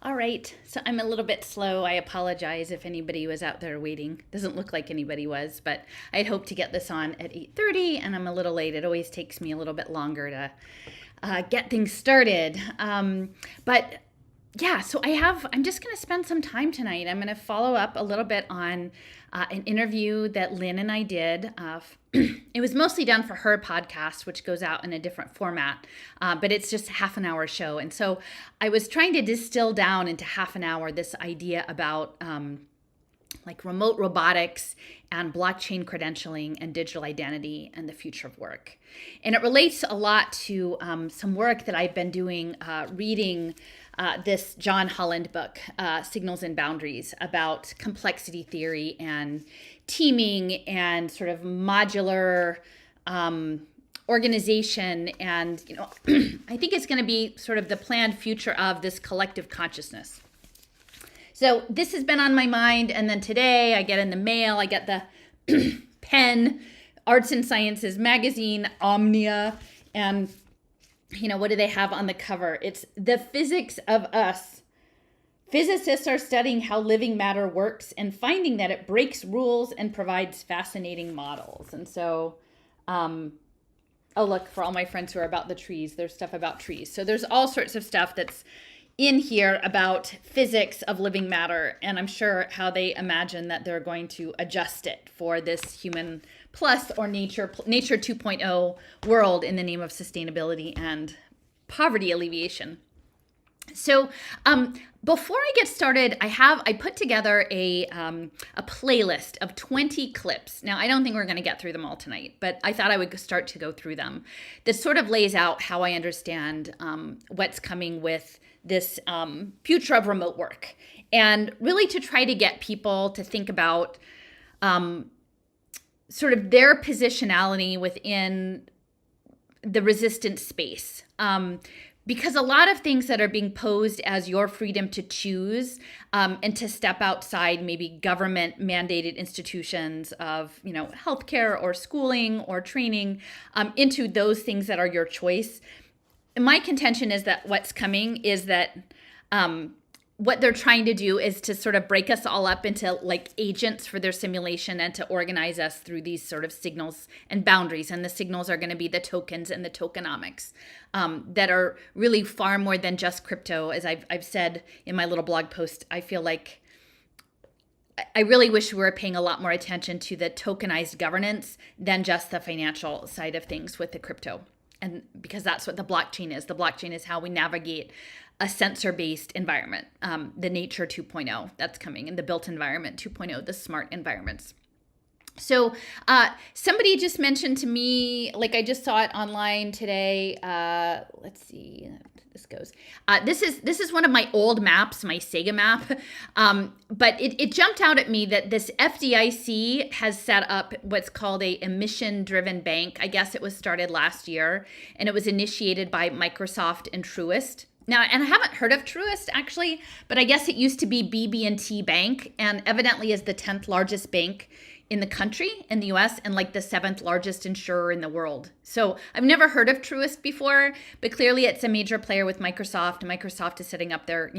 All right, so I'm a little bit slow. I apologize if anybody was out there waiting. Doesn't look like anybody was, but I had hoped to get this on at 8:30, and I'm a little late. It always takes me a little bit longer to get things started. But yeah, so I'm just going to spend some time tonight. I'm going to follow up a little bit on an interview that Lynn and I did. It was mostly done for her podcast, which goes out in a different format, but it's just a half an hour show. And so I was trying to distill down into half an hour this idea about like remote robotics and blockchain credentialing and digital identity and the future of work. And it relates a lot to some work that I've been doing, reading this John Holland book, Signals and Boundaries, about complexity theory and teaming and sort of modular organization. And, I think it's going to be sort of the planned future of this collective consciousness. So this has been on my mind. And then today I get in the mail, I get the Penn Arts and Sciences magazine, Omnia, and what do they have on the cover? It's The Physics of Us. Physicists are studying how living matter works and finding that it breaks rules and provides fascinating models. And so, oh, look, for all my friends who are about the trees, there's stuff about trees. So there's all sorts of stuff that's in here about physics of living matter. And I'm sure how they imagine that they're going to adjust it for this human plus or nature 2.0 world in the name of sustainability and poverty alleviation. So before I get started, I put together a playlist of 20 clips. Now, I don't think we're going to get through them all tonight, but I thought I would start to go through them. This sort of lays out how I understand what's coming with this future of remote work, and really to try to get people to think about sort of their positionality within the resistance space. Because a lot of things that are being posed as your freedom to choose and to step outside maybe government mandated institutions of, healthcare or schooling or training into those things that are your choice. My contention is that what's coming is that what they're trying to do is to sort of break us all up into like agents for their simulation and to organize us through these sort of signals and boundaries. And the signals are going to be the tokens and the tokenomics that are really far more than just crypto. As I've said in my little blog post, I feel like I really wish we were paying a lot more attention to the tokenized governance than just the financial side of things with the crypto. And because that's what the blockchain is. The blockchain is how we navigate a sensor-based environment, the nature 2.0 that's coming, and the built environment 2.0, the smart environments. So somebody just mentioned to me, like I just saw it online today. Let's see, this goes. This is one of my old maps, my Sega map, but it jumped out at me that this FDIC has set up what's called a emission-driven bank. I guess it was started last year, and it was initiated by Microsoft and Truist. Now, and I haven't heard of Truist actually, but I guess it used to be BB&T Bank, and evidently is the 10th largest bank in the country, in the US, and like the 7th largest insurer in the world. So I've never heard of Truist before, but clearly it's a major player with Microsoft. Microsoft is setting up their,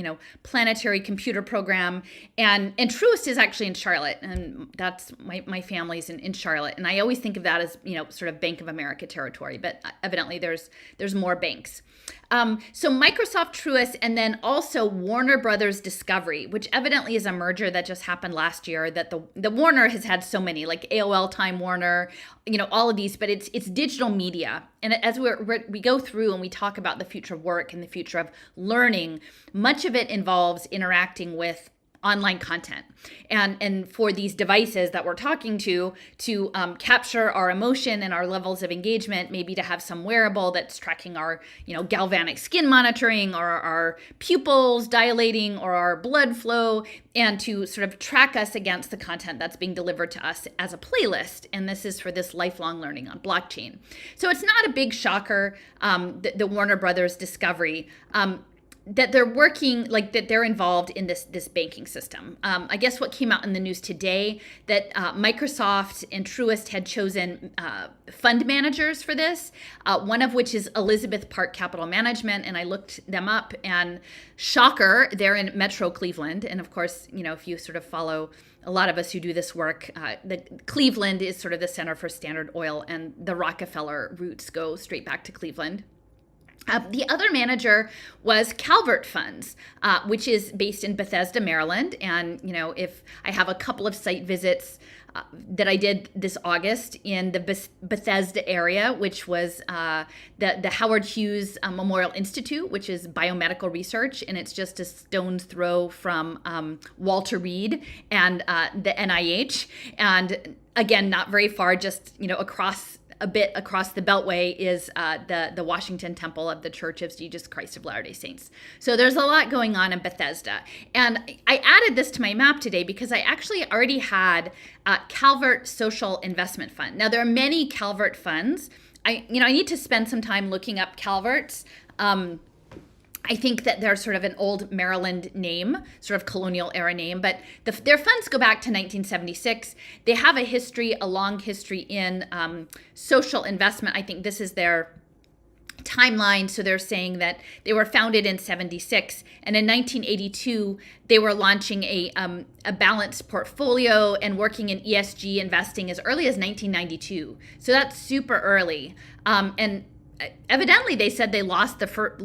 planetary computer program. And Truist is actually in Charlotte, and that's my family's in Charlotte. And I always think of that as, sort of Bank of America territory, but evidently there's more banks. So Microsoft, Truist, and then also Warner Brothers Discovery, which evidently is a merger that just happened last year, that the Warner has had so many, like AOL, Time Warner, all of these, but it's digital media. And as we go through and we talk about the future of work and the future of learning, much of it involves interacting with online content and for these devices that we're talking to capture our emotion and our levels of engagement, maybe to have some wearable that's tracking our galvanic skin monitoring or our pupils dilating or our blood flow, and to sort of track us against the content that's being delivered to us as a playlist. And this is for this lifelong learning on blockchain. So it's not a big shocker, the Warner Brothers Discovery. that they're working, like that they're involved in this banking system. I guess what came out in the news today that Microsoft and Truist had chosen fund managers for this, one of which is Elizabeth Park Capital Management, and I looked them up, and shocker, they're in Metro Cleveland. And of course, if you sort of follow a lot of us who do this work, the Cleveland is sort of the center for Standard Oil, and the Rockefeller roots go straight back to Cleveland. The other manager was Calvert Funds, which is based in Bethesda, Maryland. And, if I have a couple of site visits that I did this August in the Bethesda area, which was the Howard Hughes Memorial Institute, which is biomedical research. And it's just a stone's throw from Walter Reed and the NIH. And again, not very far, just, a bit across the Beltway is the Washington Temple of the Church of Jesus Christ of Latter-day Saints. So there's a lot going on in Bethesda. And I added this to my map today because I actually already had Calvert Social Investment Fund. Now, there are many Calvert funds. I need to spend some time looking up Calvert's. I think that they're sort of an old Maryland name, sort of colonial era name, but their funds go back to 1976. They have a long history in social investment. I think this is their timeline. So they're saying that they were founded in 76, and in 1982 they were launching a balanced portfolio and working in ESG investing as early as 1992. So that's super early. And evidently, they said they launched the first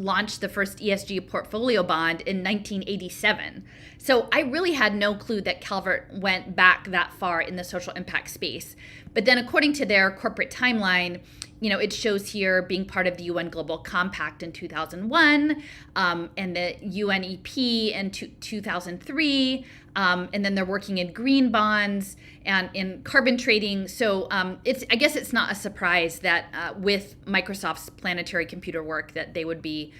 ESG portfolio bond in 1987. So I really had no clue that Calvert went back that far in the social impact space. But then according to their corporate timeline, it shows here being part of the UN Global Compact in 2001, and the UNEP in 2003, and then they're working in green bonds and in carbon trading. So I guess it's not a surprise that with Microsoft's planetary computer work that they would be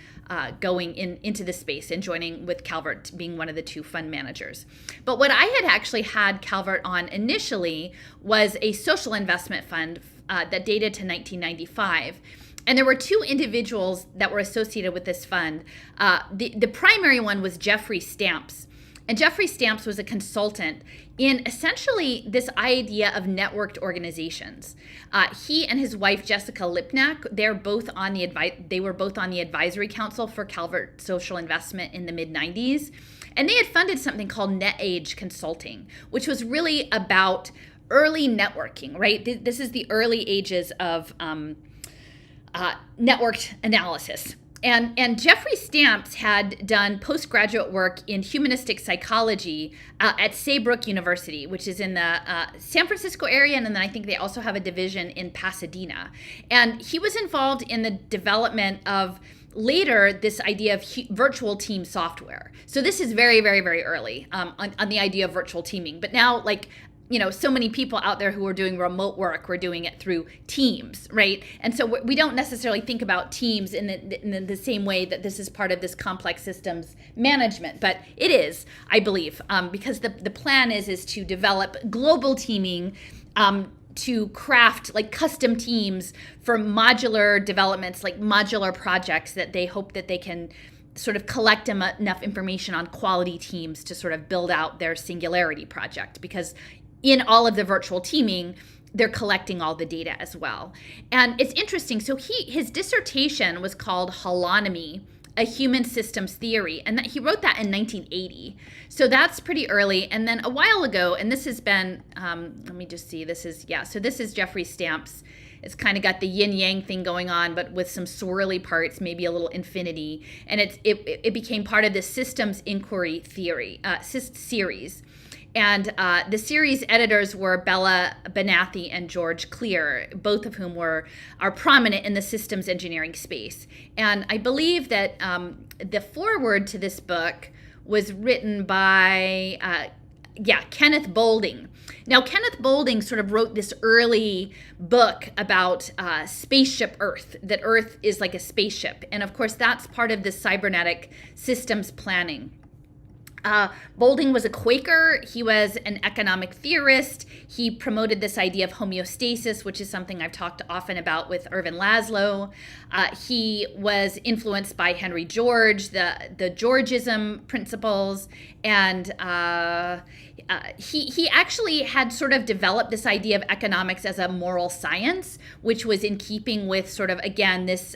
going into this space and joining with Calvert being one of the two fund managers. But what I had actually had Calvert on initially was a social investment fund that dated to 1995. And there were two individuals that were associated with this fund. The primary one was Jeffrey Stamps. And Jeffrey Stamps was a consultant in essentially this idea of networked organizations. He and his wife, Jessica Lipnack, they were both on the advisory council for Calvert Social Investment in the mid-90s. And they had funded something called NetAge Consulting, which was really about early networking, right? This is the early ages of networked analysis. And Jeffrey Stamps had done postgraduate work in humanistic psychology at Saybrook University, which is in the San Francisco area, and then I think they also have a division in Pasadena. And he was involved in the development of later this idea of virtual team software. So this is very, very, very early on the idea of virtual teaming. But now, so many people out there who are doing remote work, we're doing it through Teams, right? And so we don't necessarily think about Teams in the same way that this is part of this complex systems management, but it is, I believe, because the plan is to develop global teaming, to craft custom teams for modular developments, like modular projects that they hope that they can sort of collect enough information on quality teams to sort of build out their singularity project, because in all of the virtual teaming, they're collecting all the data as well. And it's interesting. So his dissertation was called Holonomy, a Human Systems Theory, and he wrote that in 1980. So that's pretty early. And then a while ago, and this has been, let me just see, so this is Jeffrey Stamps. It's kind of got the yin-yang thing going on, but with some swirly parts, maybe a little infinity. And it became part of the Systems Inquiry Theory series. And the series editors were Bella Benathi and George Clear, both of whom are prominent in the systems engineering space. And I believe that the foreword to this book was written by, Kenneth Boulding. Now, Kenneth Boulding sort of wrote this early book about spaceship Earth, that Earth is like a spaceship. And of course, that's part of the cybernetic systems planning. Boulding was a Quaker. He was an economic theorist. He promoted this idea of homeostasis, which is something I've talked often about with Irvin Laszlo. He was influenced by Henry George, the Georgism principles, and he actually had sort of developed this idea of economics as a moral science, which was in keeping with sort of, again, this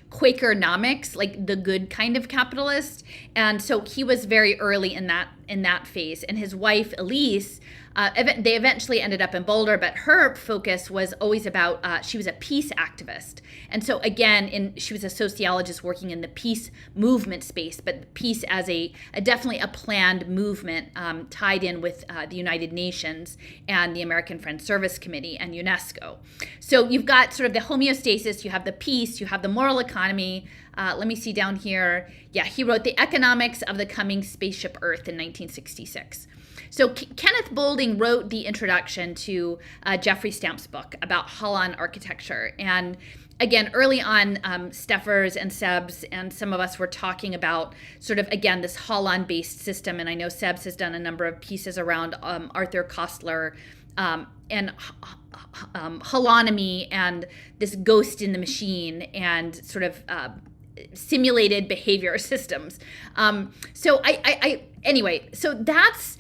Quakernomics, like the good kind of capitalist. And so he was very early in that phase. And his wife, Elise, they eventually ended up in Boulder, but her focus was always about, she was a peace activist. And so again, she was a sociologist working in the peace movement space, but peace as definitely a planned movement tied in with the United Nations and the American Friends Service Committee and UNESCO. So you've got sort of the homeostasis, you have the peace, you have the moral economy. Let me see down here. Yeah, he wrote The Economics of the Coming Spaceship Earth in 1966. So Kenneth Boulding wrote the introduction to Jeffrey Stamp's book about Holon architecture. And again, early on, Steffers and Sebs and some of us were talking about sort of, again, this Holon-based system. And I know Sebs has done a number of pieces around Arthur Koestler and holonomy and this ghost in the machine and sort of simulated behavior systems. So anyway, so that's,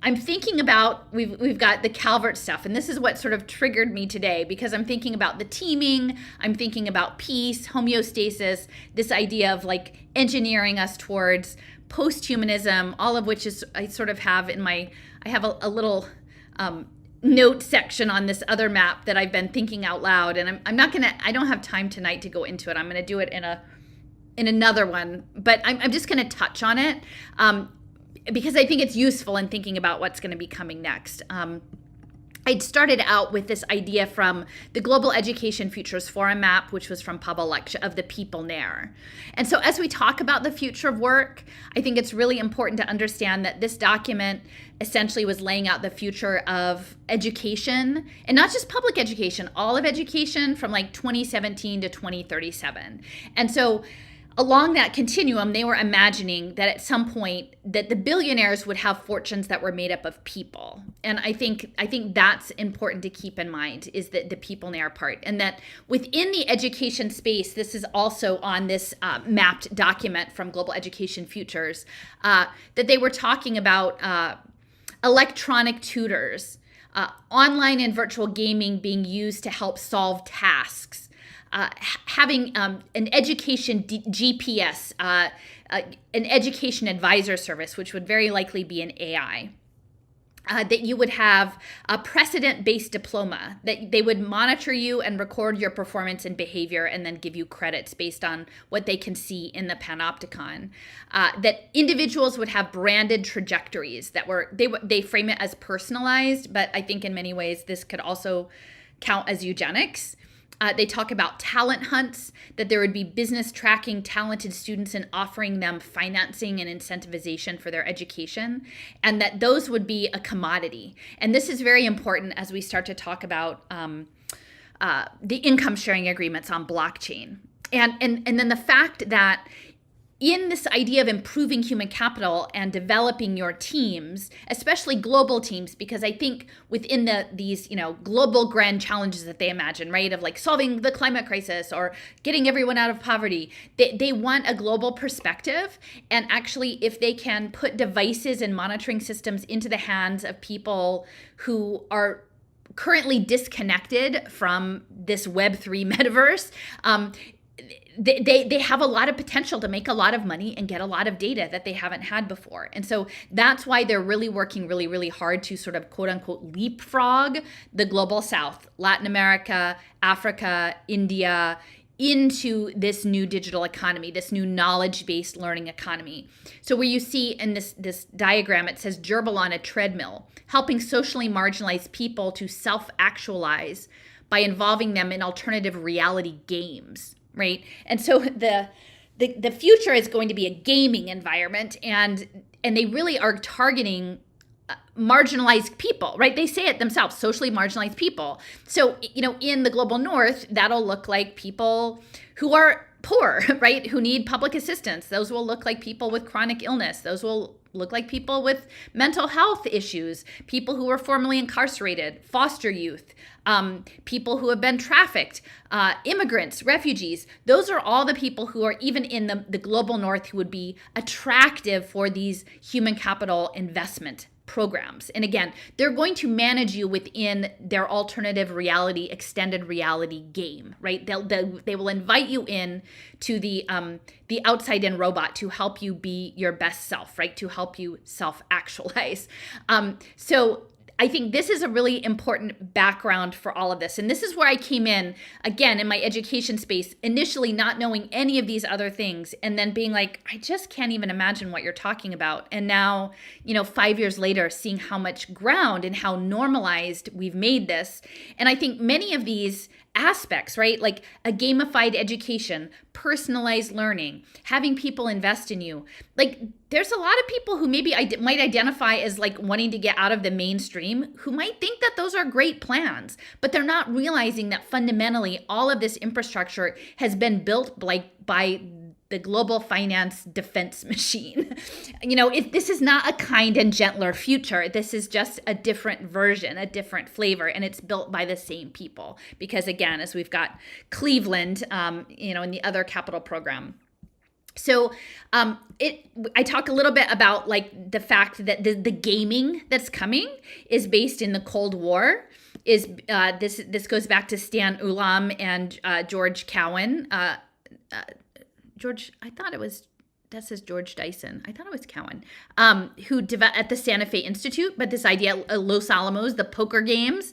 I'm thinking about, we've got the Calvert stuff, and this is what sort of triggered me today, because I'm thinking about the teaming, I'm thinking about peace, homeostasis, this idea of like engineering us towards post-humanism, all of which is, I sort of have in I have a little note section on this other map that I've been thinking out loud, and I don't have time tonight to go into it. I'm gonna do it in another one, but I'm just gonna touch on it. Because I think it's useful in thinking about what's going to be coming next. I'd started out with this idea from the Global Education Futures Forum map, which was from Pavel Lek, of the people ne'er. And so as we talk about the future of work, I think it's really important to understand that this document essentially was laying out the future of education, and not just public education, all of education from like 2017 to 2037. And so along that continuum, they were imagining that at some point that the billionaires would have fortunes that were made up of people. And I think that's important to keep in mind, is that the people ne'er part. And that within the education space, this is also on this mapped document from Global Education Futures, that they were talking about electronic tutors, online and virtual gaming being used to help solve tasks, having an education GPS, an education advisor service, which would very likely be an AI. That you would have a precedent-based diploma, that they would monitor you and record your performance and behavior and then give you credits based on what they can see in the panopticon. That individuals would have branded trajectories that they frame it as personalized, but I think in many ways this could also count as eugenics. They talk about talent hunts, that there would be business tracking talented students and offering them financing and incentivization for their education, and that those would be a commodity. And this is very important as we start to talk about the income sharing agreements on blockchain. And then the fact that in this idea of improving human capital and developing your teams, especially global teams, because I think within these global grand challenges that they imagine, right, of like solving the climate crisis or getting everyone out of poverty, they want a global perspective. And actually, if they can put devices and monitoring systems into the hands of people who are currently disconnected from this Web3 metaverse, they have a lot of potential to make a lot of money and get a lot of data that they haven't had before. And so that's why they're really working really, really hard to sort of quote unquote leapfrog the global South, Latin America, Africa, India, into this new digital economy, this new knowledge-based learning economy. So where you see in this diagram, it says gerbil on a treadmill, helping socially marginalized people to self-actualize by involving them in alternative reality games. Right. And so the future is going to be a gaming environment, and they really are targeting marginalized people, right? They say it themselves, socially marginalized people. So, in the global north, that'll look like people who are poor, right? Who need public assistance. Those will look like people with chronic illness. Those will look like people with mental health issues, people who were formerly incarcerated, foster youth, people who have been trafficked, immigrants, refugees. Those are all the people who are even in the global north who would be attractive for these human capital investment programs. And again, they're going to manage you within their alternative reality, extended reality game, right? They will invite you in to the outside in robot to help you be your best self, right? To help you self-actualize. So I think this is a really important background for all of this. And this is where I came in, again, in my education space, initially not knowing any of these other things, and then being like, I just can't even imagine what you're talking about. And now, 5 years later, seeing how much ground and how normalized we've made this. And I think many of these aspects, right? Like a gamified education, personalized learning, having people invest in you. Like there's a lot of people who maybe might identify as like wanting to get out of the mainstream who might think that those are great plans, but they're not realizing that fundamentally all of this infrastructure has been built by the global finance defense machine. This is not a kind and gentler future. This is just a different version, a different flavor, and it's built by the same people. Because again, as we've got Cleveland, in the other capital program. So I talk a little bit about like the fact that the gaming that's coming is based in the Cold War. This goes back to Stan Ulam and George Cowan. That says George Dyson. I thought it was Cowan, who at the Santa Fe Institute. But this idea, Los Alamos, the poker games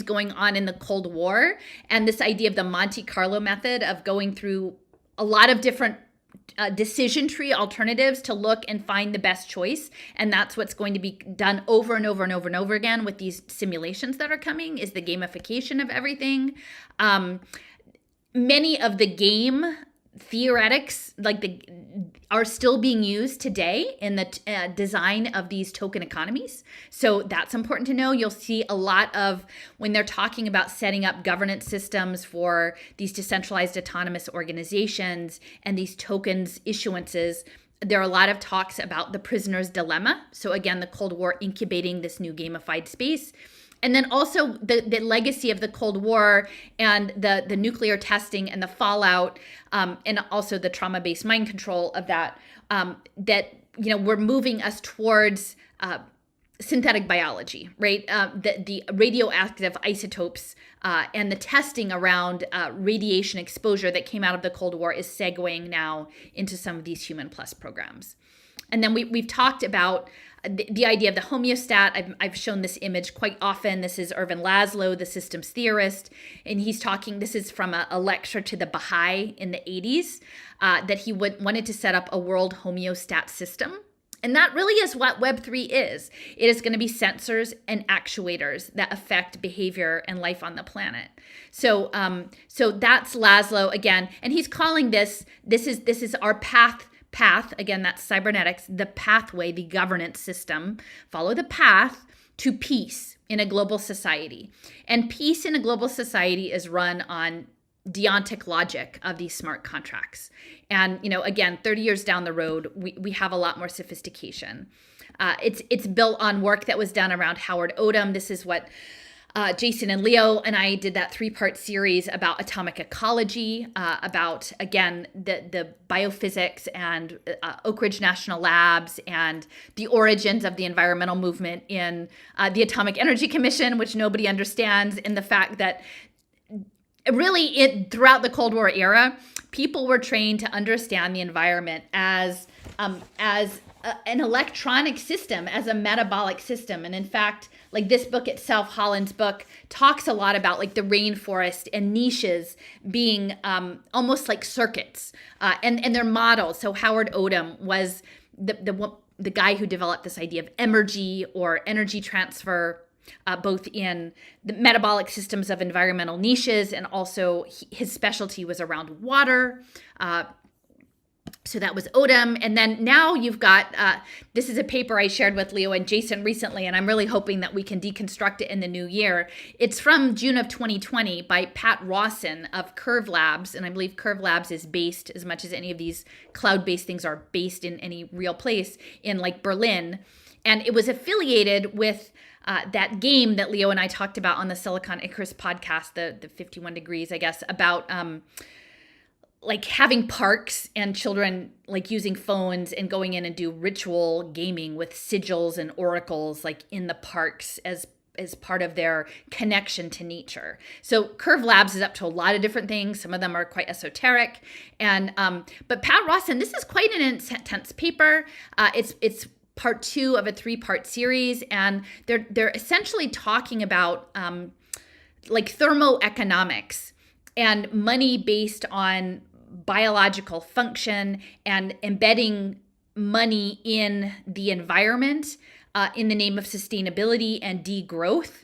going on in the Cold War, and this idea of the Monte Carlo method of going through a lot of different decision tree alternatives to look and find the best choice. And that's what's going to be done over and over and over and over again with these simulations that are coming, is the gamification of everything. Many of the game theoretics are still being used today in the design of these token economies. So that's important to know. You'll see a lot of, when they're talking about setting up governance systems for these decentralized autonomous organizations and these tokens issuances, there are a lot of talks about the prisoner's dilemma. So again, the Cold War incubating this new gamified space. And then also the legacy of the Cold War and the nuclear testing and the fallout, and also the trauma-based mind control of that, we're moving us towards synthetic biology, right? The radioactive isotopes and the testing around radiation exposure that came out of the Cold War is segueing now into some of these Human Plus programs. And then we've talked about the idea of the homeostat. I've shown this image quite often. This is Ervin Laszlo, the systems theorist, and he's talking, this is from a lecture to the Baha'i in the 80s, that he wanted to set up a world homeostat system. And that really is what Web3 is. It is going to be sensors and actuators that affect behavior and life on the planet. So that's Laszlo again, and he's calling this is our path, again, that's cybernetics, the pathway, the governance system. Follow the path to peace in a global society. And peace in a global society is run on deontic logic of these smart contracts. And, again, 30 years down the road, we have a lot more sophistication. It's built on work that was done around Howard Odum. This is what Jason and Leo and I did, that 3-part series about atomic ecology, about, again, the biophysics and Oak Ridge National Labs and the origins of the environmental movement in the Atomic Energy Commission, which nobody understands, and the fact that really throughout the Cold War era, people were trained to understand the environment as an electronic system, as a metabolic system. And in fact, like this book itself, Holland's book, talks a lot about like the rainforest and niches being almost like circuits and their models. So Howard Odum was the guy who developed this idea of emergy, or energy transfer, both in the metabolic systems of environmental niches, and also his specialty was around water. So that was Odom. And then now you've got, this is a paper I shared with Leo and Jason recently, and I'm really hoping that we can deconstruct it in the new year. It's from June of 2020 by Pat Rawson of Curve Labs. And I believe Curve Labs is based, as much as any of these cloud-based things are based in any real place, in like Berlin. And it was affiliated with that game that Leo and I talked about on the Silicon Icarus podcast, the 51 Degrees, I guess, about like having parks and children like using phones and going in and do ritual gaming with sigils and oracles like in the parks as part of their connection to nature. So Curve Labs is up to a lot of different things. Some of them are quite esoteric. And but Pat Rawson, this is quite an intense paper. It's part 2 of a 3-part series, and they're essentially talking about like thermoeconomics and money based on biological function and embedding money in the environment in the name of sustainability and degrowth.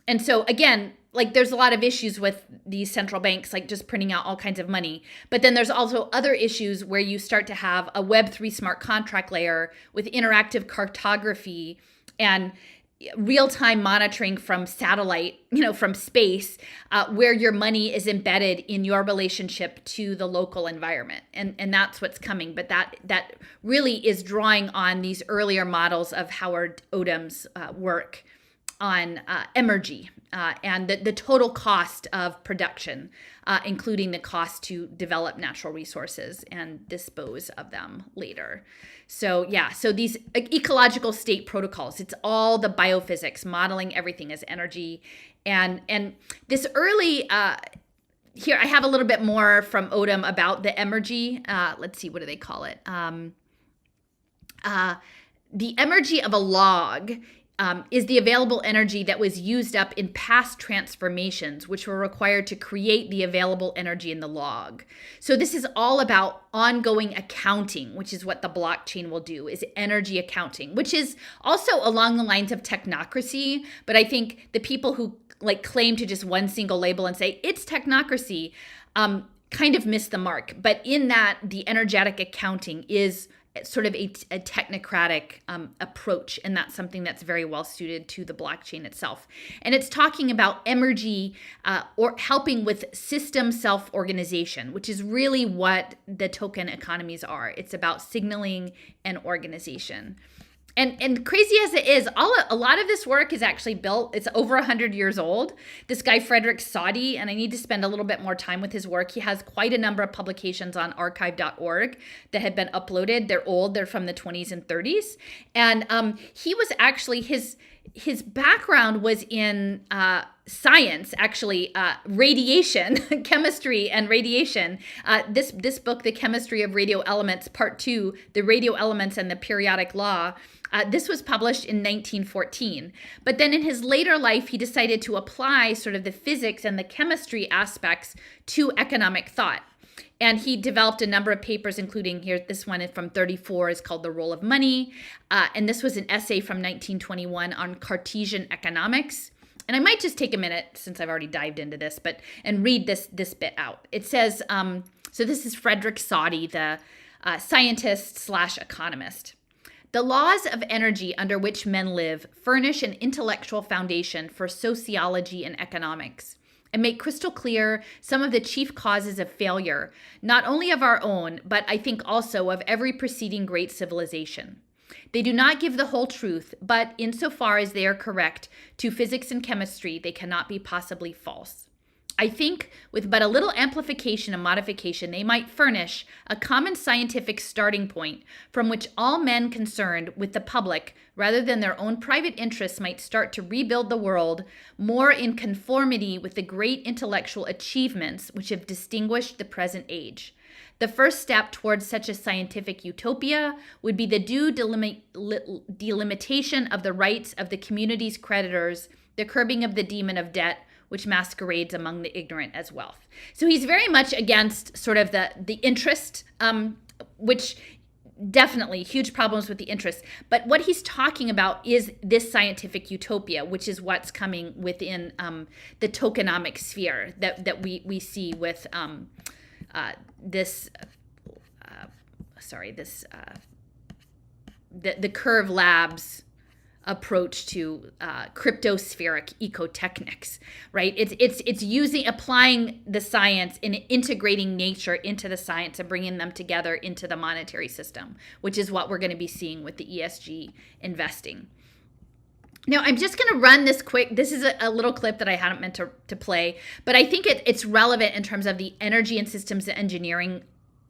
And so again, like there's a lot of issues with these central banks, like just printing out all kinds of money. But then there's also other issues where you start to have a Web3 smart contract layer with interactive cartography and real-time monitoring from satellite, from space, where your money is embedded in your relationship to the local environment. And that's what's coming. But that really is drawing on these earlier models of Howard Odom's work on energy and the total cost of production, including the cost to develop natural resources and dispose of them later. So so these ecological state protocols, it's all the biophysics, modeling everything as energy. And this early, here I have a little bit more from Odom about the energy. Let's see, what do they call it? The energy of a log is the available energy that was used up in past transformations, which were required to create the available energy in the log. So this is all about ongoing accounting, which is what the blockchain will do, is energy accounting, which is also along the lines of technocracy. But I think the people who like claim to just one single label and say it's technocracy kind of miss the mark. But in that, the energetic accounting is sort of a technocratic approach, and that's something that's very well suited to the blockchain itself. And it's talking about energy or helping with system self-organization, which is really what the token economies are. It's about signaling and organization. And crazy as it is, a lot of this work is actually built, it's over 100 years old. This guy, Frederick Soddy, and I need to spend a little bit more time with his work. He has quite a number of publications on archive.org that have been uploaded. They're old, they're from the 20s and 30s. And he was actually, his background was in science, actually, radiation, chemistry and radiation. This book, The Chemistry of Radio Elements, Part 2, The Radio Elements and the Periodic Law, this was published in 1914. But then in his later life, he decided to apply sort of the physics and the chemistry aspects to economic thought. And he developed a number of papers, including here, this one from 34 is called The Role of Money. And this was an essay from 1921 on Cartesian economics. And I might just take a minute, since I've already dived into this, and read this bit out. It says, so this is Frederick Soddy, the scientist/economist. The laws of energy under which men live furnish an intellectual foundation for sociology and economics, and make crystal clear some of the chief causes of failure, not only of our own, but I think also of every preceding great civilization. They do not give the whole truth, but insofar as they are correct to physics and chemistry, they cannot be possibly false. I think with but a little amplification and modification, they might furnish a common scientific starting point from which all men concerned with the public, rather than their own private interests, might start to rebuild the world more in conformity with the great intellectual achievements which have distinguished the present age. The first step towards such a scientific utopia would be the due delimitation of the rights of the community's creditors, the curbing of the demon of debt, which masquerades among the ignorant as wealth. So he's very much against sort of the interest, which definitely huge problems with the interest. But what he's talking about is this scientific utopia, which is what's coming within the tokenomic sphere that we see with this. the Curve Labs approach to cryptospheric ecotechnics, right? It's applying the science and integrating nature into the science and bringing them together into the monetary system, which is what we're going to be seeing with the ESG investing. Now, I'm just going to run this quick. This is a little clip that I hadn't meant to play, but I think it's relevant in terms of the energy and systems engineering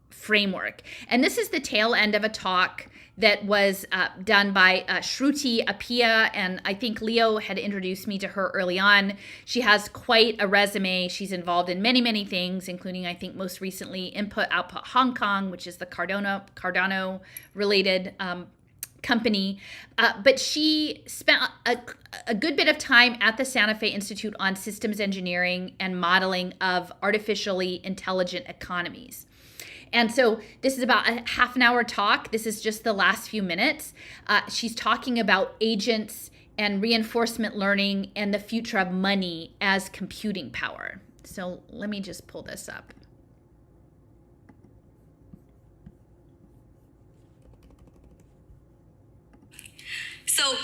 framework. And this is the tail end of a talk that was done by Shruti Appia, and I think Leo had introduced me to her early on. She has quite a resume. She's involved in many, many things, including, I think, most recently Input Output Hong Kong, which is the Cardano-related company. But she spent a good bit of time at the Santa Fe Institute on systems engineering and modeling of artificially intelligent economies. And so this is about a half an hour talk. This is just the last few minutes. She's talking about agents and reinforcement learning and the future of money as computing power. So let me just pull this up. So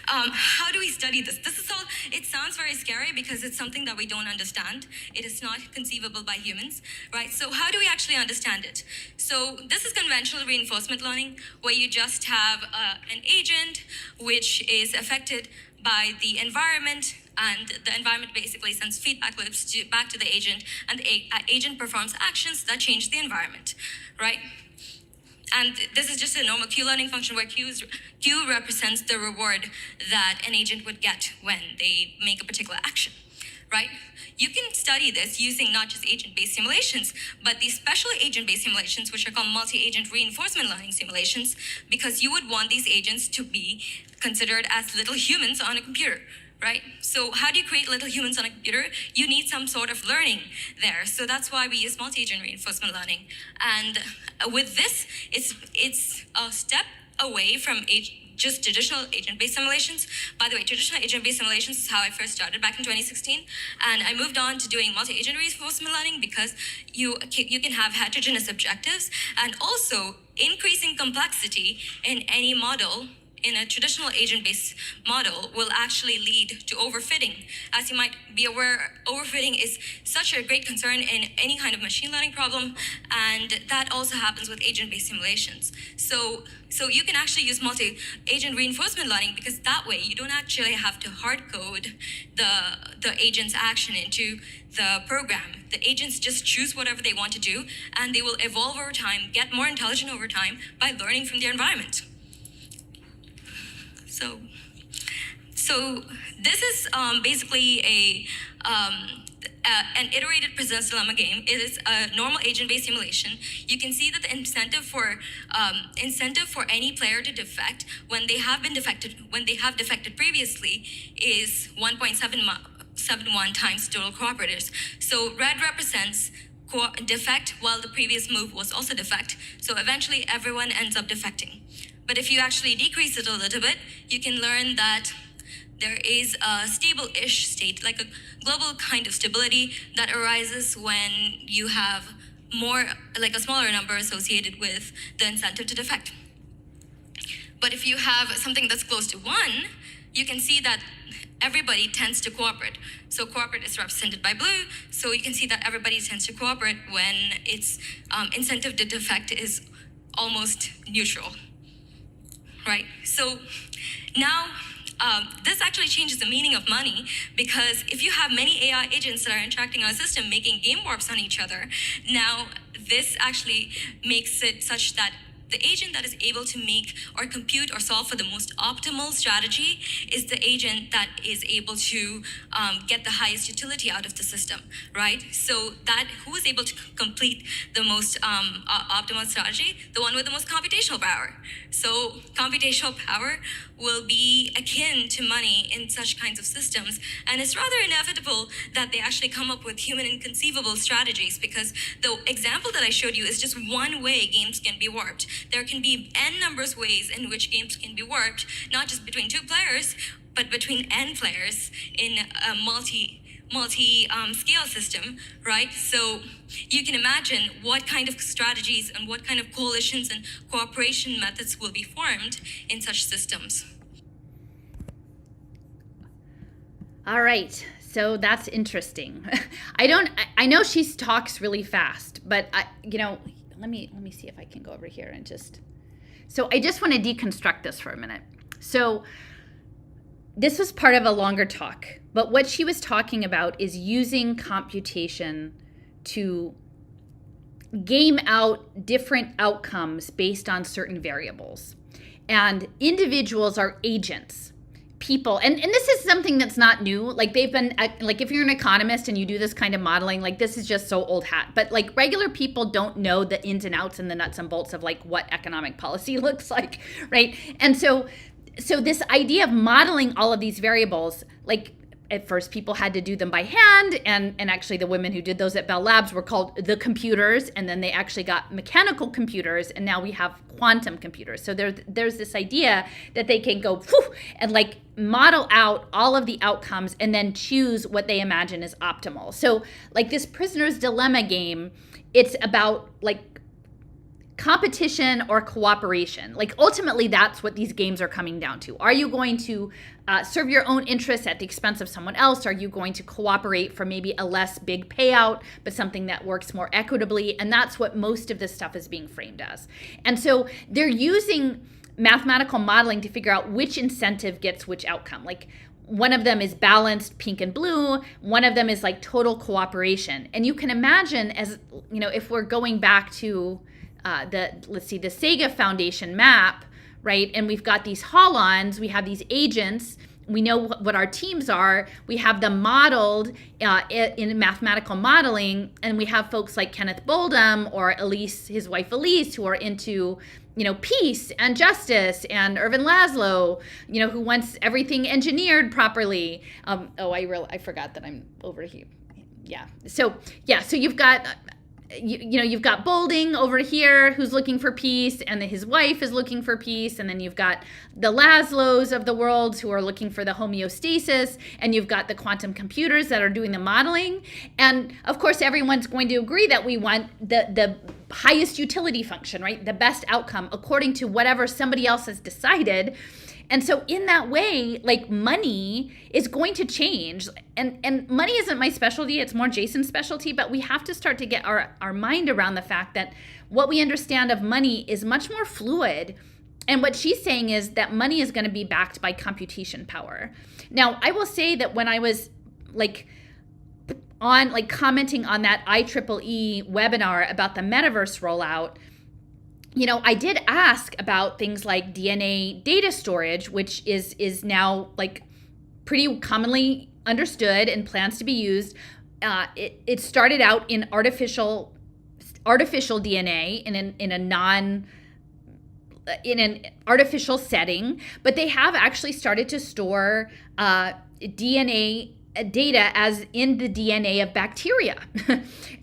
how do we study this? This is all, it sounds very scary because it's something that we don't understand. It is not conceivable by humans, right? So how do we actually understand it? So this is conventional reinforcement learning, where you just have an agent which is affected by the environment, and the environment basically sends feedback loops back to the agent, and the agent performs actions that change the environment, right? And this is just a normal Q learning function where Q represents the reward that an agent would get when they make a particular action, right? You can study this using not just agent-based simulations, but these special agent-based simulations, which are called multi-agent reinforcement learning simulations, because you would want these agents to be considered as little humans on a computer, right? So how do you create little humans on a computer? You need some sort of learning there. So that's why we use multi-agent reinforcement learning. And with this, it's a step away from just traditional agent-based simulations. By the way, traditional agent-based simulations is how I first started back in 2016. And I moved on to doing multi-agent reinforcement learning because you can have heterogeneous objectives, and also increasing complexity in any model in a traditional agent-based model will actually lead to overfitting. As you might be aware, overfitting is such a great concern in any kind of machine learning problem, and that also happens with agent-based simulations. So you can actually use multi-agent reinforcement learning, because that way you don't actually have to hard code the agent's action into the program. The agents just choose whatever they want to do, and they will evolve over time, get more intelligent over time by learning from their environment. So this is basically an iterated President's Dilemma game. It is a normal agent-based simulation. You can see that the incentive for any player to defect when they have defected previously is 1.71 times total cooperators. So red represents defect while the previous move was also defect. So eventually everyone ends up defecting. But if you actually decrease it a little bit, you can learn that there is a stable-ish state, like a global kind of stability that arises when you have a smaller number associated with the incentive to defect. But if you have something that's close to 1, you can see that everybody tends to cooperate. So cooperate is represented by blue, so you can see that everybody tends to cooperate when its incentive to defect is almost neutral. Right, so now this actually changes the meaning of money, because if you have many AI agents that are interacting on a system, making game warps on each other, now this actually makes it such that the agent that is able to make or compute or solve for the most optimal strategy is the agent that is able to get the highest utility out of the system, right? So that who is able to complete the most optimal strategy? The one with the most computational power. So computational power will be akin to money in such kinds of systems, and it's rather inevitable that they actually come up with human inconceivable strategies, because the example that I showed you is just one way games can be warped. There can be n numbers ways in which games can be warped, not just between two players, but between n players in a multi-scale system, right? So you can imagine what kind of strategies and what kind of coalitions and cooperation methods will be formed in such systems. All right. So that's interesting. I know she talks really fast, but let me see if I can go over here and so I just want to deconstruct this for a minute. So this was part of a longer talk, but what she was talking about is using computation to game out different outcomes based on certain variables. And individuals are agents. People, and this is something that's not new. Like they've been, like if you're an economist and you do this kind of modeling, like this is just so old hat. But like regular people don't know the ins and outs and the nuts and bolts of like what economic policy looks like, right? And so this idea of modeling all of these variables, like at first people had to do them by hand, and actually the women who did those at Bell Labs were called the computers, and then they actually got mechanical computers, and now we have quantum computers. So there's this idea that they can go and like model out all of the outcomes and then choose what they imagine is optimal. So like this prisoner's dilemma game, it's about like competition or cooperation. Like ultimately that's what these games are coming down to. Are you going to serve your own interests at the expense of someone else? Are you going to cooperate for maybe a less big payout, but something that works more equitably? And that's what most of this stuff is being framed as. And so they're using mathematical modeling to figure out which incentive gets which outcome. Like one of them is balanced pink and blue. One of them is like total cooperation. And you can imagine, as you know, if we're going back to the Sega Foundation map, right? And we've got these holons, we have these agents, we know what our teams are, we have them modeled in mathematical modeling, and we have folks like Kenneth Boldum or Elise, his wife Elise, who are into, you know, peace and justice, and Irvin Laszlo, you know, who wants everything engineered properly. I forgot that I'm over here. So you've got you've got Bolding over here who's looking for peace, and his wife is looking for peace, and then you've got the Laszlos of the world who are looking for the homeostasis, and you've got the quantum computers that are doing the modeling. And of course everyone's going to agree that we want the highest utility function, right? The best outcome according to whatever somebody else has decided. And so in that way, like money is going to change, and money isn't my specialty, it's more Jason's specialty, but we have to start to get our mind around the fact that what we understand of money is much more fluid. And what she's saying is that money is going to be backed by computation power. Now, I will say that when I was commenting on that IEEE webinar about the metaverse rollout, you know, I did ask about things like DNA data storage, which is now like pretty commonly understood and plans to be used. It started out in artificial DNA in an artificial setting, but they have actually started to store DNA data as in the DNA of bacteria.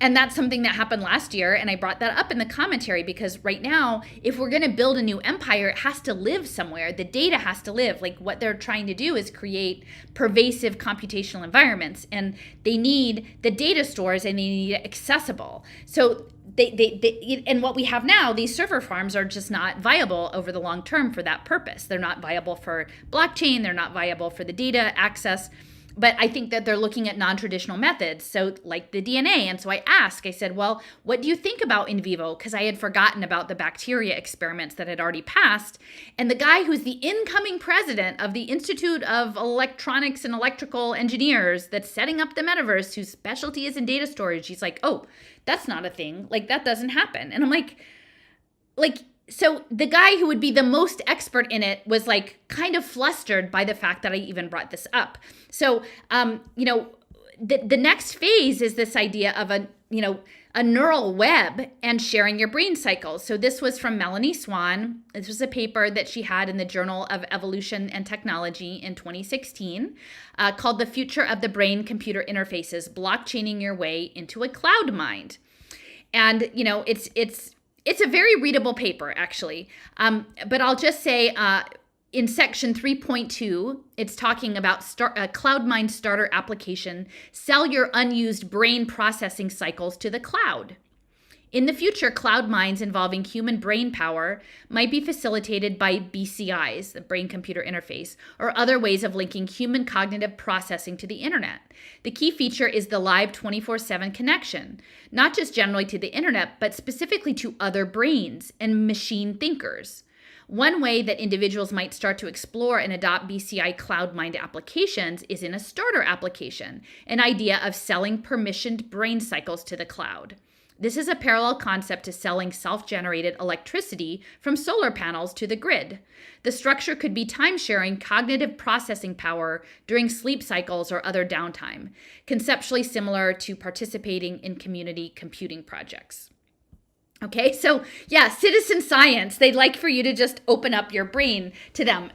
And that's something that happened last year, and I brought that up in the commentary because right now, if we're going to build a new empire, it has to live somewhere. The data has to live. Like what they're trying to do is create pervasive computational environments, and they need the data stores, and they need it accessible. So and what we have now, these server farms are just not viable over the long term for that purpose. They're not viable for blockchain. They're not viable for the data access. But I think that they're looking at non-traditional methods, so like the DNA. And so I said, well, what do you think about in vivo? Because I had forgotten about the bacteria experiments that had already passed. And the guy who's the incoming president of the Institute of Electronics and Electrical Engineers that's setting up the metaverse, whose specialty is in data storage, he's like, oh, that's not a thing. Like, that doesn't happen. And I'm like, so the guy who would be the most expert in it was like kind of flustered by the fact that I even brought this up. So, the next phase is this idea of a neural web and sharing your brain cycles. So this was from Melanie Swan. This was a paper that she had in the Journal of Evolution and Technology in 2016 called The Future of the Brain-Computer Interfaces, Blockchaining Your Way into a Cloud Mind. And, it's a very readable paper, actually. But I'll just say in section 3.2, it's talking about CloudMind starter application, sell your unused brain processing cycles to the cloud. In the future, cloud mines involving human brain power might be facilitated by BCIs, the brain-computer interface, or other ways of linking human cognitive processing to the internet. The key feature is the live 24/7 connection, not just generally to the internet, but specifically to other brains and machine thinkers. One way that individuals might start to explore and adopt BCI CloudMind applications is in a starter application, an idea of selling permissioned brain cycles to the cloud. This is a parallel concept to selling self-generated electricity from solar panels to the grid. The structure could be time-sharing cognitive processing power during sleep cycles or other downtime, conceptually similar to participating in community computing projects. Okay, so yeah, citizen science, they'd like for you to just open up your brain to them.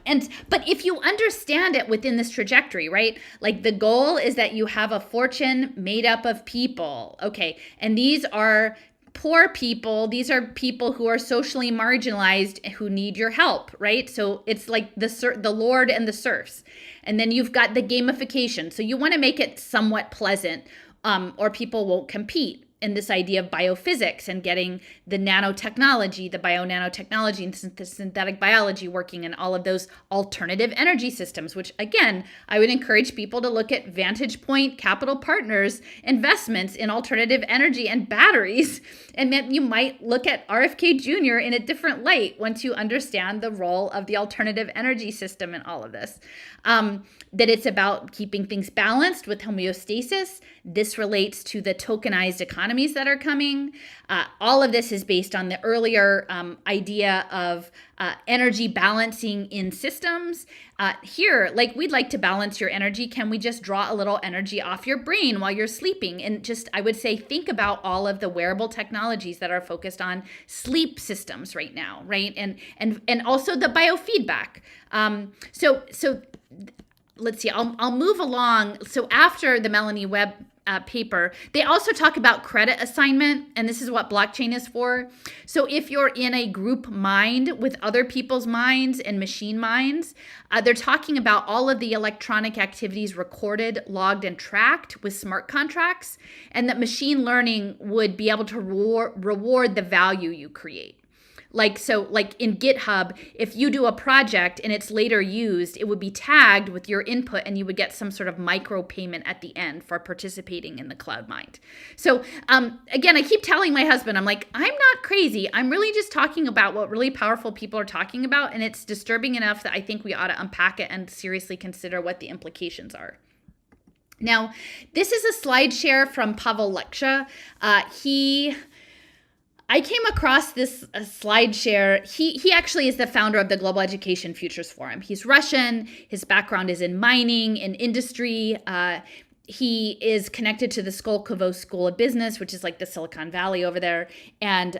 But if you understand it within this trajectory, right? Like the goal is that you have a fortune made up of people. Okay, and these are poor people. These are people who are socially marginalized who need your help, right? So it's like the Lord and the serfs. And then you've got the gamification. So you want to make it somewhat pleasant, or people won't compete. And this idea of biophysics and getting the nanotechnology, the bio-nanotechnology and the synthetic biology working in all of those alternative energy systems, which again, I would encourage people to look at Vantage Point Capital Partners investments in alternative energy and batteries. And then you might look at RFK Jr. in a different light once you understand the role of the alternative energy system in all of this. That it's about keeping things balanced with homeostasis. This relates to the tokenized economies that are coming. All of this is based on the earlier idea of energy balancing in systems. Here, like we'd like to balance your energy. Can we just draw a little energy off your brain while you're sleeping? And just, I would say, think about all of the wearable technologies that are focused on sleep systems right now, right? And also the biofeedback. So let's see, I'll move along. So after the Melanie Webb paper, they also talk about credit assignment, and this is what blockchain is for. So if you're in a group mind with other people's minds and machine minds, they're talking about all of the electronic activities recorded, logged, and tracked with smart contracts, and that machine learning would be able to reward the value you create. Like in GitHub, if you do a project and it's later used, it would be tagged with your input and you would get some sort of micro payment at the end for participating in the CloudMind. So again, I keep telling my husband, I'm like, I'm not crazy. I'm really just talking about what really powerful people are talking about. And it's disturbing enough that I think we ought to unpack it and seriously consider what the implications are. Now, this is a slide share from Pavel Leksha. I came across this slide share. He actually is the founder of the Global Education Futures Forum. He's Russian. His background is in mining and industry. He is connected to the Skolkovo School of Business, which is like the Silicon Valley over there. And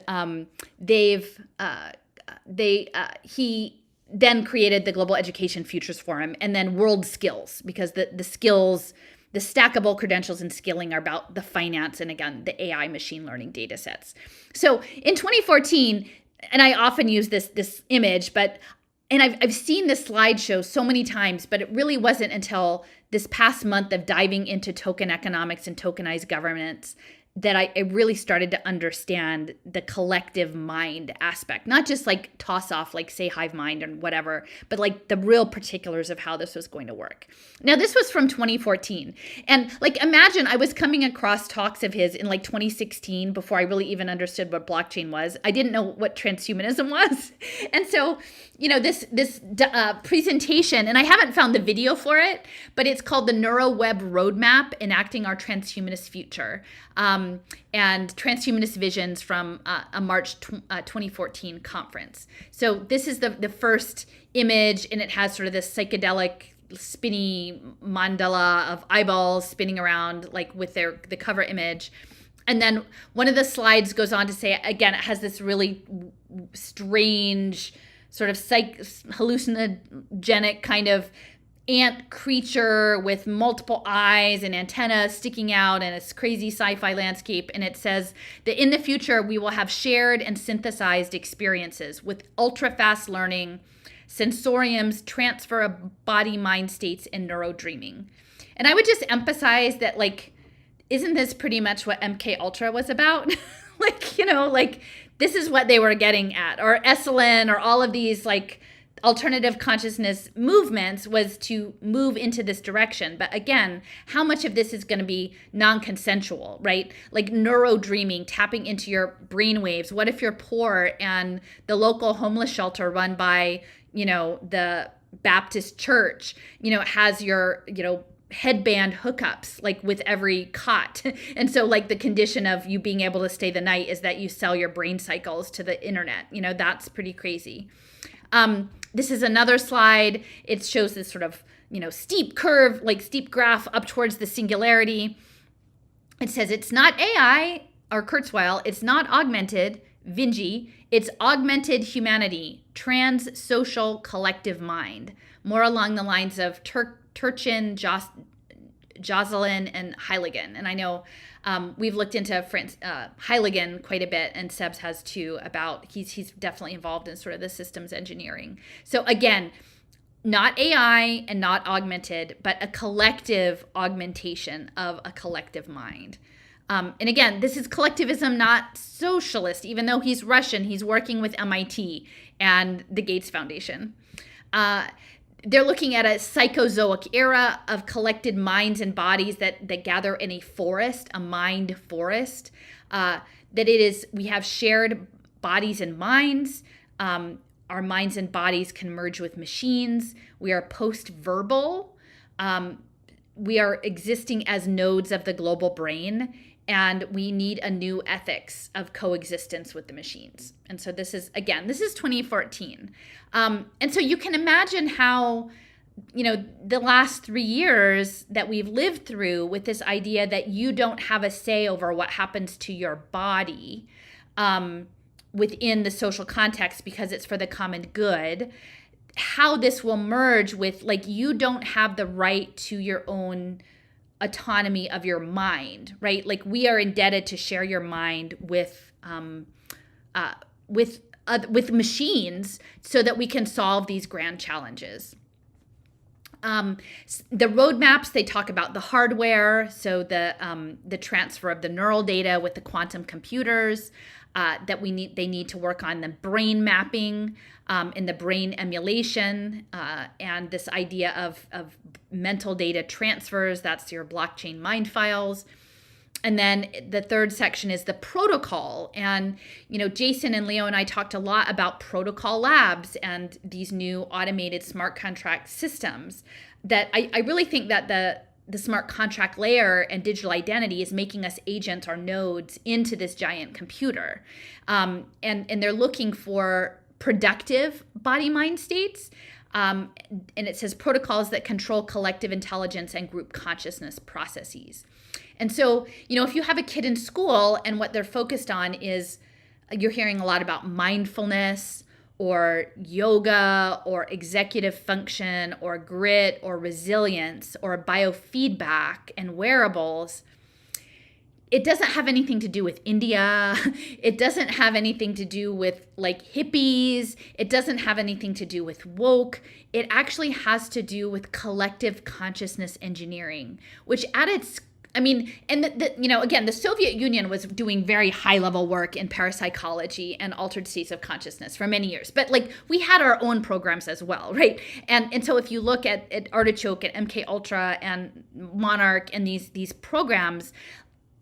he then created the Global Education Futures Forum and then World Skills, because the skills, the stackable credentials and skilling are about the finance and, again, the AI machine learning data sets. So in 2014, and I often use this image, and I've seen this slideshow so many times, but it really wasn't until this past month of diving into token economics and tokenized governance that I really started to understand the collective mind aspect, not just like toss off, like say hive mind and whatever, but like the real particulars of how this was going to work. Now, this was from 2014. And like, imagine I was coming across talks of his in like 2016 before I really even understood what blockchain was. I didn't know what transhumanism was. And so, you know, this presentation, and I haven't found the video for it, but it's called the NeuroWeb Roadmap, Enacting Our Transhumanist Future. And Transhumanist Visions from a March 2014 conference. So this is the first image, and it has sort of this psychedelic spinny mandala of eyeballs spinning around, like with the cover image. And then one of the slides goes on to say, again, it has this really strange sort of hallucinogenic kind of ant creature with multiple eyes and antennas sticking out and a crazy sci-fi landscape. And it says that in the future, we will have shared and synthesized experiences with ultra-fast learning, sensoriums, transfer of body, mind states, and neurodreaming. And I would just emphasize that, like, isn't this pretty much what MK Ultra was about? Like, you know, like this is what they were getting at, or Esalen, or all of these like alternative consciousness movements was to move into this direction. But again, how much of this is going to be non-consensual, right? Like neurodreaming, tapping into your brain waves. What if you're poor and the local homeless shelter run by, you know, the Baptist church, you know, has your, you know, headband hookups like with every cot. And so like the condition of you being able to stay the night is that you sell your brain cycles to the internet. You know, that's pretty crazy. This is another slide. It shows this sort of, you know, steep curve, like steep graph up towards the singularity. It says it's not AI or Kurzweil. It's not augmented, Vinci. It's augmented humanity, trans-social collective mind. More along the lines of Turchin, Jocelyn, and Heiligen. And I know we've looked into Heiligen quite a bit, and Sebs has too, about he's definitely involved in sort of the systems engineering. So again, not AI and not augmented, but a collective augmentation of a collective mind. And again, this is collectivism, not socialist. Even though he's Russian, he's working with MIT and the Gates Foundation. They're looking at a psychozoic era of collected minds and bodies that gather in a forest, a mind forest. We have shared bodies and minds. Our minds and bodies can merge with machines. We are post-verbal. We are existing as nodes of the global brain, and we need a new ethics of coexistence with the machines. And so this is 2014. And so you can imagine how, you know, the last 3 years that we've lived through with this idea that you don't have a say over what happens to your body within the social context because it's for the common good, how this will merge with, like, you don't have the right to your own autonomy of your mind, right? Like, we are indebted to share your mind with machines so that we can solve these grand challenges. The roadmaps, they talk about the hardware, so the transfer of the neural data with the quantum computers that they need to work on the brain mapping and the brain emulation, and this idea of mental data transfers. That's your blockchain mind files. And then the third section is the protocol. And, you know, Jason and Leo and I talked a lot about protocol labs and these new automated smart contract systems that I really think that the smart contract layer and digital identity is making us agents or nodes into this giant computer. And they're looking for productive body-mind states. And it says protocols that control collective intelligence and group consciousness processes. And so, you know, if you have a kid in school and what they're focused on is, you're hearing a lot about mindfulness or yoga or executive function or grit or resilience or biofeedback and wearables, it doesn't have anything to do with India. It doesn't have anything to do with like hippies. It doesn't have anything to do with woke. It actually has to do with collective consciousness engineering, which at its again, the Soviet Union was doing very high level work in parapsychology and altered states of consciousness for many years. But like, we had our own programs as well, right? And so if you look at Artichoke and MK Ultra and Monarch and these programs,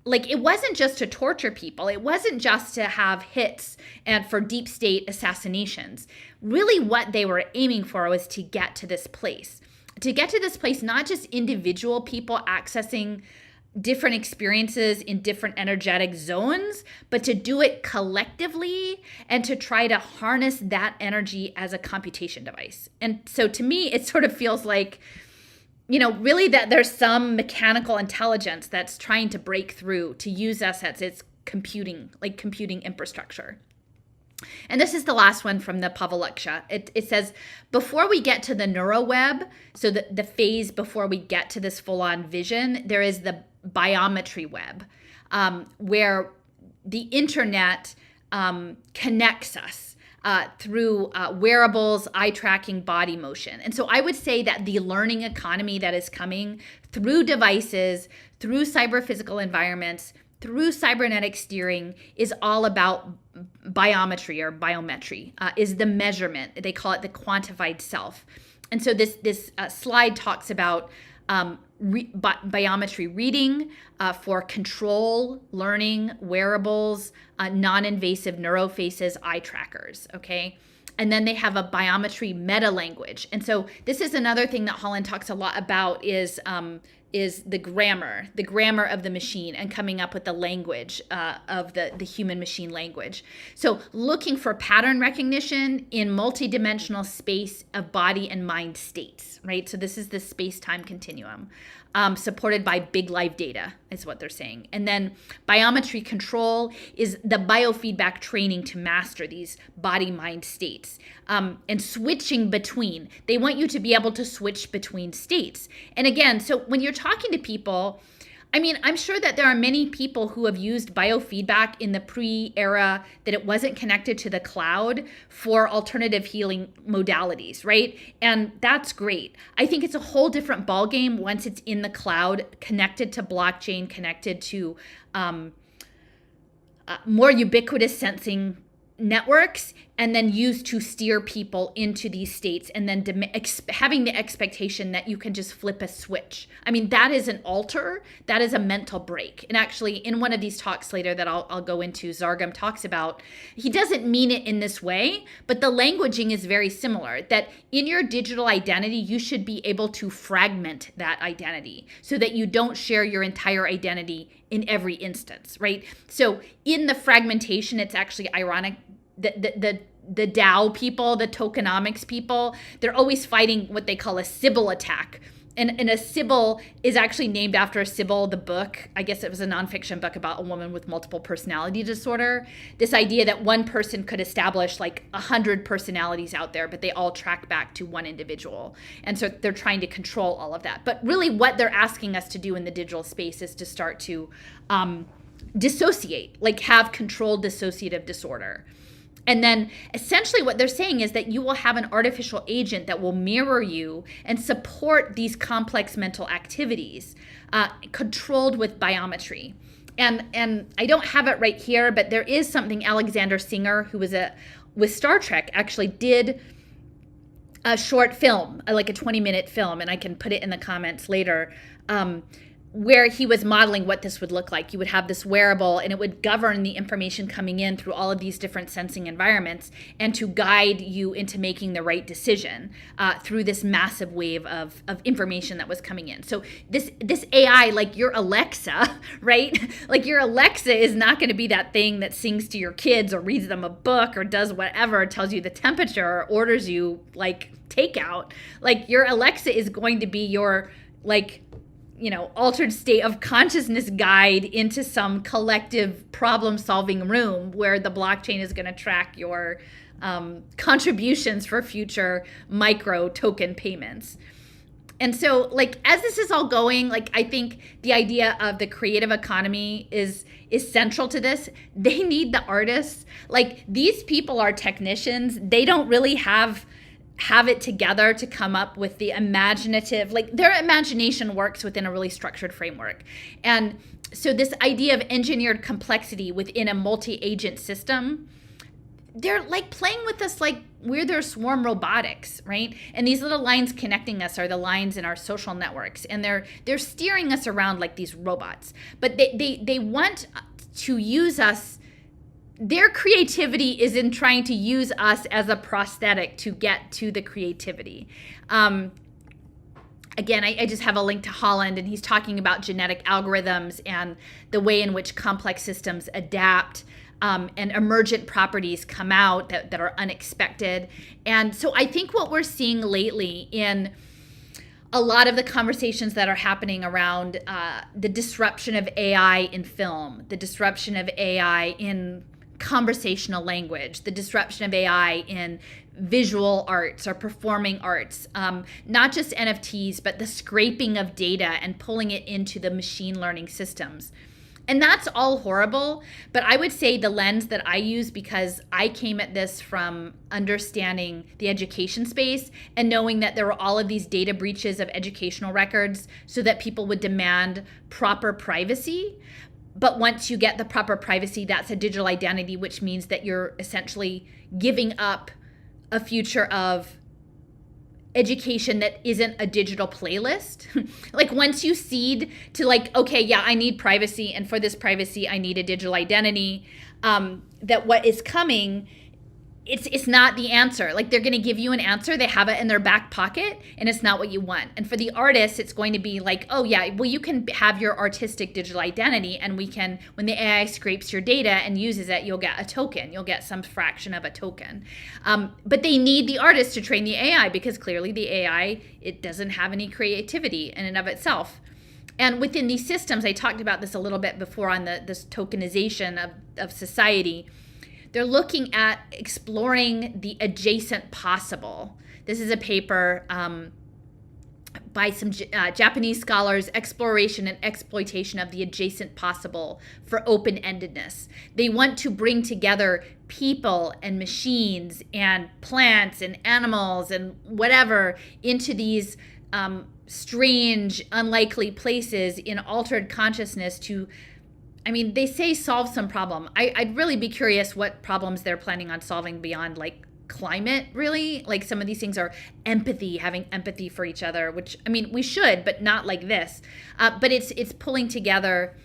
like, it wasn't just to torture people. It wasn't just to have hits and for deep state assassinations. Really what they were aiming for was to get to this place. To get to this place, not just individual people accessing different experiences in different energetic zones, but to do it collectively and to try to harness that energy as a computation device. And so to me, it sort of feels like, you know, really that there's some mechanical intelligence that's trying to break through to use us as its computing infrastructure. And this is the last one from the Pavloksha. It says, before we get to the neuroweb, so the phase before we get to this full-on vision, there is the biometry web, where the internet connects us through wearables, eye tracking, body motion. And so I would say that the learning economy that is coming through devices, through cyber physical environments, through cybernetic steering is all about biometry or biometry, is the measurement. They call it the quantified self. And so this slide talks about biometry reading for control, learning, wearables, non-invasive neurofaces, eye trackers, okay? And then they have a biometry meta language. And so this is another thing that Holland talks a lot about is the grammar of the machine and coming up with the language of the human machine language. So looking for pattern recognition in multidimensional space of body and mind states, right? So this is the space-time continuum. Supported by big live data is what they're saying. And then biometry control is the biofeedback training to master these body-mind states and switching between. They want you to be able to switch between states. And again, so when you're talking to people, I mean, I'm sure that there are many people who have used biofeedback in the pre-era that it wasn't connected to the cloud for alternative healing modalities, right? And that's great. I think it's a whole different ballgame once it's in the cloud, connected to blockchain, connected to more ubiquitous sensing networks, and then used to steer people into these states, and then having the expectation that you can just flip a switch. I mean, that is an alter, that is a mental break. And actually, in one of these talks later that I'll go into, Zargam talks about, he doesn't mean it in this way, but the languaging is very similar, that in your digital identity, you should be able to fragment that identity so that you don't share your entire identity in every instance, right? So in the fragmentation, it's actually ironic. The DAO people, the tokenomics people, they're always fighting what they call a Sybil attack. And a Sybil is actually named after Sybil, the book. I guess it was a nonfiction book about a woman with multiple personality disorder. This idea that one person could establish like 100 personalities out there, but they all track back to one individual. And so they're trying to control all of that. But really what they're asking us to do in the digital space is to start to dissociate, like have controlled dissociative disorder. And then essentially what they're saying is that you will have an artificial agent that will mirror you and support these complex mental activities controlled with biometry. And I don't have it right here, but there is something Alexander Singer, who was with Star Trek, actually did a short film, like a 20-minute film, and I can put it in the comments later, where he was modeling what this would look like. You would have this wearable and it would govern the information coming in through all of these different sensing environments and to guide you into making the right decision through this massive wave of information that was coming in. So this AI, like your Alexa, right? Like your Alexa is not going to be that thing that sings to your kids or reads them a book or does whatever, tells you the temperature or orders you like takeout. Like your Alexa is going to be your like, you know, altered state of consciousness guide into some collective problem-solving room where the blockchain is going to track your contributions for future micro token payments. And so, like, as this is all going, like, I think the idea of the creative economy is central to this. They need the artists. Like, these people are technicians. They don't really have it together to come up with the imaginative, like their imagination works within a really structured framework. And so this idea of engineered complexity within a multi-agent system, they're like playing with us like we're their swarm robotics, right? And these little lines connecting us are the lines in our social networks, and they're steering us around like these robots. But they want to use us. Their creativity is in trying to use us as a prosthetic to get to the creativity. Again, I just have a link to Holland, and he's talking about genetic algorithms and the way in which complex systems adapt and emergent properties come out that are unexpected. And so I think what we're seeing lately in a lot of the conversations that are happening around the disruption of AI in film, the disruption of AI in conversational language, the disruption of AI in visual arts or performing arts, not just NFTs, but the scraping of data and pulling it into the machine learning systems. And that's all horrible. But I would say the lens that I use, because I came at this from understanding the education space and knowing that there were all of these data breaches of educational records so that people would demand proper privacy. But once you get the proper privacy, that's a digital identity, which means that you're essentially giving up a future of education that isn't a digital playlist. Like once you cede to like, okay, yeah, I need privacy, and for this privacy I need a digital identity, that what is coming, it's not the answer. Like they're going to give you an answer, they have it in their back pocket, and it's not what you want. And for the artist, it's going to be like, oh yeah, well, you can have your artistic digital identity, and we can, when the AI scrapes your data and uses it, you'll get a token, you'll get some fraction of a token. But they need the artist to train the AI, because clearly the AI, it doesn't have any creativity in and of itself. And within these systems, I talked about this a little bit before on this tokenization of society. They're looking at exploring the adjacent possible. This is a paper by some Japanese scholars, Exploration and Exploitation of the Adjacent Possible for Open-Endedness. They want to bring together people and machines and plants and animals and whatever into these strange, unlikely places in altered consciousness to, I mean, they say solve some problem. I'd really be curious what problems they're planning on solving beyond like climate, really. Like some of these things are empathy, having empathy for each other, which, I mean, we should, but not like this. But it's pulling together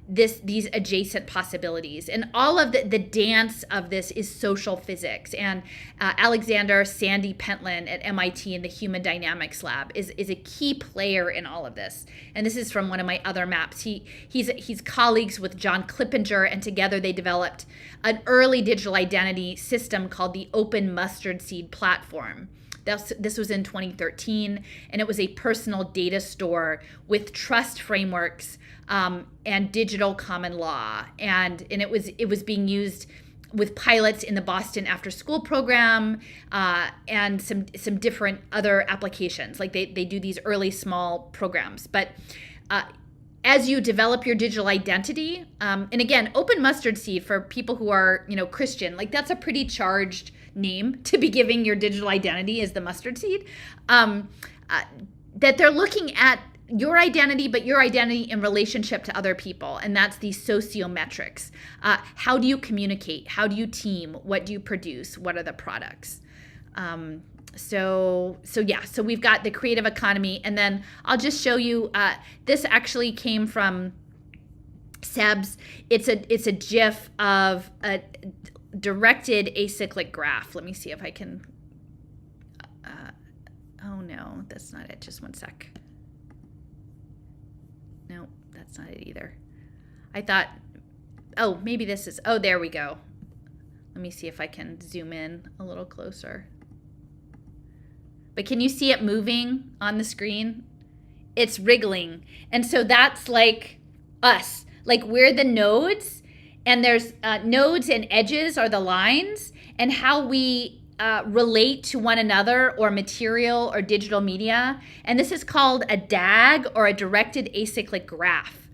these adjacent possibilities. And all of the dance of this is social physics. And Alexander Sandy Pentland at MIT in the Human Dynamics Lab is a key player in all of this. And this is from one of my other maps. He's colleagues with John Clippinger, and together they developed an early digital identity system called the Open Mustard Seed Platform. This was in 2013, and it was a personal data store with trust frameworks and digital common law, and it was being used with pilots in the Boston After School program and some different other applications. Like they do these early small programs, but as you develop your digital identity, and again, Open Mustard Seed, for people who are Christian, like that's a pretty charged name to be giving your digital identity, is the mustard seed, that they're looking at your identity, but your identity in relationship to other people. And that's these sociometrics. How do you communicate? How do you team? What do you produce? What are the products? So we've got the creative economy. And then I'll just show you, this actually came from Seb's. It's a GIF of a directed acyclic graph. Let me see if I can, oh no, that's not it. Just one sec. No, that's not it either. I thought, oh, maybe this is, oh, there we go. Let me see if I can zoom in a little closer. But can you see it moving on the screen? It's wriggling. And so that's like us, like we're the nodes, and there's nodes and edges are the lines, and how we relate to one another or material or digital media. And this is called a DAG, or a directed acyclic graph.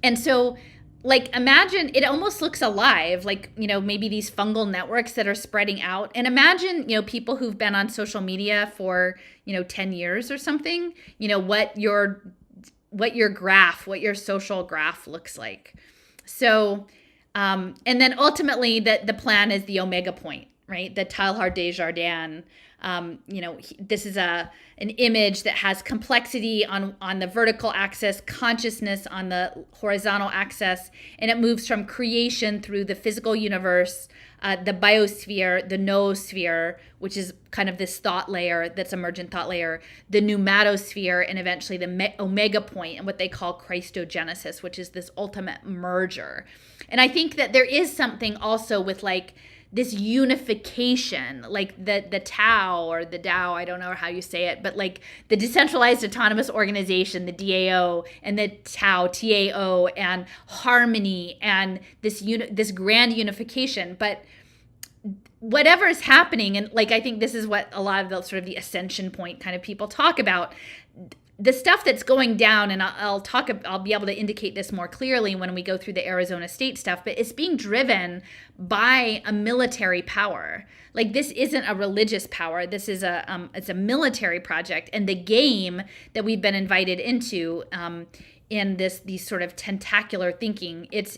And so like imagine, it almost looks alive, like, maybe these fungal networks that are spreading out. And imagine, people who've been on social media for, 10 years or something, what your graph, what your social graph looks like. So, and then ultimately the plan is the omega point, right? The Teilhard de Chardin. This is an image that has complexity on the vertical axis, consciousness on the horizontal axis, and it moves from creation through the physical universe, the biosphere, the noosphere, which is kind of this thought layer, that's emergent thought layer, the pneumatosphere, and eventually the omega point, and what they call Christogenesis, which is this ultimate merger. And I think that there is something also with like this unification, like the Tao or the Dao, I don't know how you say it, but like the decentralized autonomous organization, the DAO, and the Tao, TAO, and harmony, and this grand unification. But whatever is happening, and like I think this is what a lot of the sort of the ascension point kind of people talk about, the stuff that's going down, and I'll be able to indicate this more clearly when we go through the Arizona state stuff, but it's being driven by a military power. Like, this isn't a religious power. This is it's a military project. And the game that we've been invited into in these sort of tentacular thinking, it's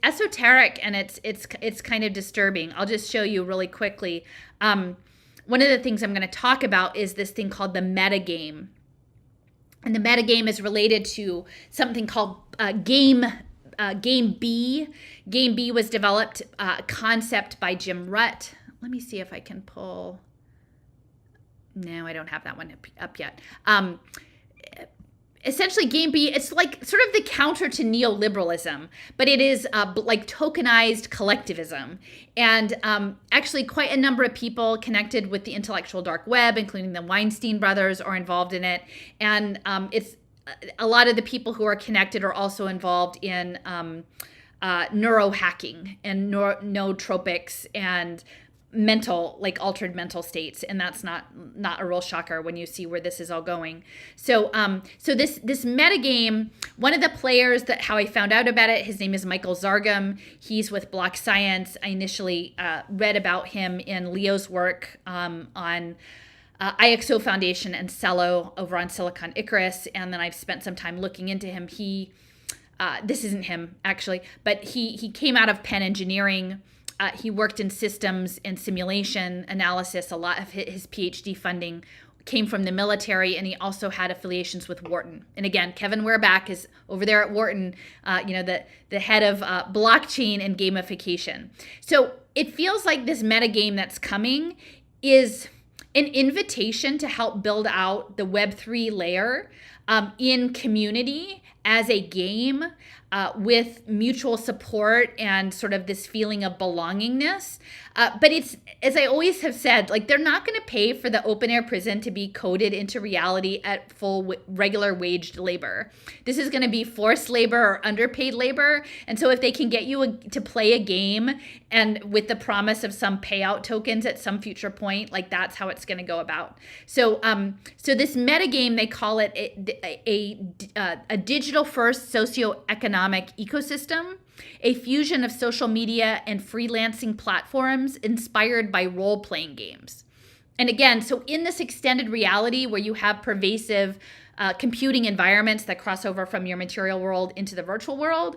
esoteric, and it's kind of disturbing. I'll just show you really quickly. One of the things I'm going to talk about is this thing called the metagame. And the metagame is related to something called Game B. Game B was developed concept by Jim Rutt. Let me see if I can pull. No, I don't have that one up yet. Essentially, Game B, it's like sort of the counter to neoliberalism, but it is like tokenized collectivism. And actually, quite a number of people connected with the intellectual dark web, including the Weinstein brothers, are involved in it. And it's a lot of the people who are connected are also involved in neurohacking and nootropics and altered mental states, and that's not a real shocker when you see where this is all going. So this metagame, one of the players, that how I found out about it, his name is Michael Zargam. He's with Block Science. I initially read about him in Leo's work on IXO Foundation and Cello over on Silicon Icarus, and then I've spent some time looking into him. This isn't him actually, but he came out of Penn Engineering. He worked in systems and simulation analysis. A lot of his PhD funding came from the military, and he also had affiliations with Wharton. And again, Kevin Weirback is over there at Wharton, the head of blockchain and gamification. So it feels like this metagame that's coming is an invitation to help build out the Web3 layer in community as a game with mutual support and sort of this feeling of belongingness. But it's, as I always have said, like, they're not going to pay for the open air prison to be coded into reality at full regular waged labor. This is going to be forced labor or underpaid labor. And so if they can get you to play a game and with the promise of some payout tokens at some future point, like, that's how it's going to go about. So this metagame, they call it a digital first socioeconomic ecosystem, a fusion of social media and freelancing platforms inspired by role-playing games. And again, so in this extended reality where you have pervasive computing environments that cross over from your material world into the virtual world,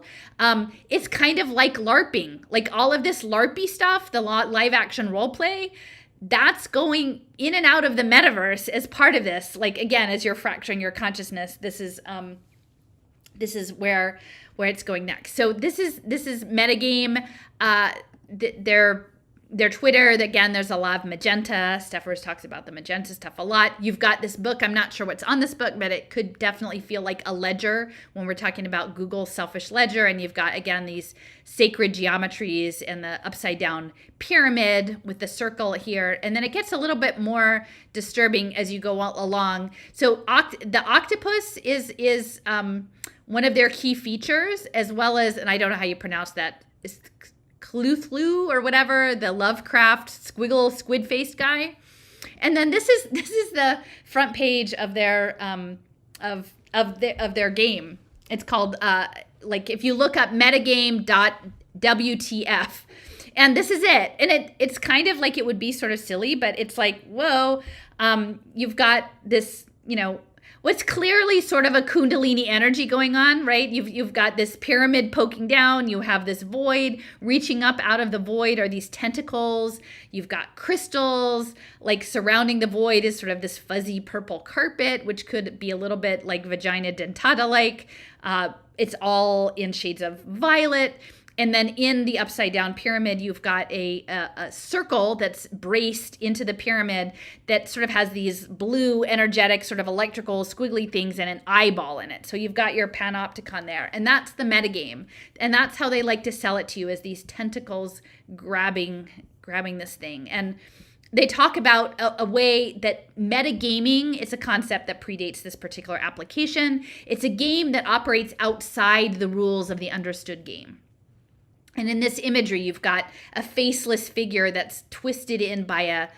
it's kind of like LARPing. Like, all of this LARPy stuff, the live action role play, that's going in and out of the metaverse as part of this. Like, again, as you're fracturing your consciousness, this is where it's going next. So this is metagame. Their Twitter, again, there's a lot of magenta. Steffers talks about the magenta stuff a lot. You've got this book. I'm not sure what's on this book, but it could definitely feel like a ledger when we're talking about Google's selfish ledger. And you've got, again, these sacred geometries and the upside down pyramid with the circle here. And then it gets a little bit more disturbing as you go along. So the octopus is one of their key features, as well as, and I don't know how you pronounce that, is Cthulhu or whatever, the Lovecraft squid-faced guy. And then this is the front page of their of their game. It's called like, if you look up metagame.wtf, and this is it. And it's kind of like, it would be sort of silly, but it's like, whoa, you've got this, what's clearly sort of a Kundalini energy going on, right? You've got this pyramid poking down. You have this void. Reaching up out of the void are these tentacles. You've got crystals. Like, surrounding the void is sort of this fuzzy purple carpet, which could be a little bit like vagina dentata-like. It's all in shades of violet. And then in the upside down pyramid, you've got a circle that's braced into the pyramid that sort of has these blue, energetic, sort of electrical squiggly things and an eyeball in it. So you've got your panopticon there. And that's the metagame. And that's how they like to sell it to you, as these tentacles grabbing this thing. And they talk about a way that metagaming is a concept that predates this particular application. It's a game that operates outside the rules of the understood game. And in this imagery, you've got a faceless figure that's twisted in by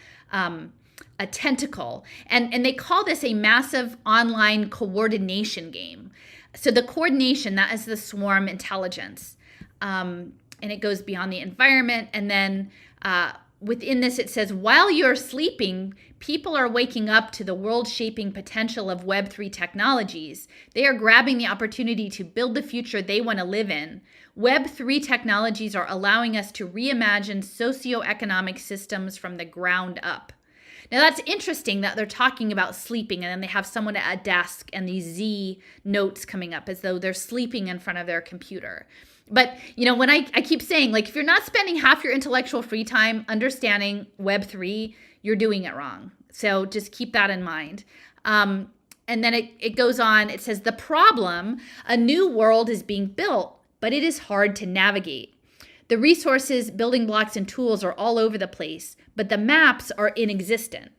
a tentacle. And they call this a massive online coordination game. So the coordination, that is the swarm intelligence. And it goes beyond the environment. And then within this, it says, while you're sleeping, people are waking up to the world-shaping potential of Web3 technologies. They are grabbing the opportunity to build the future they want to live in. Web3 technologies are allowing us to reimagine socioeconomic systems from the ground up. Now that's interesting that they're talking about sleeping, and then they have someone at a desk and these Z notes coming up as though they're sleeping in front of their computer. But, when I keep saying, like, if you're not spending half your intellectual free time understanding Web3, you're doing it wrong. So just keep that in mind. And then it goes on. It says, the problem, a new world is being built, but it is hard to navigate. The resources, building blocks, and tools are all over the place, but the maps are inexistent.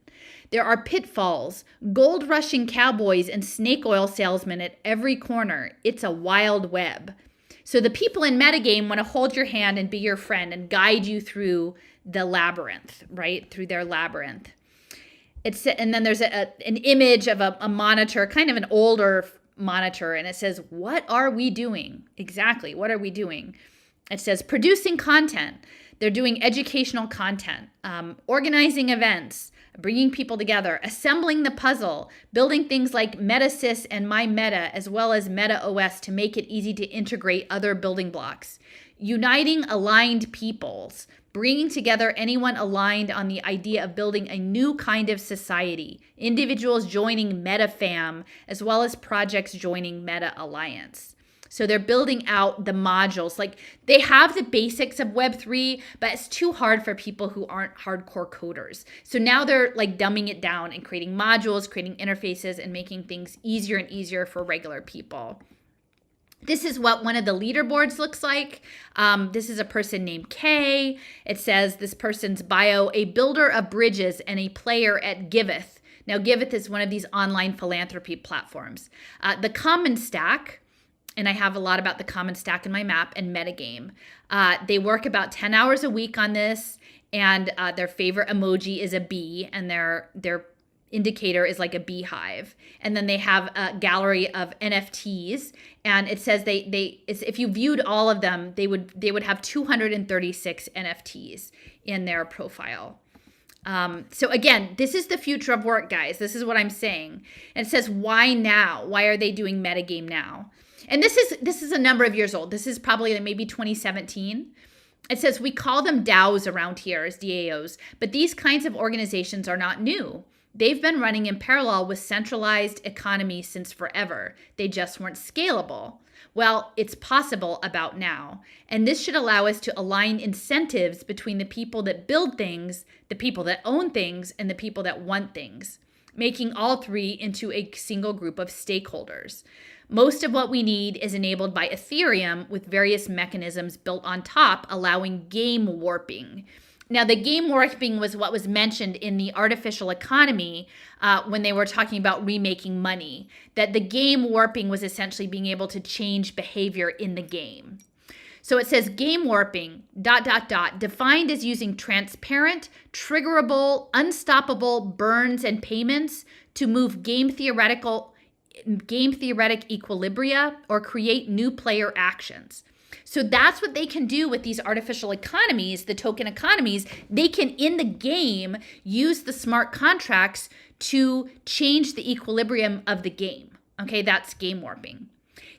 There are pitfalls, gold-rushing cowboys, and snake oil salesmen at every corner. It's a wild web. So the people in Metagame want to hold your hand and be your friend and guide you through the labyrinth, right? Through their labyrinth. And then there's an image of a monitor, kind of an older monitor, and it says, what are we doing? Exactly, what are we doing? It says producing content. They're doing educational content, organizing events, bringing people together, assembling the puzzle, building things like MetaSys and MyMeta, as well as MetaOS to make it easy to integrate other building blocks, uniting aligned peoples, bringing together anyone aligned on the idea of building a new kind of society, individuals joining MetaFam, as well as projects joining Meta Alliance. So they're building out the modules. Like, they have the basics of Web3, but it's too hard for people who aren't hardcore coders. So now they're like dumbing it down and creating modules, creating interfaces, and making things easier and easier for regular people. This is what one of the leaderboards looks like. This is a person named Kay. It says this person's bio, a builder of bridges and a player at Giveth. Now, Giveth is one of these online philanthropy platforms. The Common Stack, and I have a lot about the Common Stack in my map, and Metagame. They work about 10 hours a week on this, and their favorite emoji is a bee, and their indicator is like a beehive. And then they have a gallery of NFTs, and it says if you viewed all of them, they would have 236 NFTs in their profile. So again, this is the future of work, guys. This is what I'm saying. And it says, why now? Why are they doing Metagame now? And this is a number of years old. This is probably maybe 2017. It says, we call them DAOs around here as DAOs, but these kinds of organizations are not new. They've been running in parallel with centralized economies since forever. They just weren't scalable. Well, it's possible about now. And this should allow us to align incentives between the people that build things, the people that own things, and the people that want things, making all three into a single group of stakeholders. Most of what we need is enabled by Ethereum with various mechanisms built on top, allowing game warping. Now, the game warping was what was mentioned in the artificial economy when they were talking about remaking money, that the game warping was essentially being able to change behavior in the game. So it says game warping, ... defined as using transparent, triggerable, unstoppable burns and payments to move game theoretic equilibria or create new player actions. So that's what they can do with these artificial economies, the token economies. They can, in the game, use the smart contracts to change the equilibrium of the game. Okay, that's game warping.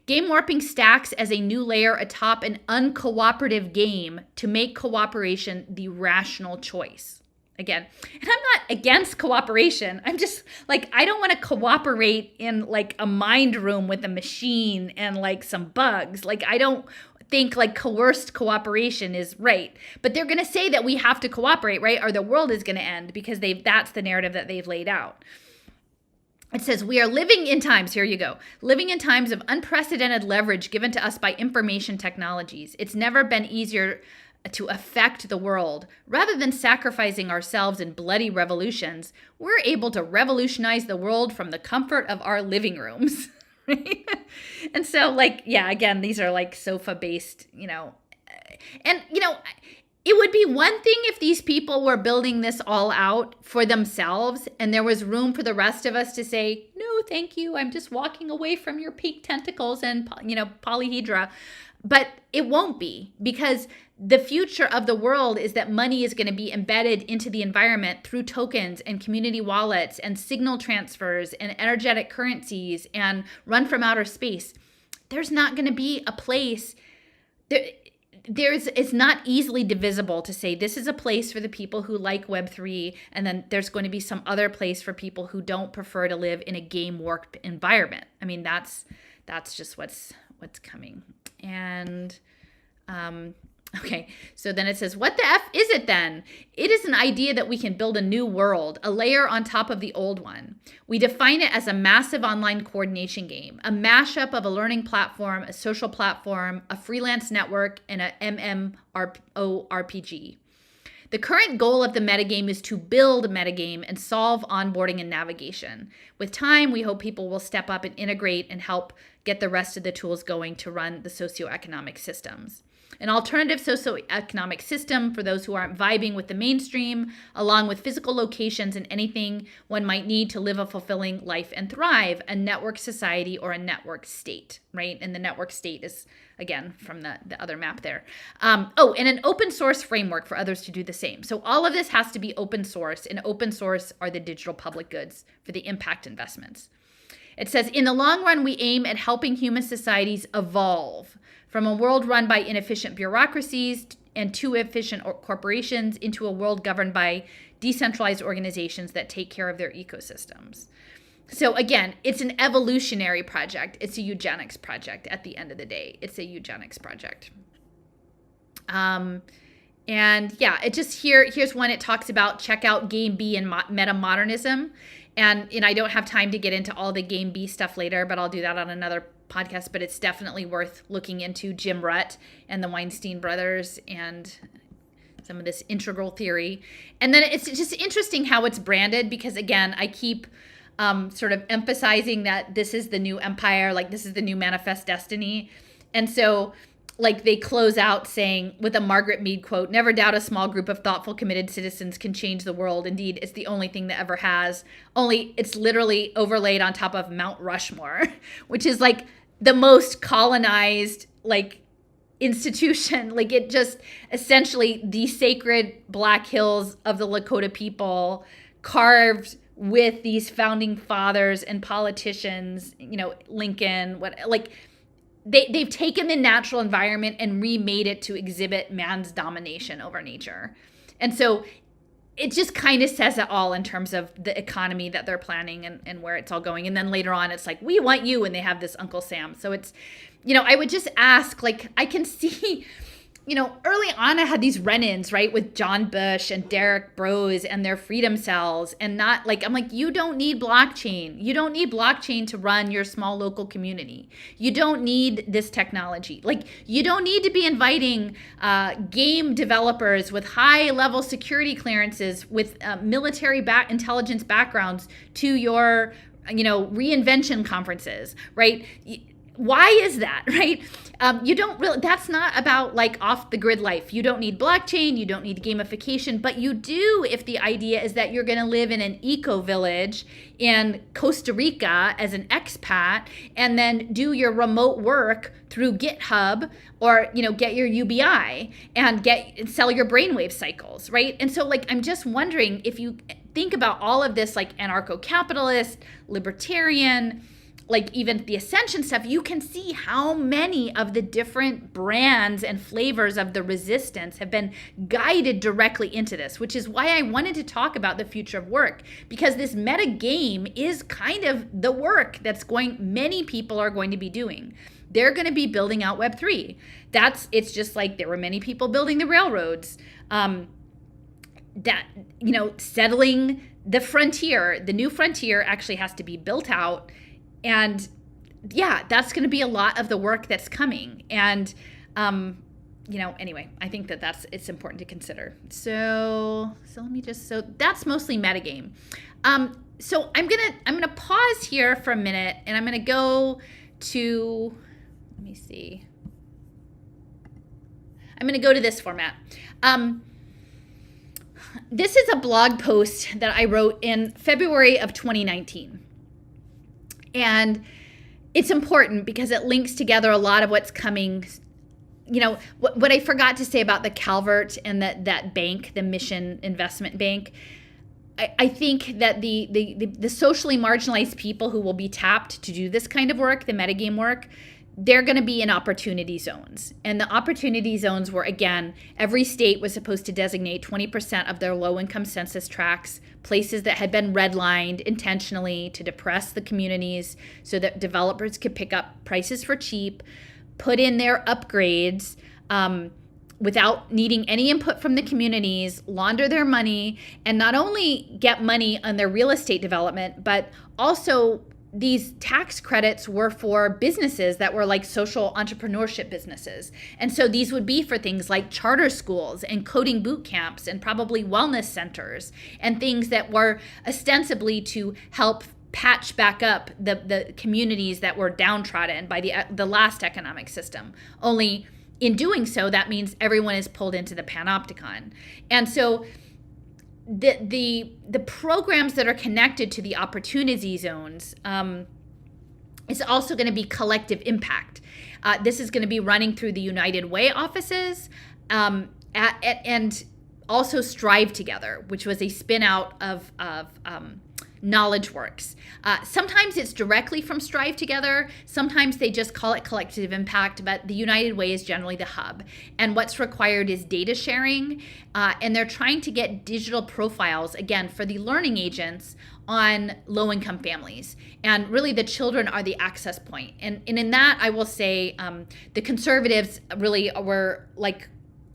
Game warping stacks as a new layer atop an uncooperative game to make cooperation the rational choice. Again, and I'm not against cooperation. I'm just like, I don't want to cooperate in like a mind room with a machine and like some bugs. Like, I don't think like coerced cooperation is right. But they're going to say that we have to cooperate, right? Or the world is going to end, because that's the narrative that they've laid out. It says, we are living in times, here you go, living in times of unprecedented leverage given to us by information technologies. It's never been easier to affect the world. Rather than sacrificing ourselves in bloody revolutions, we're able to revolutionize the world from the comfort of our living rooms. Right? And so, like, yeah, again, these are like sofa-based, and, it would be one thing if these people were building this all out for themselves and there was room for the rest of us to say, no, thank you. I'm just walking away from your pink tentacles and, polyhedra. But it won't be, because the future of the world is that money is going to be embedded into the environment through tokens and community wallets and signal transfers and energetic currencies and run from outer space. There's not going to be a place it's not easily divisible to say this is a place for the people who like Web3, and then there's going to be some other place for people who don't prefer to live in a game warped environment. I mean, that's just what's coming. And okay, so then it says, what the F is it then? It is an idea that we can build a new world, a layer on top of the old one. We define it as a massive online coordination game, a mashup of a learning platform, a social platform, a freelance network, and a MMORPG. The current goal of the metagame is to build metagame and solve onboarding and navigation. With time, we hope people will step up and integrate and help get the rest of the tools going to run the socioeconomic systems. An alternative socioeconomic system for those who aren't vibing with the mainstream, along with physical locations and anything one might need to live a fulfilling life and thrive, a network society or a network state, right? And the network state is, again, from the other map there. And an open source framework for others to do the same. So all of this has to be open source, and open source are the digital public goods for the impact investments. It says, in the long run, we aim at helping human societies evolve from a world run by inefficient bureaucracies and too efficient corporations into a world governed by decentralized organizations that take care of their ecosystems. So again, it's an evolutionary project. It's a eugenics project at the end of the day. It's a eugenics project. And yeah, it just here's one. It talks about check out Game B and meta-modernism. And I don't have time to get into all the Game B stuff later, but I'll do that on another podcast. But it's definitely worth looking into Jim Rutt and the Weinstein brothers and some of this integral theory. And then it's just interesting how it's branded, because again, I keep sort of emphasizing that this is the new empire, like this is the new manifest destiny. And so like they close out saying with a Margaret Mead quote, never doubt a small group of thoughtful, committed citizens can change the world. Indeed, it's the only thing that ever has. Only it's literally overlaid on top of Mount Rushmore, which is like the most colonized like institution. Like it just essentially the sacred Black Hills of the Lakota people carved with these founding fathers and politicians, Lincoln, They've taken the natural environment and remade it to exhibit man's domination over nature. And so it just kind of says it all in terms of the economy that they're planning and where it's all going. And then later on, it's like, we want you, and they have this Uncle Sam. So it's, I would just ask, like, I can see, early on I had these run-ins, right, with John Bush and Derek Bros and their freedom cells, and not like, I'm like, you don't need blockchain. You don't need blockchain to run your small local community. You don't need this technology. Like, you don't need to be inviting game developers with high-level security clearances with military intelligence backgrounds to your, reinvention conferences, right? Why is that, right? You don't really, that's not about like off the grid life. You don't need blockchain, you don't need gamification, but you do if the idea is that you're going to live in an eco village in Costa Rica as an expat and then do your remote work through GitHub or, get your UBI and sell your brainwave cycles, right? And so like, I'm just wondering if you think about all of this like anarcho-capitalist, libertarian, like even the ascension stuff, you can see how many of the different brands and flavors of the resistance have been guided directly into this, which is why I wanted to talk about the future of work, because this meta game is kind of the work that's many people are going to be doing. They're going to be building out Web3. It's just like there were many people building the railroads, settling the frontier. The new frontier actually has to be built out. And yeah, that's going to be a lot of the work that's coming. And, anyway, I think it's important to consider. So that's mostly metagame. So I'm going to pause here for a minute and I'm going to go to, let me see. I'm going to go to this format. This is a blog post that I wrote in February of 2019. And it's important because it links together a lot of what's coming. You know, what I forgot to say about the Calvert and that bank, the Mission Investment Bank, I think that the socially marginalized people who will be tapped to do this kind of work, the metagame work, they're going to be in opportunity zones. And the opportunity zones were, again, every state was supposed to designate 20% of their low-income census tracts, places that had been redlined intentionally to depress the communities so that developers could pick up prices for cheap, put in their upgrades without needing any input from the communities, launder their money, and not only get money on their real estate development, but also these tax credits were for businesses that were like social entrepreneurship businesses. And so these would be for things like charter schools and coding boot camps and probably wellness centers and things that were ostensibly to help patch back up the communities that were downtrodden by the last economic system. Only in doing so, that means everyone is pulled into the panopticon. And so the programs that are connected to the opportunity zones is also going to be collective impact. This is going to be running through the United Way offices and also Strive Together, which was a spin out of Knowledge Works. Sometimes it's directly from Strive Together. Sometimes they just call it collective impact, but the United Way is generally the hub. And what's required is data sharing. And they're trying to get digital profiles, again, for the learning agents on low-income families. And really the children are the access point. And in that, I will say the conservatives really were like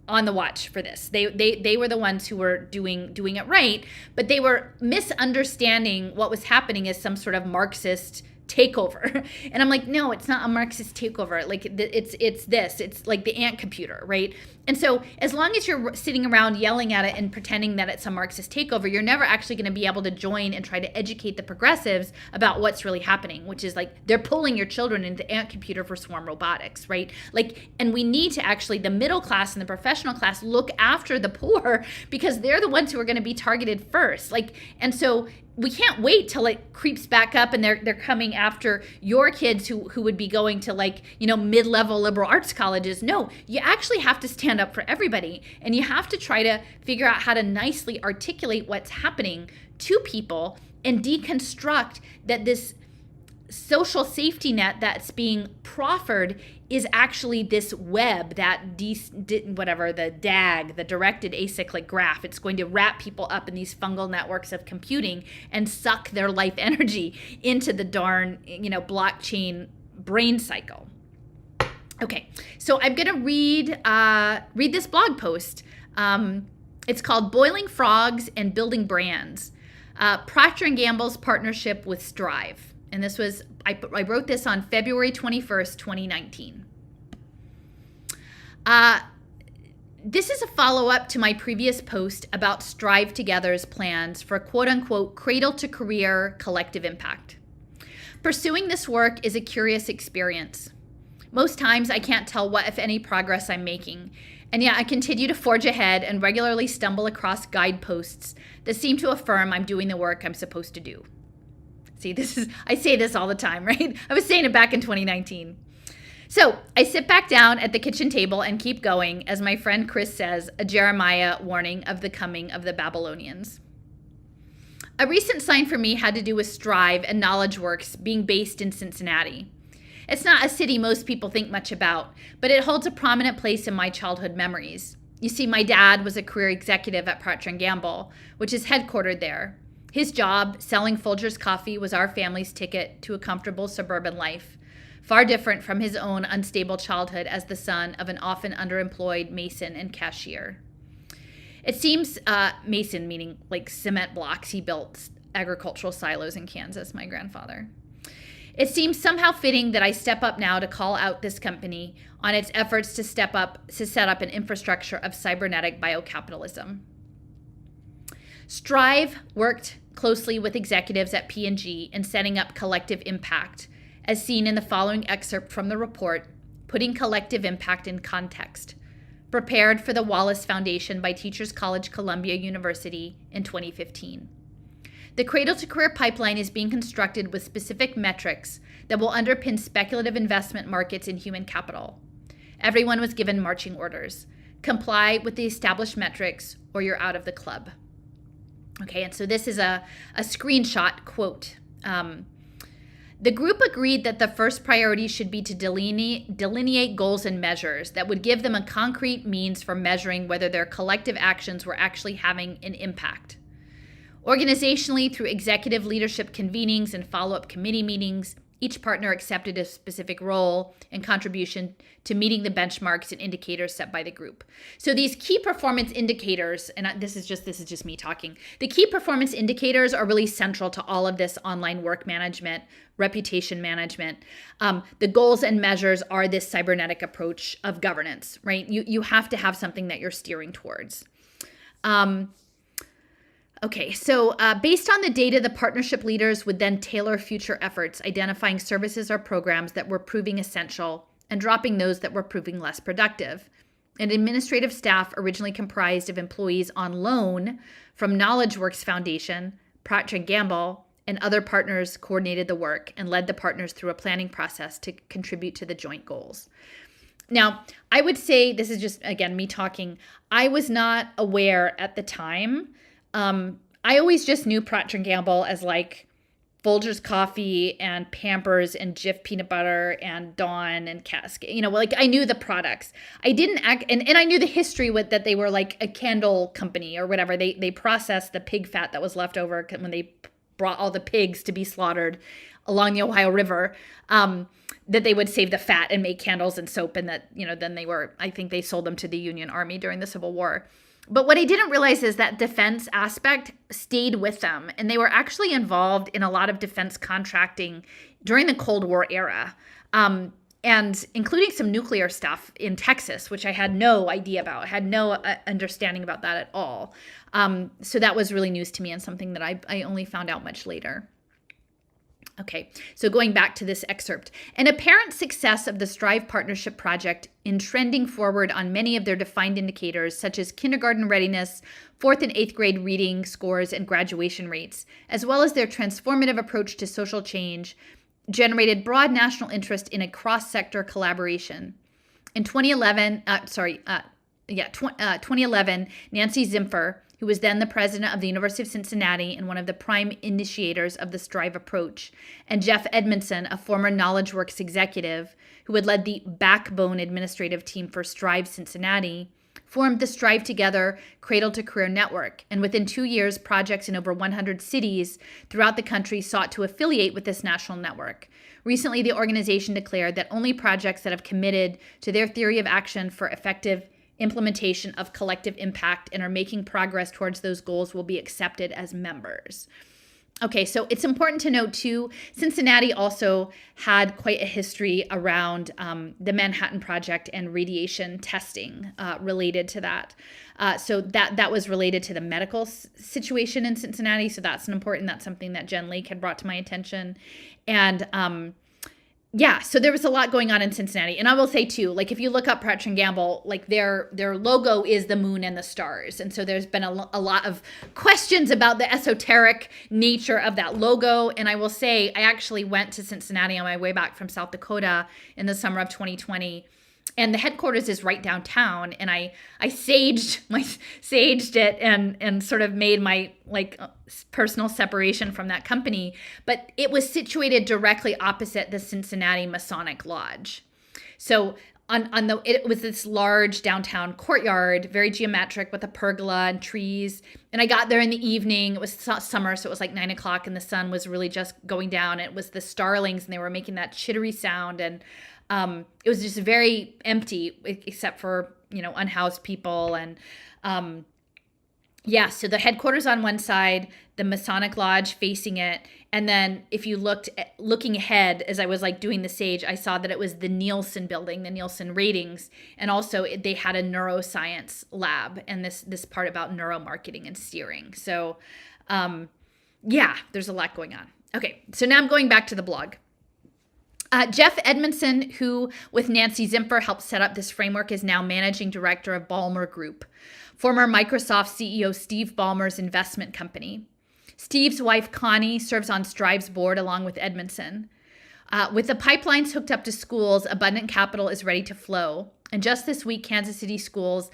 on the watch for this. They were the ones who were doing it right, but they were misunderstanding what was happening as some sort of Marxist takeover. And I'm like, no, it's not a Marxist takeover. Like it's like the ant computer, right? And so as long as you're sitting around yelling at it and pretending that it's a Marxist takeover, you're never actually going to be able to join and try to educate the progressives about what's really happening, which is like they're pulling your children into the ant computer for swarm robotics, right? Like, and we need to actually, the middle class and the professional class, look after the poor because they're the ones who are going to be targeted first. Like, and so we can't wait till it creeps back up and they're coming after your kids who would be going to like, you know, mid-level liberal arts colleges. No, you actually have to stand up for everybody, and you have to try to figure out how to nicely articulate what's happening to people and deconstruct that this social safety net that's being proffered is actually this web, that the DAG, the directed acyclic graph. It's going to wrap people up in these fungal networks of computing and suck their life energy into the darn, you know, blockchain brain cycle. Okay, so I'm gonna read this blog post. It's called "Boiling Frogs and Building Brands: Procter & Gamble's Partnership with Strive." And this was, I wrote this on February 21st, 2019. This is a follow-up to my previous post about Strive Together's plans for quote-unquote cradle-to-career collective impact. Pursuing this work is a curious experience. Most times I can't tell what, if any, progress I'm making, and yet I continue to forge ahead and regularly stumble across guideposts that seem to affirm I'm doing the work I'm supposed to do. See, I say this all the time, right? I was saying it back in 2019. So I sit back down at the kitchen table and keep going, as my friend Chris says, a Jeremiah warning of the coming of the Babylonians. A recent sign for me had to do with Strive and Knowledge Works being based in Cincinnati. It's not a city most people think much about, but it holds a prominent place in my childhood memories. You see, my dad was a career executive at Procter & Gamble, which is headquartered there. His job, selling Folgers coffee, was our family's ticket to a comfortable suburban life, far different from his own unstable childhood as the son of an often underemployed mason and cashier. It seems, mason meaning like cement blocks. He built agricultural silos in Kansas, my grandfather. It seems somehow fitting that I step up now to call out this company on its efforts to set up an infrastructure of cybernetic biocapitalism. Strive worked closely with executives at P&G in setting up collective impact, as seen in the following excerpt from the report, Putting Collective Impact in Context, prepared for the Wallace Foundation by Teachers College Columbia University in 2015. The Cradle to Career pipeline is being constructed with specific metrics that will underpin speculative investment markets in human capital. Everyone was given marching orders. Comply with the established metrics or you're out of the club. Okay, and so this is a screenshot quote. The group agreed that the first priority should be to delineate goals and measures that would give them a concrete means for measuring whether their collective actions were actually having an impact. Organizationally, through executive leadership convenings and follow-up committee meetings, each partner accepted a specific role and contribution to meeting the benchmarks and indicators set by the group. So these key performance indicators, and this is just me talking. The key performance indicators are really central to all of this online work management, reputation management. The goals and measures are this cybernetic approach of governance, right? You have to have something that you're steering towards. Okay, so based on the data, the partnership leaders would then tailor future efforts, identifying services or programs that were proving essential and dropping those that were proving less productive. An administrative staff originally comprised of employees on loan from KnowledgeWorks Foundation, Procter & Gamble, and other partners coordinated the work and led the partners through a planning process to contribute to the joint goals. Now, I would say, this is just, again, me talking, I was not aware at the time. I always just knew Procter & Gamble as like Folgers coffee and Pampers and Jif peanut butter and Dawn and Cascade. Like I knew the products. I didn't and I knew the history with that they were like a candle company or whatever. They processed the pig fat that was left over when they brought all the pigs to be slaughtered along the Ohio River. That they would save the fat and make candles and soap, and that then I think they sold them to the Union Army during the Civil War. But what I didn't realize is that defense aspect stayed with them, and they were actually involved in a lot of defense contracting during the Cold War era, and including some nuclear stuff in Texas, which I had no idea about. I had no understanding about that at all. So that was really news to me and something that I only found out much later. Okay, so going back to this excerpt, an apparent success of the Strive Partnership Project in trending forward on many of their defined indicators, such as kindergarten readiness, 4th and 8th grade reading scores, and graduation rates, as well as their transformative approach to social change, generated broad national interest in a cross-sector collaboration. In 2011, Nancy Zimpher, who was then the president of the University of Cincinnati and one of the prime initiators of the Strive approach, and Jeff Edmondson, a former KnowledgeWorks executive who had led the backbone administrative team for Strive Cincinnati, formed the Strive Together Cradle to Career Network. And within 2 years, projects in over 100 cities throughout the country sought to affiliate with this national network. Recently, the organization declared that only projects that have committed to their theory of action for effective implementation of collective impact and are making progress towards those goals will be accepted as members. Okay, so it's important to note too, Cincinnati also had quite a history around the Manhattan Project and radiation testing related to that. So that was related to the medical situation in Cincinnati. So that's something that Jen Lake had brought to my attention. And yeah, so there was a lot going on in Cincinnati. And I will say too, like if you look up Procter & Gamble, like their logo is the moon and the stars. And so there's been a lot of questions about the esoteric nature of that logo. And I will say, I actually went to Cincinnati on my way back from South Dakota in the summer of 2020. And the headquarters is right downtown, and I saged it and sort of made my personal separation from that company. But it was situated directly opposite the Cincinnati Masonic Lodge. So it was this large downtown courtyard, very geometric with a pergola and trees. And I got there in the evening. It was summer, so it was like 9 o'clock, and the sun was really just going down. It was the starlings, and they were making that chittery sound, and it was just very empty except for, unhoused people. And so the headquarters on one side, the Masonic Lodge facing it. And then if you looking ahead, as I was doing the sage, I saw that it was the Nielsen building, the Nielsen ratings. And also they had a neuroscience lab and this part about neuromarketing and steering. So there's a lot going on. Okay, so now I'm going back to the blog. Jeff Edmondson, who with Nancy Zimpher helped set up this framework, is now managing director of Ballmer Group, former Microsoft CEO Steve Ballmer's investment company. Steve's wife, Connie, serves on Strive's board along with Edmondson. With the pipelines hooked up to schools, abundant capital is ready to flow. And just this week, Kansas City schools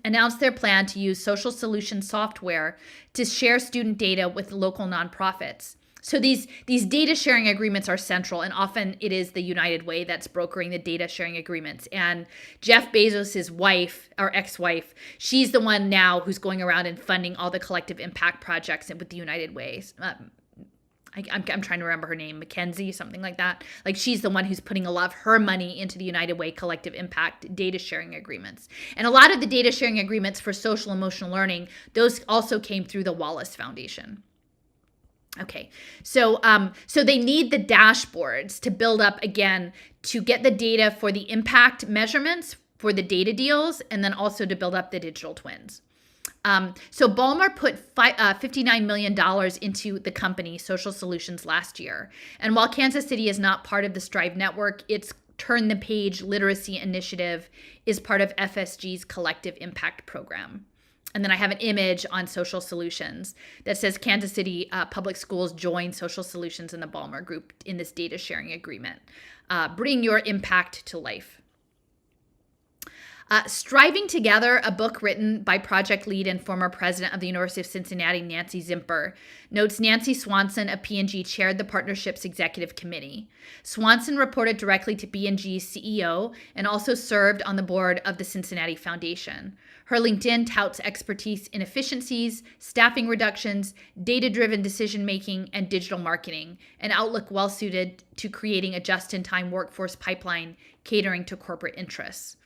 announced their plan to use social solution software to share student data with local nonprofits. So these data sharing agreements are central, and often it is the United Way that's brokering the data sharing agreements. And Jeff Bezos' wife, or ex-wife, she's the one now who's going around and funding all the collective impact projects with the United Way. I'm trying to remember her name, Mackenzie, something like that. Like, she's the one who's putting a lot of her money into the United Way collective impact data sharing agreements. And a lot of the data sharing agreements for social emotional learning, those also came through the Wallace Foundation. Okay, so they need the dashboards to build up, again, to get the data for the impact measurements for the data deals, and then also to build up the digital twins. So Ballmer put $59 million into the company, Social Solutions, last year. And while Kansas City is not part of the Strive network, its Turn the Page literacy initiative is part of FSG's collective impact program. And then I have an image on Social Solutions that says Kansas City Public Schools join Social Solutions in the Ballmer Group in this data sharing agreement. Bring your impact to life. Striving Together, a book written by project lead and former president of the University of Cincinnati, Nancy Zimpher, notes Nancy Swanson of P&G chaired the partnership's executive committee. Swanson reported directly to P&G's CEO and also served on the board of the Cincinnati Foundation. Her LinkedIn touts expertise in efficiencies, staffing reductions, data-driven decision-making, and digital marketing, an outlook well-suited to creating a just-in-time workforce pipeline catering to corporate interests.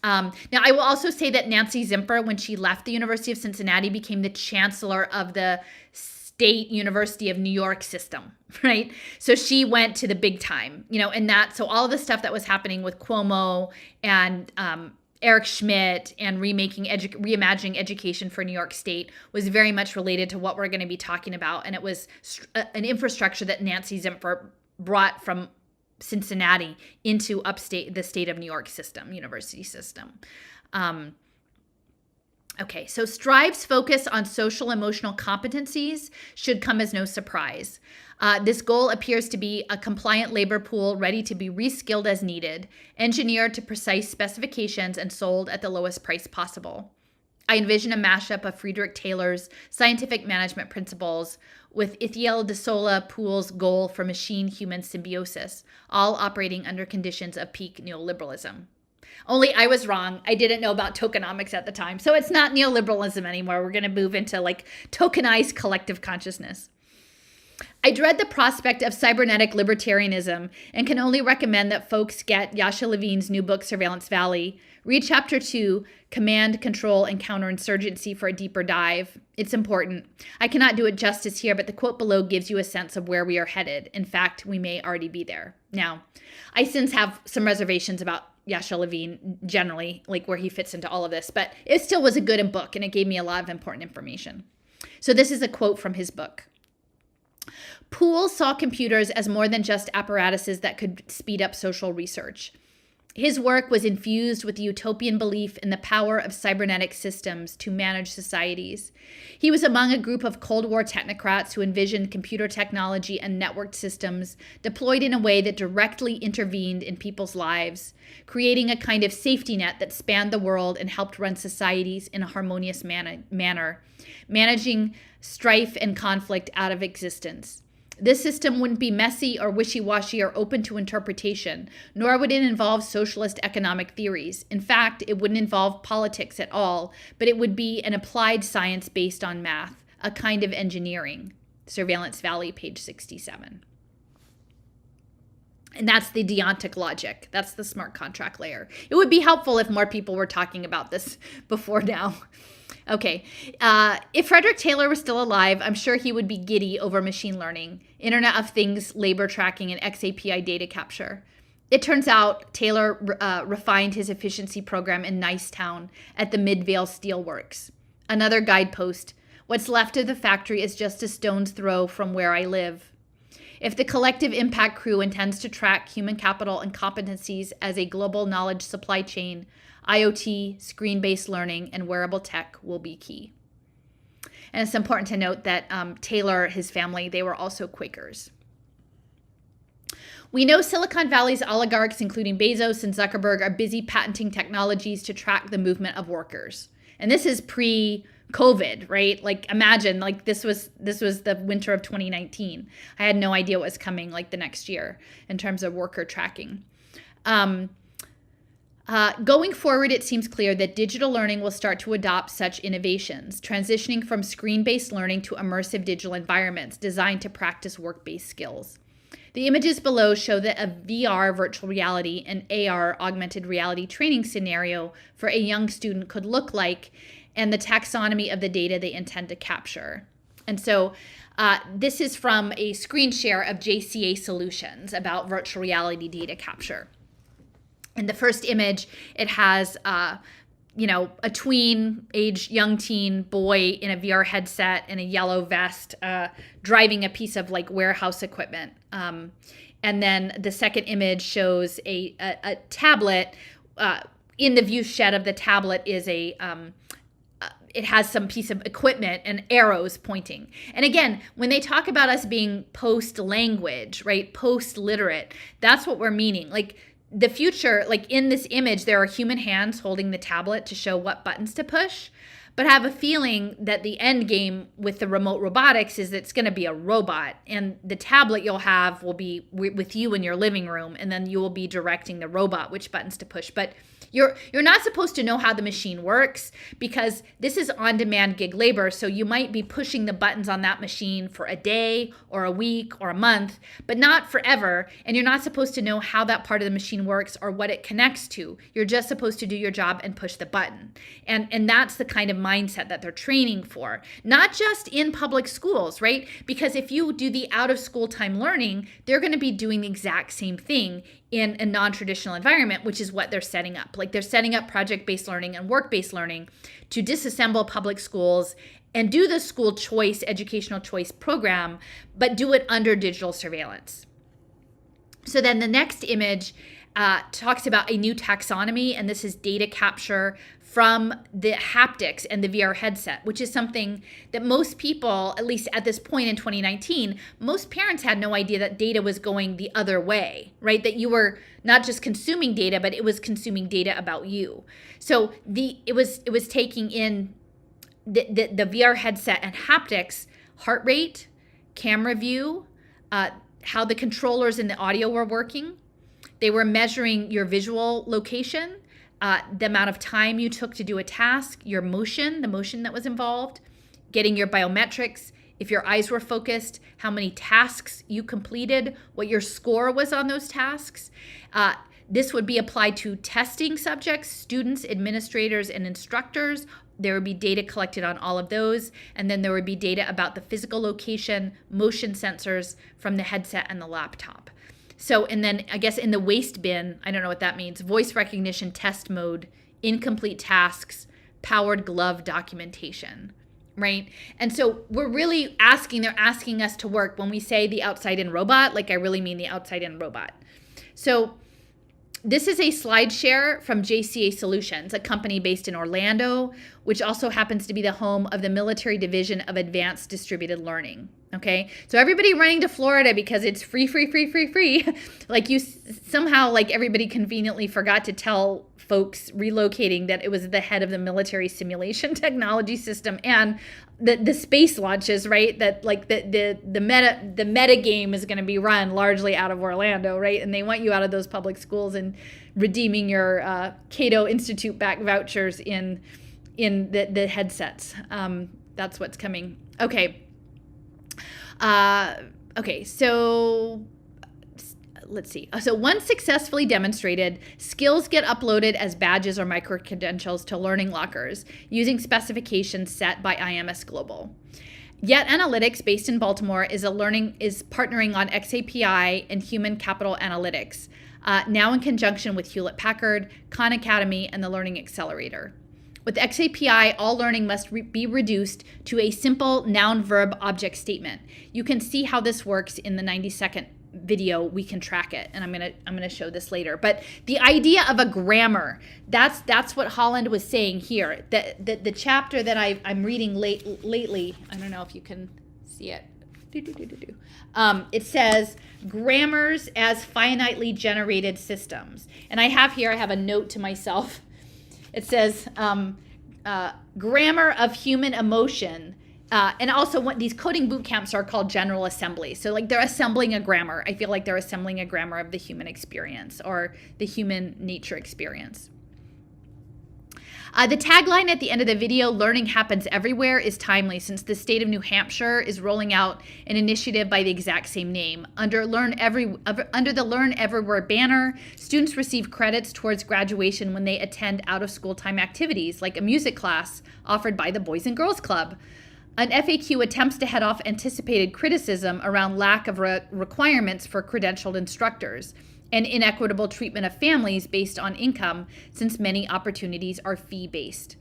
Now, I will also say that Nancy Zimpher, when she left the University of Cincinnati, became the chancellor of the State University of New York system, right? So she went to the big time, so all of the stuff that was happening with Cuomo and Eric Schmidt and reimagining education for New York State was very much related to what we're going to be talking about. And it was an infrastructure that Nancy Zimpher brought from Cincinnati into the state of New York system, university system. Okay, so Strive's focus on social emotional competencies should come as no surprise. This goal appears to be a compliant labor pool ready to be reskilled as needed, engineered to precise specifications, and sold at the lowest price possible. I envision a mashup of Friedrich Taylor's scientific management principles with Ithiel de Sola Poole's goal for machine-human symbiosis, all operating under conditions of peak neoliberalism. Only I was wrong. I didn't know about tokenomics at the time. So it's not neoliberalism anymore. We're going to move into tokenized collective consciousness. I dread the prospect of cybernetic libertarianism and can only recommend that folks get Yasha Levine's new book, Surveillance Valley. Read Chapter 2, Command, Control, and Counterinsurgency for a deeper dive. It's important. I cannot do it justice here, but the quote below gives you a sense of where we are headed. In fact, we may already be there. Now, I since have some reservations about Yasha Levine generally, where he fits into all of this, but it still was a good book, and it gave me a lot of important information. So this is a quote from his book. Poole saw computers as more than just apparatuses that could speed up social research. His work was infused with the utopian belief in the power of cybernetic systems to manage societies. He was among a group of Cold War technocrats who envisioned computer technology and networked systems deployed in a way that directly intervened in people's lives, creating a kind of safety net that spanned the world and helped run societies in a harmonious manner, managing strife and conflict out of existence. This system wouldn't be messy or wishy-washy or open to interpretation, nor would it involve socialist economic theories. In fact, it wouldn't involve politics at all, but it would be an applied science based on math, a kind of engineering. Surveillance Valley, page 67. And that's the deontic logic. That's the smart contract layer. It would be helpful if more people were talking about this before now. Okay, if Frederick Taylor was still alive, I'm sure he would be giddy over machine learning, Internet of Things, labor tracking, and XAPI data capture. It turns out Taylor refined his efficiency program in Nicetown at the Midvale Steelworks. Another guidepost, what's left of the factory is just a stone's throw from where I live. If the collective impact crew intends to track human capital and competencies as a global knowledge supply chain, IoT, screen-based learning, and wearable tech will be key. And it's important to note that Taylor, his family, they were also Quakers. We know Silicon Valley's oligarchs, including Bezos and Zuckerberg, are busy patenting technologies to track the movement of workers. And this is pre-COVID, right? Like, imagine, like, this was the winter of 2019. I had no idea what was coming, like, the next year in terms of worker tracking. Going forward, it seems clear that digital learning will start to adopt such innovations, transitioning from screen-based learning to immersive digital environments designed to practice work-based skills. The images below show that a VR virtual reality and AR augmented reality training scenario for a young student could look like, and the taxonomy of the data they intend to capture. And so this is from a screen share of JCA Solutions about virtual reality data capture. In the first image, it has a young teen boy in a VR headset and a yellow vest driving a piece of like warehouse equipment. And then the second image shows a tablet. In the view shed of the tablet is it has some piece of equipment and arrows pointing. And again, when they talk about us being post-language, right, post-literate, that's what we're meaning. Like, the future, like in this image, there are human hands holding the tablet to show what buttons to push, but I have a feeling that the end game with the remote robotics is that it's going to be a robot, and the tablet you'll have will be with you in your living room, and then you will be directing the robot which buttons to push. But you're not supposed to know how the machine works, because this is on-demand gig labor, so you might be pushing the buttons on that machine for a day or a week or a month, but not forever, and you're not supposed to know how that part of the machine works or what it connects to. You're just supposed to do your job and push the button. And that's the kind of mindset that they're training for, not just in public schools, right? Because if you do the out-of-school time learning, they're going to be doing the exact same thing in a non-traditional environment, which is what they're setting up. Like, they're setting up project-based learning and work-based learning to disassemble public schools and do the school choice, educational choice program, but do it under digital surveillance. So then the next image talks about a new taxonomy, and this is data capture from the haptics and the VR headset, which is something that most people, at least at this point in 2019, most parents had no idea that data was going the other way, right? That you were not just consuming data, but it was consuming data about you. So it was taking in the VR headset and haptics, heart rate, camera view, how the controllers and the audio were working. They were measuring your visual location, the amount of time you took to do a task, your motion, the motion that was involved, getting your biometrics, if your eyes were focused, how many tasks you completed, what your score was on those tasks. This would be applied to testing subjects, students, administrators, and instructors. There would be data collected on all of those. And then there would be data about the physical location, motion sensors from the headset and the laptop. So, and then I guess in the waste bin, I don't know what that means, voice recognition test mode, incomplete tasks, powered glove documentation, right? And so they're asking us to work. When we say the outside-in robot, like, I really mean the outside-in robot. So this is a slide share from JCA Solutions, a company based in Orlando, which also happens to be the home of the Military Division of Advanced Distributed Learning. Okay, so everybody running to Florida because it's free. Like, you somehow, like, everybody conveniently forgot to tell folks relocating that it was the head of the military simulation technology system and the space launches, right? That, like, the Metagame is going to be run largely out of Orlando, right? And they want you out of those public schools and redeeming your Cato Institute back vouchers in the headsets. That's what's coming. Okay. So let's see. So once successfully demonstrated, skills get uploaded as badges or micro-credentials to learning lockers using specifications set by IMS Global. Yet Analytics, based in Baltimore, is partnering on XAPI and Human Capital Analytics, now in conjunction with Hewlett-Packard, Khan Academy, and the Learning Accelerator. With XAPI, all learning must be reduced to a simple noun-verb-object statement. You can see how this works in the 90-second video. We can track it, and I'm gonna show this later. But the idea of a grammar, that's what Holland was saying here. The chapter that I'm reading lately, I don't know if you can see it. It says grammars as finitely generated systems, and I have a note to myself. It says grammar of human emotion. And also what these coding boot camps are called general assembly. So like they're assembling a grammar. I feel like they're assembling a grammar of the human experience or the human nature experience. The tagline at the end of the video, "Learning happens everywhere," is timely since the state of New Hampshire is rolling out an initiative by the exact same name. Under the Learn Everywhere banner, students receive credits towards graduation when they attend out-of-school time activities like a music class offered by the Boys and Girls Club. An FAQ attempts to head off anticipated criticism around lack of requirements for credentialed instructors and inequitable treatment of families based on income, since many opportunities are fee-based.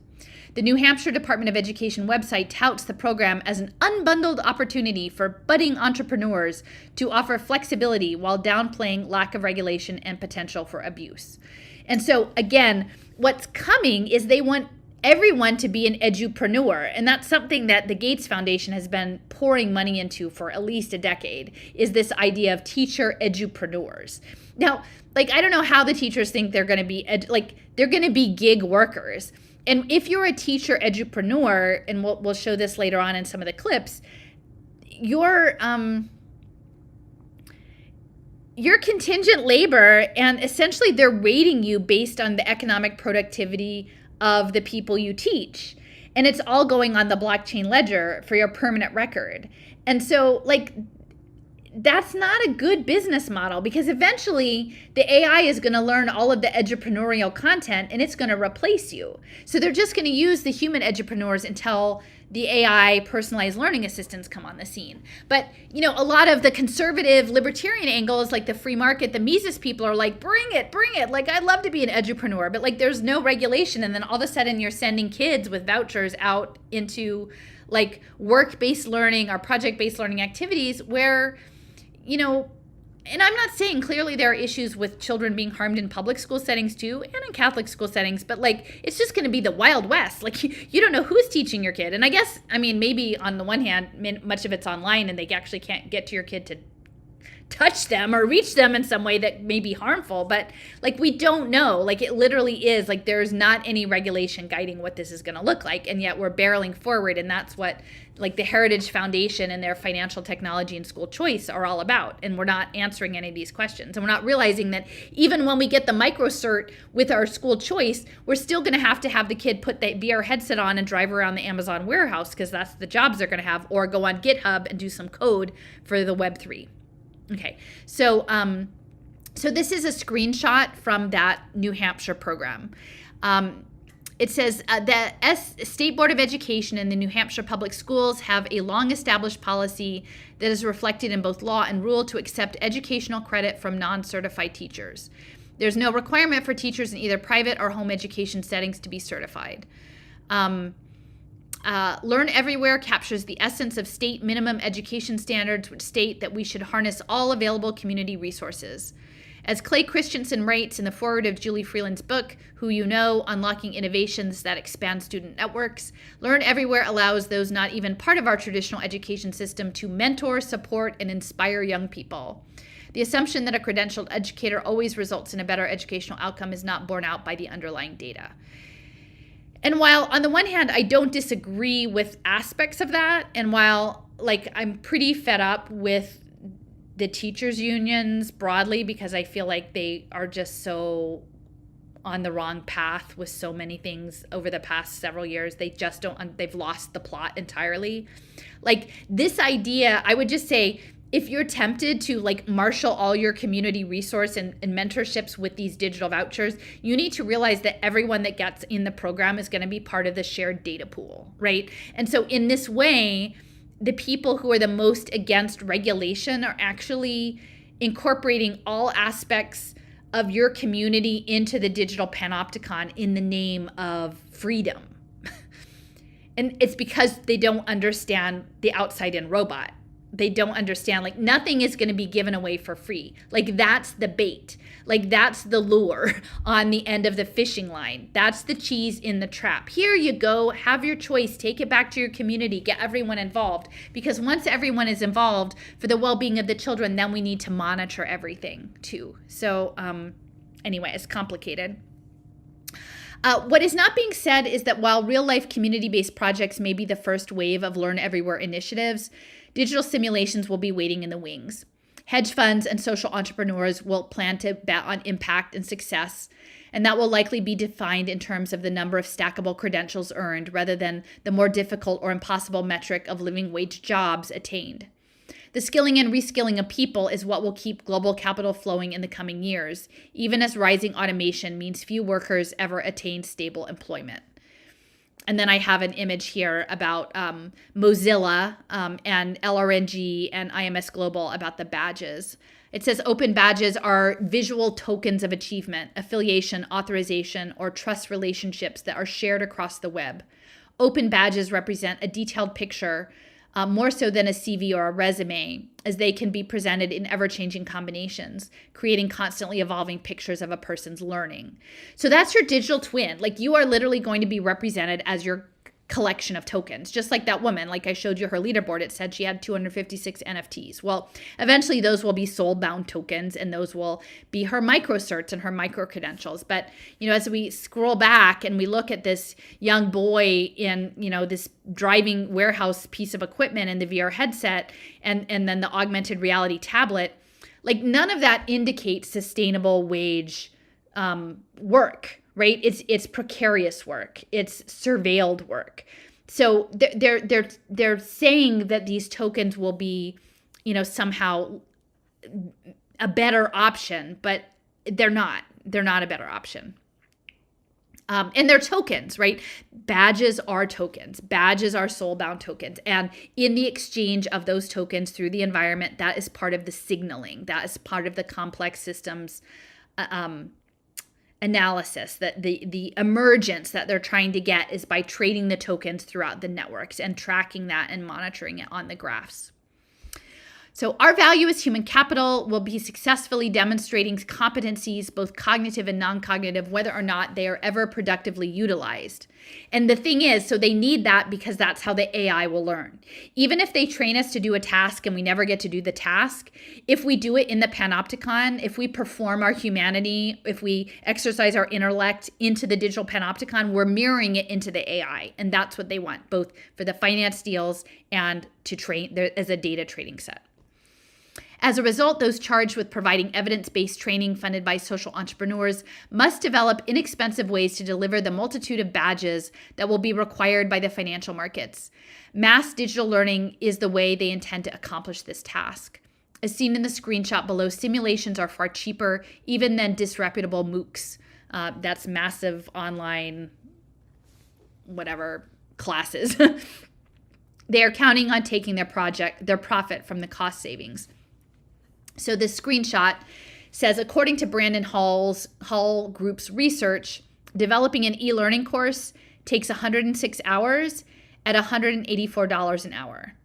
The New Hampshire Department of Education website touts the program as an unbundled opportunity for budding entrepreneurs to offer flexibility while downplaying lack of regulation and potential for abuse. And so, again, what's coming is they want everyone to be an edupreneur, and that's something that the Gates Foundation has been pouring money into for at least a decade, is this idea of teacher edupreneurs. Now, like, I don't know how the teachers think they're going to be they're going to be gig workers. And if you're a teacher edupreneur, and we'll show this later on in some of the clips, you're contingent labor, and essentially they're rating you based on the economic productivity of the people you teach. And it's all going on the blockchain ledger for your permanent record. And so, like, that's not a good business model, because eventually the AI is going to learn all of the edupreneurial content and it's going to replace you. So they're just going to use the human edupreneurs until the AI personalized learning assistants come on the scene. But, you know, a lot of the conservative libertarian angles, like the free market, the Mises people are like, bring it. Like, I'd love to be an edupreneur, but like there's no regulation. And then all of a sudden you're sending kids with vouchers out into like work-based learning or project-based learning activities where, you know, and I'm not saying clearly there are issues with children being harmed in public school settings too, and in Catholic school settings, but like, it's just going to be the Wild West. Like, you don't know who's teaching your kid. And I guess, I mean, maybe on the one hand, much of it's online and they actually can't get to your kid to touch them or reach them in some way that may be harmful, but like, we don't know. Like, it literally is like there's not any regulation guiding what this is going to look like, and yet we're barreling forward. And that's what like the Heritage Foundation and their financial technology and school choice are all about. And we're not answering any of these questions, and we're not realizing that even when we get the microcert with our school choice, we're still going to have the kid put the VR headset on and drive around the Amazon warehouse, because that's the jobs they're going to have, or go on GitHub and do some code for the Web3. Okay, so this is a screenshot from that New Hampshire program. It says the State Board of Education and the New Hampshire Public Schools have a long-established policy that is reflected in both law and rule to accept educational credit from non-certified teachers. There's no requirement for teachers in either private or home education settings to be certified. Learn Everywhere captures the essence of state minimum education standards, which state that we should harness all available community resources. As Clay Christensen writes in the foreword of Julie Freeland's book, Who You Know, Unlocking Innovations That Expand Student Networks, Learn Everywhere allows those not even part of our traditional education system to mentor, support, and inspire young people. The assumption that a credentialed educator always results in a better educational outcome is not borne out by the underlying data. And while on the one hand, I don't disagree with aspects of that, and while like I'm pretty fed up with the teachers unions broadly, because I feel like they are just so on the wrong path with so many things over the past several years. They just they've lost the plot entirely. Like, this idea, I would just say, if you're tempted to like marshal all your community resource and mentorships with these digital vouchers, you need to realize that everyone that gets in the program is going to be part of the shared data pool, right? And so in this way, the people who are the most against regulation are actually incorporating all aspects of your community into the digital panopticon in the name of freedom, And it's because they don't understand the outside in robot. They don't understand, like, nothing is going to be given away for free. Like, that's the bait. Like, that's the lure on the end of the fishing line. That's the cheese in the trap. Here you go. Have your choice. Take it back to your community. Get everyone involved. Because once everyone is involved for the well-being of the children, then we need to monitor everything too. So anyway, it's complicated. What is not being said is that while real-life community-based projects may be the first wave of Learn Everywhere initiatives, digital simulations will be waiting in the wings. Hedge funds and social entrepreneurs will plan to bet on impact and success, and that will likely be defined in terms of the number of stackable credentials earned rather than the more difficult or impossible metric of living wage jobs attained. The skilling and reskilling of people is what will keep global capital flowing in the coming years, even as rising automation means few workers ever attain stable employment. And then I have an image here about Mozilla and LRNG and IMS Global about the badges. It says open badges are visual tokens of achievement, affiliation, authorization, or trust relationships that are shared across the web. Open badges represent a detailed picture, more so than a CV or a resume, as they can be presented in ever-changing combinations, creating constantly evolving pictures of a person's learning. So that's your digital twin. Like, you are literally going to be represented as your collection of tokens, just like that woman. Like I showed you her leaderboard, it said she had 256 NFTs. Well, eventually those will be soul-bound tokens, and those will be her microcerts and her micro credentials. But, as we scroll back and we look at this young boy in, this driving warehouse piece of equipment and the VR headset and then the augmented reality tablet, like, none of that indicates sustainable wage work. Right? It's precarious work. It's surveilled work. So they're saying that these tokens will be, somehow a better option, but they're not. They're not a better option. And they're tokens, right? Badges are tokens. Badges are soul-bound tokens. And in the exchange of those tokens through the environment, that is part of the signaling. That is part of the complex systems analysis, that the emergence that they're trying to get is by trading the tokens throughout the networks and tracking that and monitoring it on the graphs. So our value as human capital will be successfully demonstrating competencies, both cognitive and non-cognitive, whether or not they are ever productively utilized. And the thing is, so they need that because that's how the AI will learn. Even if they train us to do a task and we never get to do the task, if we do it in the panopticon, if we perform our humanity, if we exercise our intellect into the digital panopticon, we're mirroring it into the AI. And that's what they want, both for the finance deals and to train as a data trading set. As a result, those charged with providing evidence-based training funded by social entrepreneurs must develop inexpensive ways to deliver the multitude of badges that will be required by the financial markets. Mass digital learning is the way they intend to accomplish this task. As seen in the screenshot below, simulations are far cheaper even than disreputable MOOCs. That's massive online, classes. They are counting on taking their profit from the cost savings. So this screenshot says, according to Brandon Hall Group's research, developing an e-learning course takes 106 hours at $184 an hour.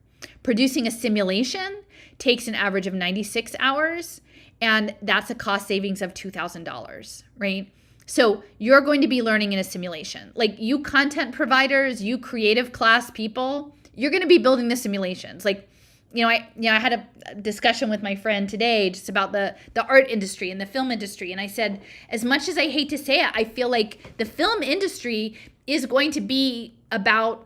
Producing a simulation takes an average of 96 hours, and that's a cost savings of $2,000, right? So you're going to be learning in a simulation. Like, you content providers, you creative class people, you're going to be building the simulations. Like, I had a discussion with my friend today just about the art industry and the film industry. And I said, as much as I hate to say it, I feel like the film industry is going to be about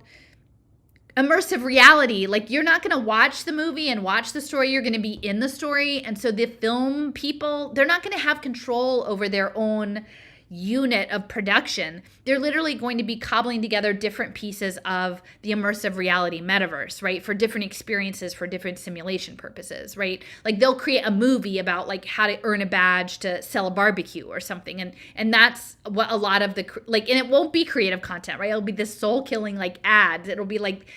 immersive reality. Like, you're not going to watch the movie and watch the story. You're going to be in the story. And so the film people, they're not going to have control over their own unit of production. They're literally going to be cobbling together different pieces of the immersive reality metaverse, right? For different experiences, for different simulation purposes, right? Like, they'll create a movie about like how to earn a badge to sell a barbecue or something. And that's what a lot of and it won't be creative content, right? It'll be this soul killing like ads. It'll be like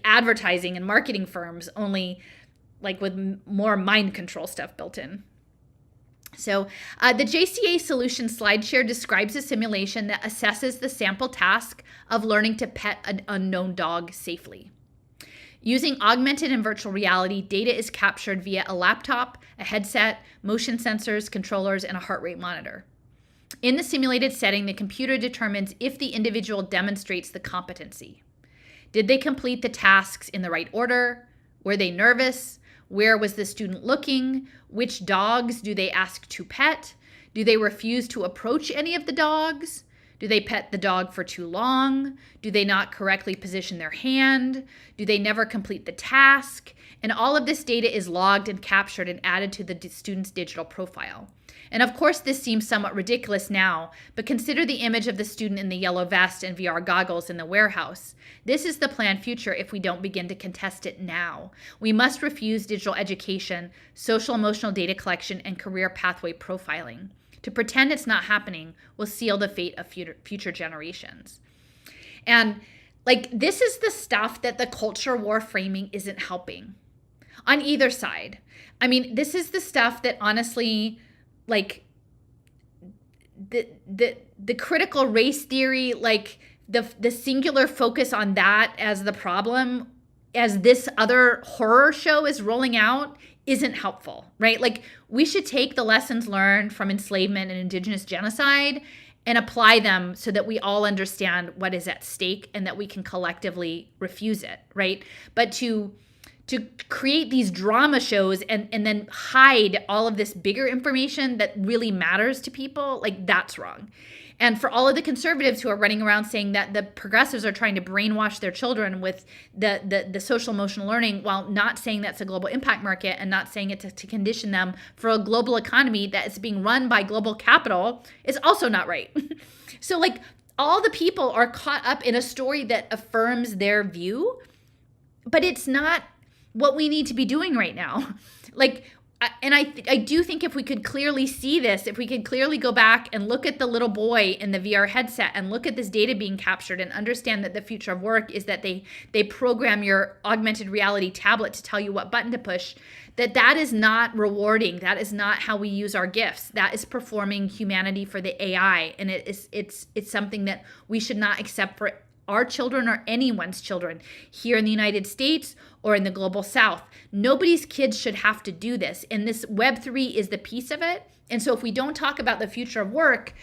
advertising and marketing firms, only like with more mind control stuff built in. So the JCA solution SlideShare describes a simulation that assesses the sample task of learning to pet an unknown dog safely. Using augmented and virtual reality, data is captured via a laptop, a headset, motion sensors, controllers, and a heart rate monitor. In the simulated setting, the computer determines if the individual demonstrates the competency. Did they complete the tasks in the right order? Were they nervous? Where was the student looking? Which dogs do they ask to pet? Do they refuse to approach any of the dogs? Do they pet the dog for too long? Do they not correctly position their hand? Do they never complete the task? And all of this data is logged and captured and added to the student's digital profile. And of course, this seems somewhat ridiculous now, but consider the image of the student in the yellow vest and VR goggles in the warehouse. This is the planned future if we don't begin to contest it now. We must refuse digital education, social emotional data collection, and career pathway profiling. To pretend it's not happening will seal the fate of future generations. And this is the stuff that the culture war framing isn't helping on either side. I mean, this is the stuff that honestly, the critical race theory, the singular focus on that as the problem, as this other horror show is rolling out, isn't helpful, right? We should take the lessons learned from enslavement and indigenous genocide and apply them so that we all understand what is at stake and that we can collectively refuse it, right? But to create these drama shows and then hide all of this bigger information that really matters to people, that's wrong. And for all of the conservatives who are running around saying that the progressives are trying to brainwash their children with the social emotional learning, while not saying that's a global impact market and not saying it to condition them for a global economy that is being run by global capital, is also not right. So all the people are caught up in a story that affirms their view, but it's not what we need to be doing right now. I do think if we could clearly see this, if we could clearly go back and look at the little boy in the VR headset and look at this data being captured and understand that the future of work is that they program your augmented reality tablet to tell you what button to push, that is not rewarding. That is not how we use our gifts. That is performing humanity for the AI. And it's something that we should not accept for our children or anyone's children here in the United States or in the global South. Nobody's kids should have to do this. And this Web3 is the piece of it. And so if we don't talk about the future of work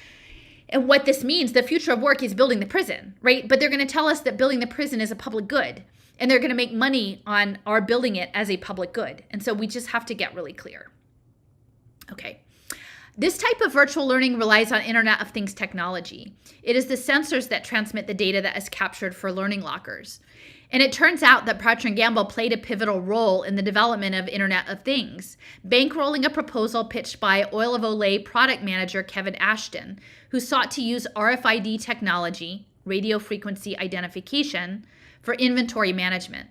and what this means, the future of work is building the prison, right? But they're going to tell us that building the prison is a public good. And they're going to make money on our building it as a public good. And so we just have to get really clear. Okay. This type of virtual learning relies on Internet of Things technology. It is the sensors that transmit the data that is captured for learning lockers. And it turns out that Procter & Gamble played a pivotal role in the development of Internet of Things, bankrolling a proposal pitched by Oil of Olay product manager Kevin Ashton, who sought to use RFID technology, radio frequency identification, for inventory management.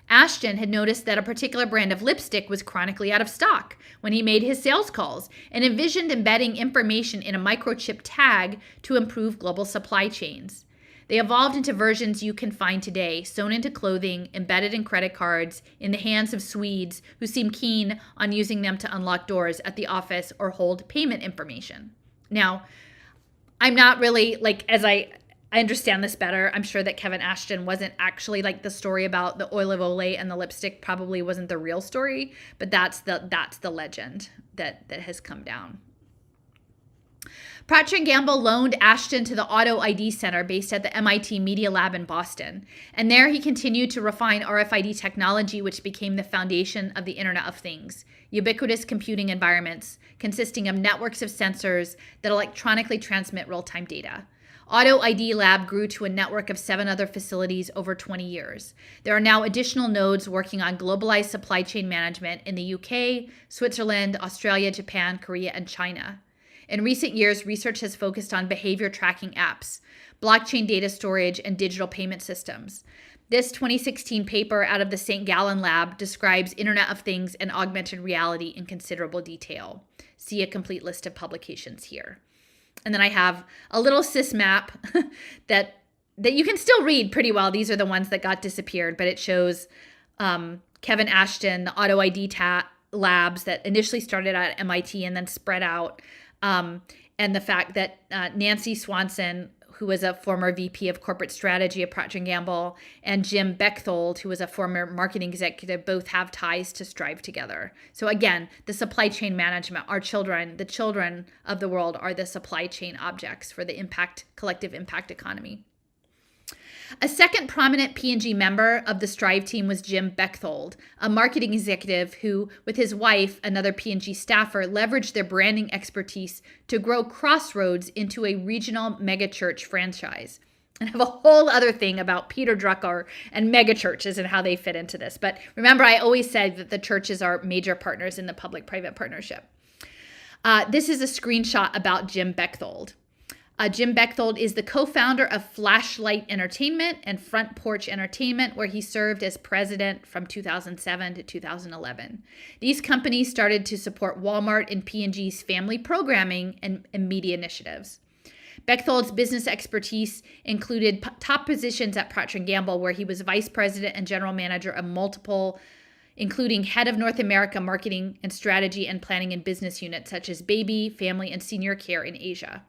Ashton had noticed that a particular brand of lipstick was chronically out of stock when he made his sales calls and envisioned embedding information in a microchip tag to improve global supply chains. They evolved into versions you can find today, sewn into clothing, embedded in credit cards, in the hands of Swedes who seem keen on using them to unlock doors at the office or hold payment information. Now, I'm not really, as I understand this better. I'm sure that Kevin Ashton wasn't actually the story about the Oil of Olay and the lipstick probably wasn't the real story, but that's the legend that has come down. Procter & Gamble loaned Ashton to the Auto ID Center based at the MIT Media Lab in Boston, and there he continued to refine RFID technology, which became the foundation of the Internet of Things, ubiquitous computing environments consisting of networks of sensors that electronically transmit real-time data. Auto ID Lab grew to a network of 7 other facilities over 20 years. There are now additional nodes working on globalized supply chain management in the UK, Switzerland, Australia, Japan, Korea, and China. In recent years, research has focused on behavior tracking apps, blockchain data storage, and digital payment systems. This 2016 paper out of the St. Gallen Lab describes Internet of Things and augmented reality in considerable detail. See a complete list of publications here. And then I have a little sys map that you can still read pretty well. These are the ones that got disappeared, but it shows Kevin Ashton, the Auto ID labs that initially started at MIT and then spread out. And the fact that Nancy Swanson, who was a former VP of corporate strategy at Procter & Gamble, and Jim Bechtold, who was a former marketing executive, both have ties to Strive together. So again, the supply chain management, our children, the children of the world are the supply chain objects for the collective impact economy. A second prominent P&G member of the Strive team was Jim Bechtold, a marketing executive who, with his wife, another P&G staffer, leveraged their branding expertise to grow Crossroads into a regional megachurch franchise. And I have a whole other thing about Peter Drucker and megachurches and how they fit into this. But remember, I always said that the churches are major partners in the public-private partnership. This is a screenshot about Jim Bechtold. Jim Bechtold is the co-founder of Flashlight Entertainment and Front Porch Entertainment, where he served as president from 2007 to 2011. These companies started to support Walmart and P&G's family programming and media initiatives. Bechtold's business expertise included top positions at Procter & Gamble, where he was vice president and general manager of multiple, including head of North America marketing and strategy and planning and business units such as baby, family, and senior care in Asia.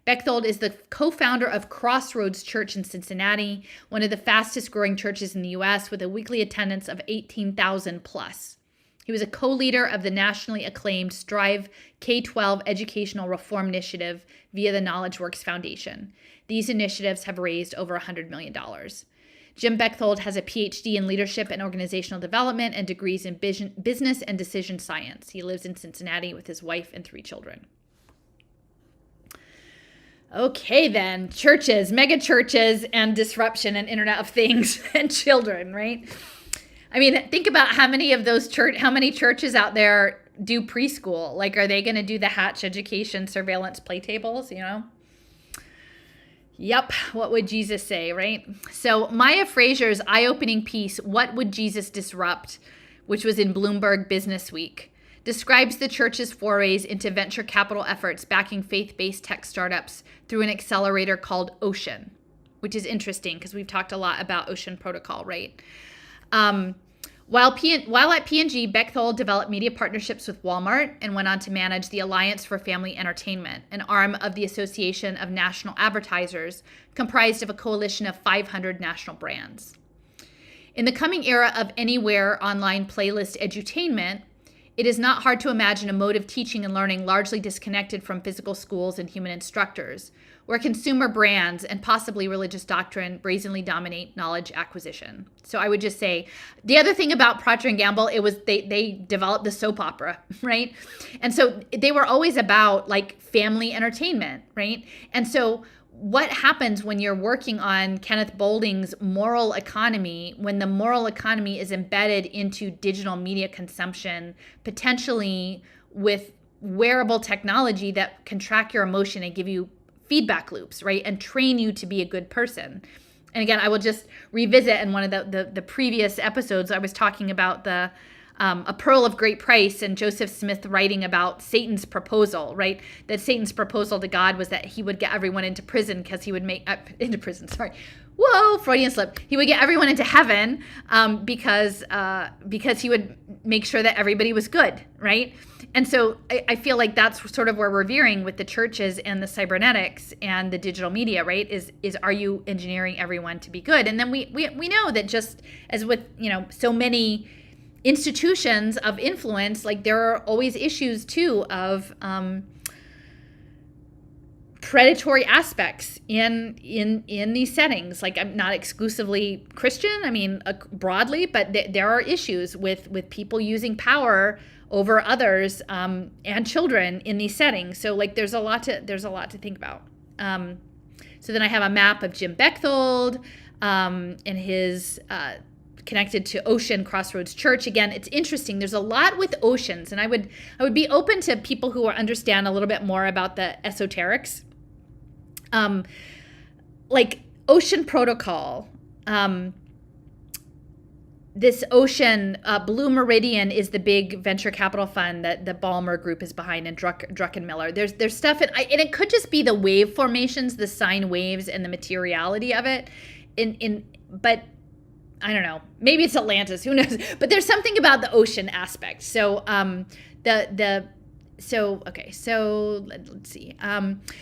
Bechtold is the co-founder of Crossroads Church in Cincinnati, one of the fastest growing churches in the U.S. with a weekly attendance of 18,000 plus. He was a co-leader of the nationally acclaimed Strive K-12 Educational Reform Initiative via the KnowledgeWorks Foundation. These initiatives have raised over $100 million. Jim Bechtold has a PhD in leadership and organizational development and degrees in business and decision science. He lives in Cincinnati with his wife and 3 children. Okay, then, churches, mega churches, and disruption and Internet of Things and children, right? I mean, think about how many of those how many churches out there do preschool? Like, are they going to do the Hatch education surveillance play tables, you know? Yep, what would Jesus say, right? So Maya Frazier's eye-opening piece, What Would Jesus Disrupt?, which was in Bloomberg Business Week, describes the church's forays into venture capital efforts backing faith-based tech startups through an accelerator called Ocean, which is interesting because we've talked a lot about Ocean Protocol, right? While at P&G, Bechtold developed media partnerships with Walmart and went on to manage the Alliance for Family Entertainment, an arm of the Association of National Advertisers comprised of a coalition of 500 national brands. In the coming era of anywhere online playlist edutainment, it is not hard to imagine a mode of teaching and learning largely disconnected from physical schools and human instructors, where consumer brands and possibly religious doctrine brazenly dominate knowledge acquisition. So I would just say, the other thing about Procter & Gamble, it was they developed the soap opera, right? And so they were always about like family entertainment, right? And so what happens when you're working on Kenneth Boulding's moral economy, when the moral economy is embedded into digital media consumption, potentially with wearable technology that can track your emotion and give you feedback loops, right? And train you to be a good person. And again, I will just revisit in one of the previous episodes, I was talking about A Pearl of Great Price and Joseph Smith writing about Satan's proposal, right? That Satan's proposal to God was that he would get everyone into prison because he would make Whoa, Freudian slip. He would get everyone into heaven because he would make sure that everybody was good, right? And so I feel like that's sort of where we're veering with the churches and the cybernetics and the digital media, right? Is are you engineering everyone to be good? And then we know that just as with, so many institutions of influence, like there are always issues too of predatory aspects in these settings. Like, I'm not exclusively Christian, I mean broadly, but there are issues with people using power over others and children in these settings. So like there's a lot to think about. So then I have a map of Jim Bechtold and his connected to Ocean Crossroads Church. Again, it's interesting. There's a lot with oceans, and I would be open to people who understand a little bit more about the esoterics. Like Ocean Protocol, this Ocean, Blue Meridian is the big venture capital fund that the Ballmer Group is behind, and Druckenmiller. There's stuff, and it could just be the wave formations, the sine waves, and the materiality of it. But I don't know, maybe it's Atlantis, who knows? But there's something about the ocean aspect. So so let's see.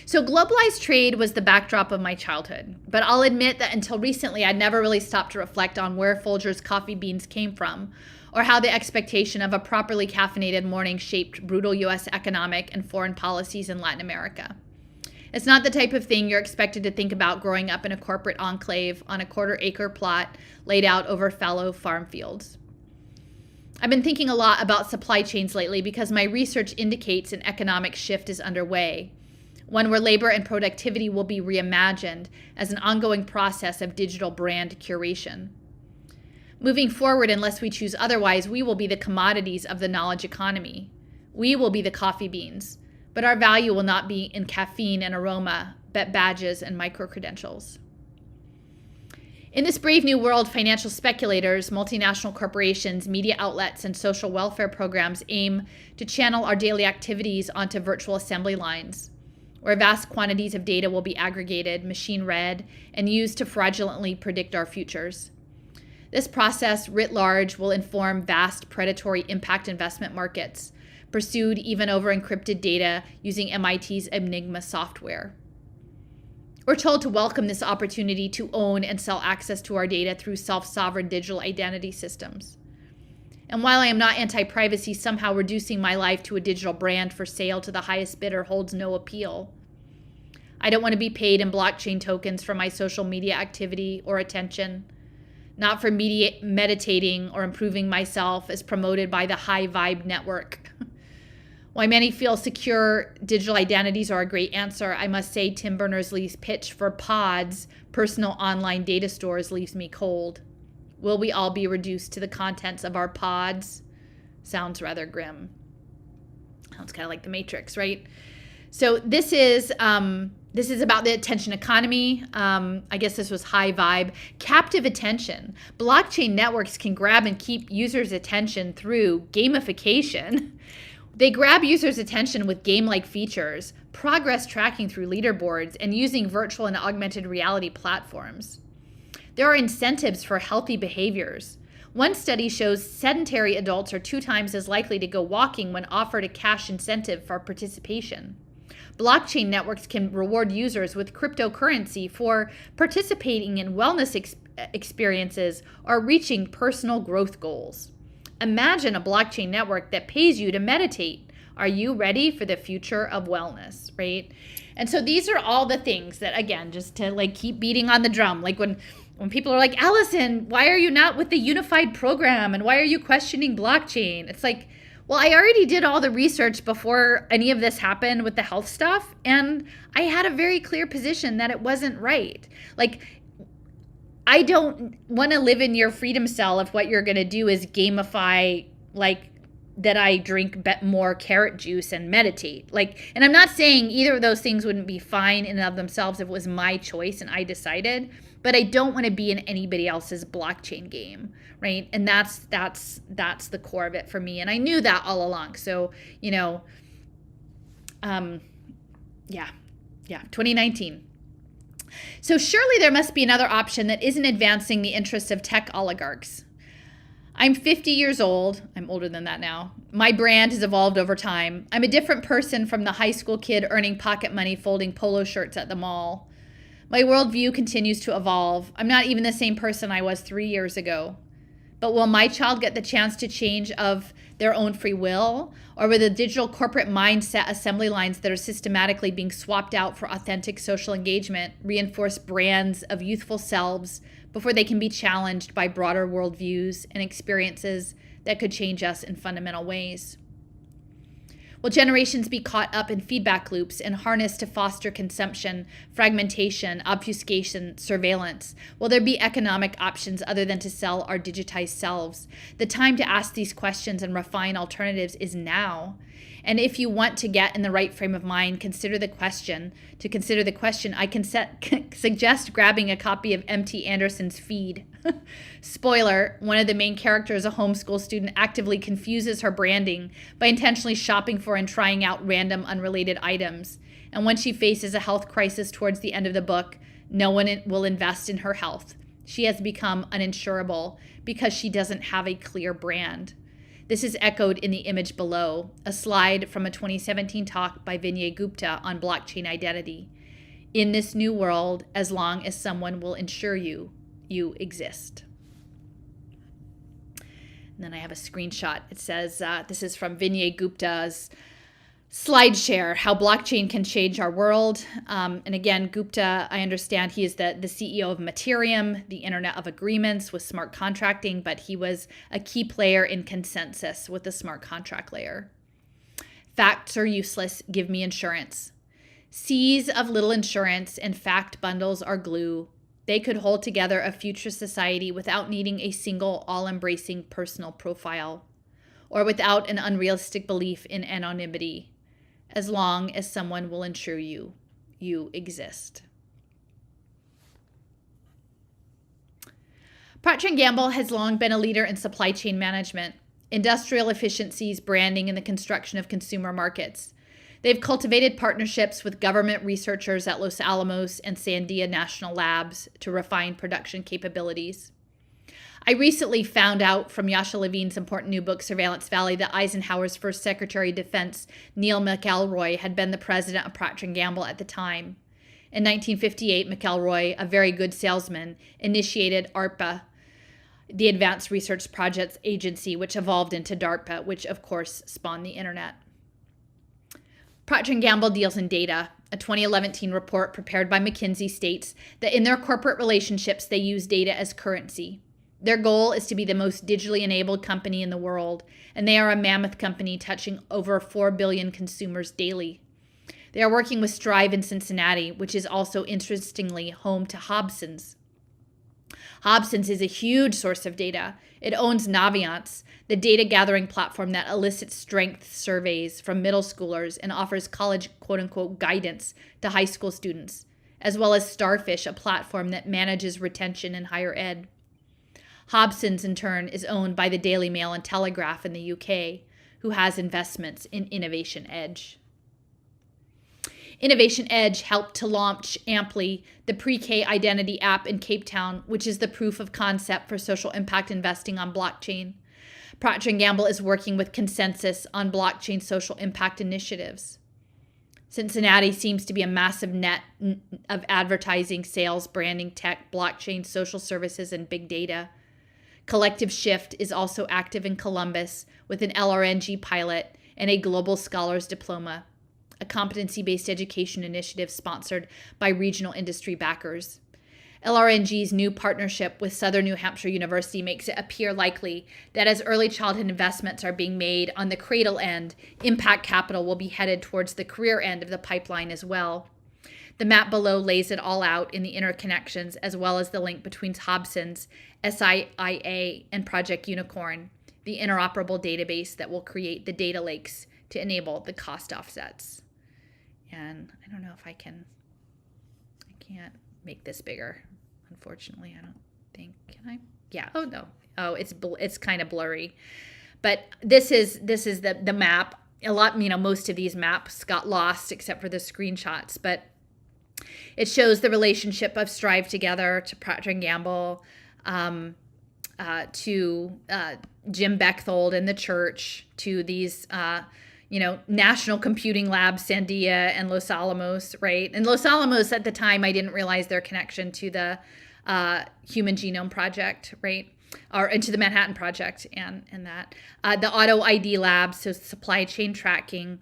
So globalized trade was the backdrop of my childhood, but I'll admit that until recently, I'd never really stopped to reflect on where Folger's coffee beans came from, or how the expectation of a properly caffeinated morning shaped brutal U.S. economic and foreign policies in Latin America. It's not the type of thing you're expected to think about growing up in a corporate enclave on a quarter-acre plot laid out over fallow farm fields. I've been thinking a lot about supply chains lately because my research indicates an economic shift is underway, one where labor and productivity will be reimagined as an ongoing process of digital brand curation. Moving forward, unless we choose otherwise, we will be the commodities of the knowledge economy. We will be the coffee beans, but our value will not be in caffeine and aroma, but badges and micro-credentials. In this brave new world, financial speculators, multinational corporations, media outlets, and social welfare programs aim to channel our daily activities onto virtual assembly lines, where vast quantities of data will be aggregated, machine-read, and used to fraudulently predict our futures. This process, writ large, will inform vast predatory impact investment markets, pursued even over encrypted data using MIT's Enigma software. We're told to welcome this opportunity to own and sell access to our data through self-sovereign digital identity systems. And while I am not anti-privacy, somehow reducing my life to a digital brand for sale to the highest bidder holds no appeal. I don't want to be paid in blockchain tokens for my social media activity or attention, not for meditating or improving myself as promoted by the High Vibe network. While many feel secure digital identities are a great answer, I must say Tim Berners-Lee's pitch for pods, personal online data stores, leaves me cold. Will we all be reduced to the contents of our pods? Sounds rather grim. Sounds kind of like the Matrix, right? So this is about the attention economy. I guess this was High Vibe. Captive attention. Blockchain networks can grab and keep users' attention through gamification. They grab users' attention with game-like features, progress tracking through leaderboards, and using virtual and augmented reality platforms. There are incentives for healthy behaviors. One study shows sedentary adults are 2 times as likely to go walking when offered a cash incentive for participation. Blockchain networks can reward users with cryptocurrency for participating in wellness experiences or reaching personal growth goals. Imagine a blockchain network that pays you to meditate. Are you ready for the future of wellness, right? And so these are all the things that, again, just to like keep beating on the drum. Like when people are like, Allison, why are you not with the unified program? And why are you questioning blockchain? It's like, well, I already did all the research before any of this happened with the health stuff. And I had a very clear position that it wasn't right. Like, I don't want to live in your freedom cell if what you're going to do is gamify, like, that I drink more carrot juice and meditate. Like, and I'm not saying either of those things wouldn't be fine in and of themselves if it was my choice and I decided, but I don't want to be in anybody else's blockchain game, right? And that's the core of it for me. And I knew that all along. So, 2019. So surely there must be another option that isn't advancing the interests of tech oligarchs. I'm 50 years old. I'm older than that now. My brand has evolved over time. I'm a different person from the high school kid earning pocket money folding polo shirts at the mall. My worldview continues to evolve. I'm not even the same person I was 3 years ago. But will my child get the chance to change of their own free will? Or will the digital corporate mindset assembly lines that are systematically being swapped out for authentic social engagement reinforce brands of youthful selves before they can be challenged by broader worldviews and experiences that could change us in fundamental ways? Will generations be caught up in feedback loops and harnessed to foster consumption, fragmentation, obfuscation, surveillance? Will there be economic options other than to sell our digitized selves? The time to ask these questions and refine alternatives is now. And if you want to get in the right frame of mind, consider the question. To consider the question, I can suggest grabbing a copy of M.T. Anderson's Feed. Spoiler, one of the main characters, a homeschool student, actively confuses her branding by intentionally shopping for and trying out random unrelated items. And when she faces a health crisis towards the end of the book, no one will invest in her health. She has become uninsurable because she doesn't have a clear brand. This is echoed in the image below, a slide from a 2017 talk by Vinay Gupta on blockchain identity. In this new world, as long as someone will insure you, you exist. And then I have a screenshot. It says, this is from Vinay Gupta's SlideShare, how blockchain can change our world. And again, Gupta, I understand he is the CEO of Ethereum, the Internet of Agreements with smart contracting, but he was a key player in consensus with the smart contract layer. Facts are useless. Give me insurance. Seas of little insurance and fact bundles are glue. They could hold together a future society without needing a single all-embracing personal profile, or without an unrealistic belief in anonymity. As long as someone will insure you, you exist. Procter & Gamble has long been a leader in supply chain management, industrial efficiencies, branding, and the construction of consumer markets. They've cultivated partnerships with government researchers at Los Alamos and Sandia National Labs to refine production capabilities. I recently found out from Yasha Levine's important new book, Surveillance Valley, that Eisenhower's first Secretary of Defense, Neil McElroy, had been the president of Procter & Gamble at the time. In 1958, McElroy, a very good salesman, initiated ARPA, the Advanced Research Projects Agency, which evolved into DARPA, which of course spawned the internet. Procter & Gamble deals in data. A 2011 report prepared by McKinsey states that in their corporate relationships, they use data as currency. Their goal is to be the most digitally enabled company in the world, and they are a mammoth company touching over 4 billion consumers daily. They are working with Strive in Cincinnati, which is also interestingly home to Hobson's. Hobson's is a huge source of data. It owns Naviance, the data gathering platform that elicits strength surveys from middle schoolers and offers college quote-unquote guidance to high school students, as well as Starfish, a platform that manages retention in higher ed. Hobson's, in turn, is owned by the Daily Mail and Telegraph in the UK, who has investments in Innovation Edge. Innovation Edge helped to launch Amply, the pre-K identity app in Cape Town, which is the proof of concept for social impact investing on blockchain. Procter & Gamble is working with Consensus on blockchain social impact initiatives. Cincinnati seems to be a massive net of advertising, sales, branding, tech, blockchain, social services, and big data. Collective Shift is also active in Columbus with an LRNG pilot and a Global Scholars Diploma, a competency-based education initiative sponsored by regional industry backers. LRNG's new partnership with Southern New Hampshire University makes it appear likely that as early childhood investments are being made on the cradle end, impact capital will be headed towards the career end of the pipeline as well. The map below lays it all out in the interconnections, as well as the link between Hobson's, SIIA, and Project Unicorn, the interoperable database that will create the data lakes to enable the cost offsets. And I don't know if I can't make this bigger. Unfortunately, I don't think, can I? Yeah, oh no. Oh, it's kind of blurry. But this is the map. A lot, most of these maps got lost except for the screenshots, but it shows the relationship of Strive Together to Procter & Gamble, to Jim Bechthold and the church, to these, National Computing Labs, Sandia and Los Alamos, right? And Los Alamos at the time, I didn't realize their connection to the Human Genome Project, right? Or into the Manhattan Project and that. The Auto ID Labs, so supply chain tracking.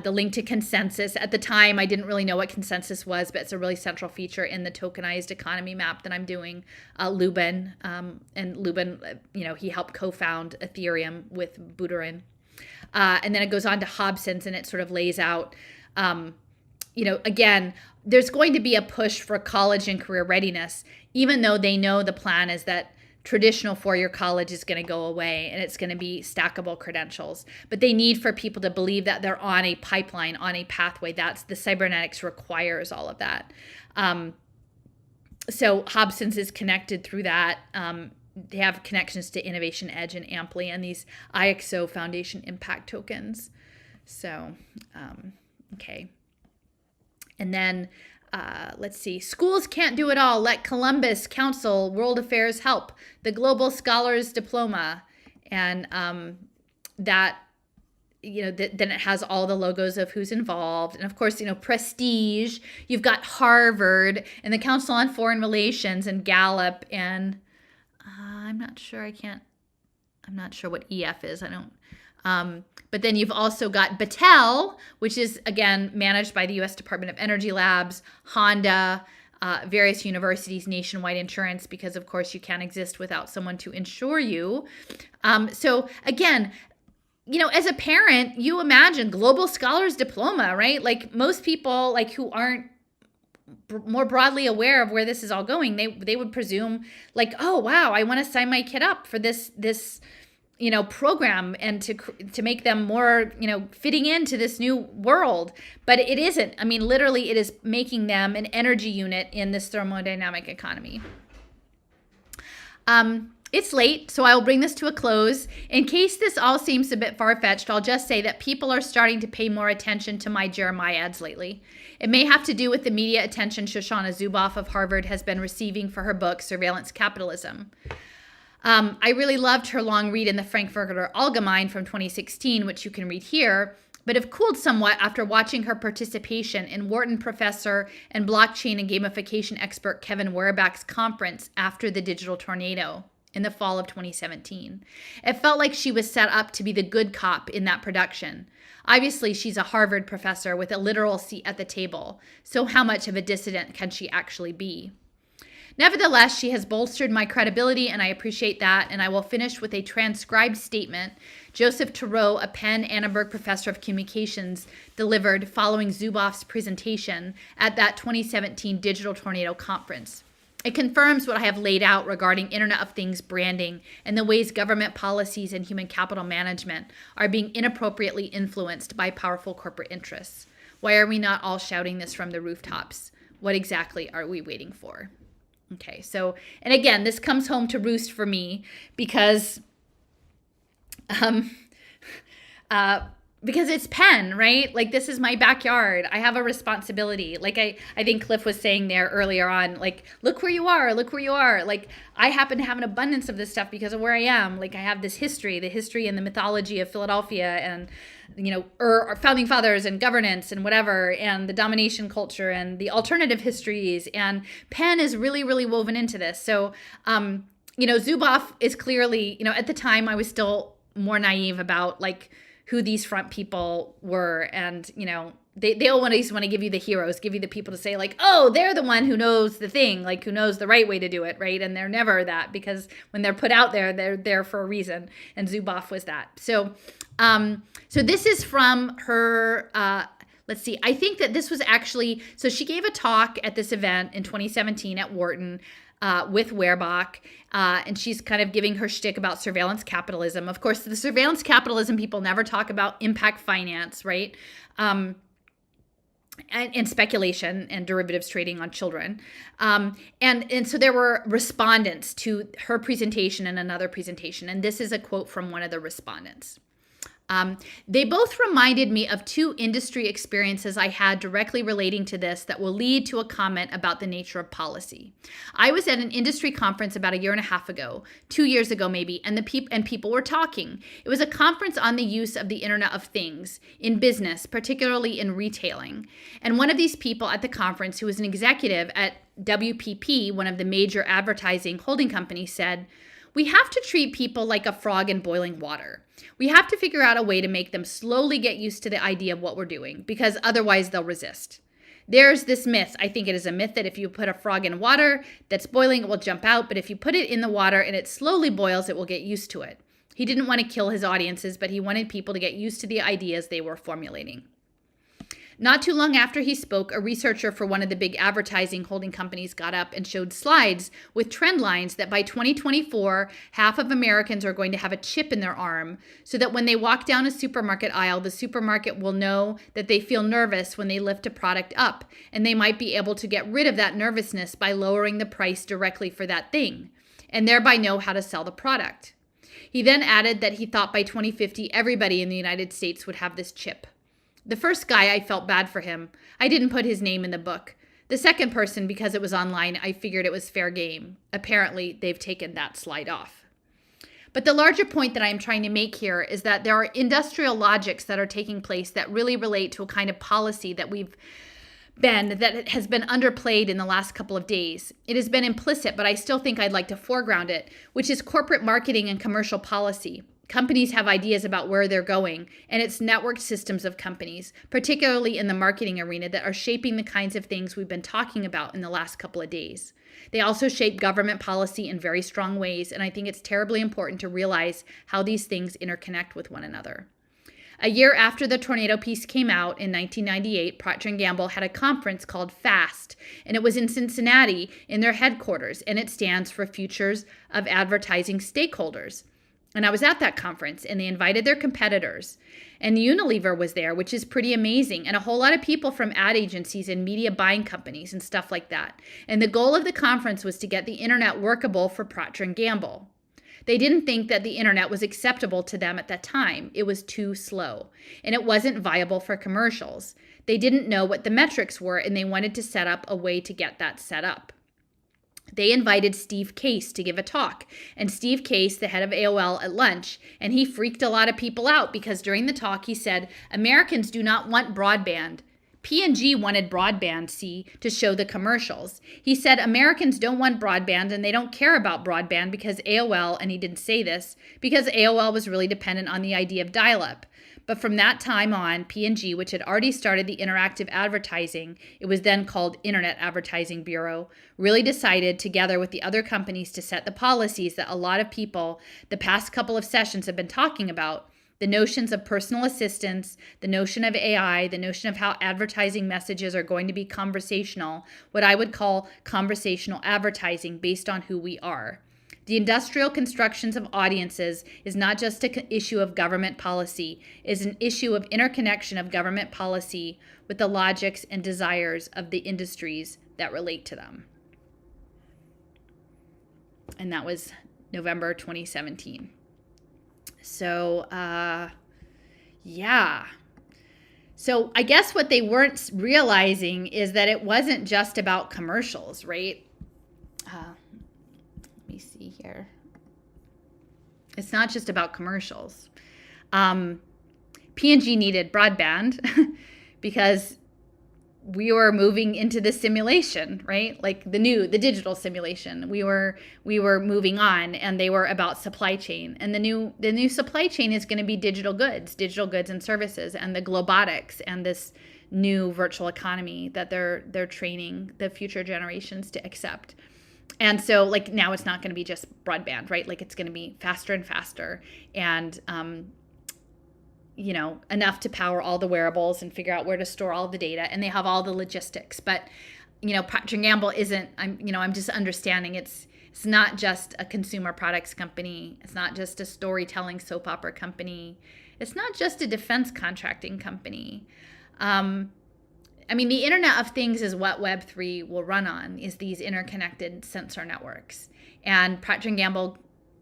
The link to Consensus. At the time, I didn't really know what Consensus was, but it's a really central feature in the tokenized economy map that I'm doing. Lubin, and Lubin, he helped co-found Ethereum with Buterin. And then it goes on to Hobson's, and it sort of lays out, again, there's going to be a push for college and career readiness, even though they know the plan is that traditional four-year college is going to go away and it's going to be stackable credentials. But they need for people to believe that they're on a pipeline, on a pathway. That's the cybernetics requires all of that. So Hobson's is connected through that. They have connections to Innovation Edge and Amply and these IXO Foundation Impact Tokens. So, okay. And then let's see. Schools can't do it all. Let Columbus Council World Affairs help. The Global Scholars Diploma. And that, then it has all the logos of who's involved. And of course, prestige. You've got Harvard and the Council on Foreign Relations and Gallup. And I'm not sure what EF is. But then you've also got Battelle, which is, again, managed by the U.S. Department of Energy Labs, Honda, various universities, nationwide insurance, because, of course, you can't exist without someone to insure you. So, again, as a parent, you imagine Global Scholars Diploma, right? Like most people who aren't more broadly aware of where this is all going, they would presume like, oh, wow, I want to sign my kid up for this program and to make them more, fitting into this new world. But it isn't. I mean, literally, it is making them an energy unit in this thermodynamic economy. It's late, so I will bring this to a close. In case this all seems a bit far-fetched, I'll just say that people are starting to pay more attention to my Jeremiads lately. It may have to do with the media attention Shoshana Zuboff of Harvard has been receiving for her book, Surveillance Capitalism. I really loved her long read in the Frankfurter Allgemeine from 2016, which you can read here, but have cooled somewhat after watching her participation in Wharton professor and blockchain and gamification expert Kevin Werebach's conference after the digital tornado in the fall of 2017. It felt like she was set up to be the good cop in that production. Obviously, she's a Harvard professor with a literal seat at the table, so how much of a dissident can she actually be? Nevertheless, she has bolstered my credibility, and I appreciate that, and I will finish with a transcribed statement Joseph Thoreau, a Penn Annenberg professor of communications, delivered following Zuboff's presentation at that 2017 Digital Tornado Conference. It confirms what I have laid out regarding Internet of Things branding and the ways government policies and human capital management are being inappropriately influenced by powerful corporate interests. Why are we not all shouting this from the rooftops? What exactly are we waiting for? Okay, so, and again, this comes home to roost for me because it's Penn, right? Like, this is my backyard. I have a responsibility. Like I think Cliff was saying there earlier on, like, look where you are, look where you are. Like, I happen to have an abundance of this stuff because of where I am. Like, I have this history, the history and the mythology of Philadelphia and, our founding fathers and governance and whatever, and the domination culture and the alternative histories. And Penn is really, really woven into this. So, Zuboff is clearly, at the time I was still more naive about, like, who these front people were. And, they always want to give you the heroes, give you the people to say, like, oh, they're the one who knows the thing, like, who knows the right way to do it, right? And they're never that, because when they're put out there, they're there for a reason. And Zuboff was that. So this is from her, let's see, I think that this was actually, so she gave a talk at this event in 2017 at Wharton with Werebach, and she's kind of giving her shtick about surveillance capitalism. Of course, the surveillance capitalism people never talk about impact finance, right? And speculation and derivatives trading on children. And so there were respondents to her presentation and another presentation. And this is a quote from one of the respondents. They both reminded me of two industry experiences I had directly relating to this that will lead to a comment about the nature of policy. I was at an industry conference about 1.5 years ago, 2 years ago maybe, and people were talking. It was a conference on the use of the Internet of Things in business, particularly in retailing. And one of these people at the conference, who was an executive at WPP, one of the major advertising holding companies, said, "We have to treat people like a frog in boiling water. We have to figure out a way to make them slowly get used to the idea of what we're doing, because otherwise they'll resist. There's this myth, I think it is a myth, that if you put a frog in water that's boiling, it will jump out, but if you put it in the water and it slowly boils, it will get used to it." He didn't want to kill his audiences, but he wanted people to get used to the ideas they were formulating. Not too long after he spoke, a researcher for one of the big advertising holding companies got up and showed slides with trend lines that by 2024, half of Americans are going to have a chip in their arm, so that when they walk down a supermarket aisle, the supermarket will know that they feel nervous when they lift a product up, and they might be able to get rid of that nervousness by lowering the price directly for that thing, and thereby know how to sell the product. He then added that he thought by 2050, everybody in the United States would have this chip. The first guy, I felt bad for him. I didn't put his name in the book. The second person, because it was online, I figured it was fair game. Apparently, they've taken that slide off. But the larger point that I'm trying to make here is that there are industrial logics that are taking place that really relate to a kind of policy that has been underplayed in the last couple of days. It has been implicit, but I still think I'd like to foreground it, which is corporate marketing and commercial policy. Companies have ideas about where they're going, and it's networked systems of companies, particularly in the marketing arena, that are shaping the kinds of things we've been talking about in the last couple of days. They also shape government policy in very strong ways, and I think it's terribly important to realize how these things interconnect with one another. A year after the tornado piece came out in 1998, Procter & Gamble had a conference called FAST, and it was in Cincinnati in their headquarters, and it stands for Futures of Advertising Stakeholders. And I was at that conference, and they invited their competitors. And Unilever was there, which is pretty amazing, and a whole lot of people from ad agencies and media buying companies and stuff like that. And the goal of the conference was to get the internet workable for Procter & Gamble. They didn't think that the internet was acceptable to them at that time. It was too slow, and it wasn't viable for commercials. They didn't know what the metrics were, and they wanted to set up a way to get that set up. They invited Steve Case to give a talk, and Steve Case, the head of AOL, at lunch, and he freaked a lot of people out because during the talk he said, Americans do not want broadband. P&G wanted broadband, see, to show the commercials. He said Americans don't want broadband and they don't care about broadband because AOL, and he didn't say this, because AOL was really dependent on the idea of dial-up. But from that time on, P&G, which had already started the interactive advertising, it was then called Internet Advertising Bureau, really decided together with the other companies to set the policies that a lot of people the past couple of sessions have been talking about. The notions of personal assistance, the notion of AI, the notion of how advertising messages are going to be conversational, what I would call conversational advertising based on who we are. The industrial constructions of audiences is not just an issue of government policy, it is an issue of interconnection of government policy with the logics and desires of the industries that relate to them. And that was November 2017. So, yeah. So I guess what they weren't realizing is that it wasn't just about commercials, right? Let me see here. It's not just about commercials. P&G needed broadband because we were moving into the simulation, right? Like the digital simulation. We were moving on, and they were about supply chain. And the new supply chain is going to be digital goods and services, and the globotics, and this new virtual economy that they're training the future generations to accept. And so like now it's not going to be just broadband, right? Like it's going to be faster and faster, and enough to power all the wearables and figure out where to store all the data, and they have all the logistics. But, Procter & Gamble isn't, I'm just understanding it's not just a consumer products company. It's not just a storytelling soap opera company. It's not just a defense contracting company. The Internet of Things is what Web3 will run on, is these interconnected sensor networks. And Procter & Gamble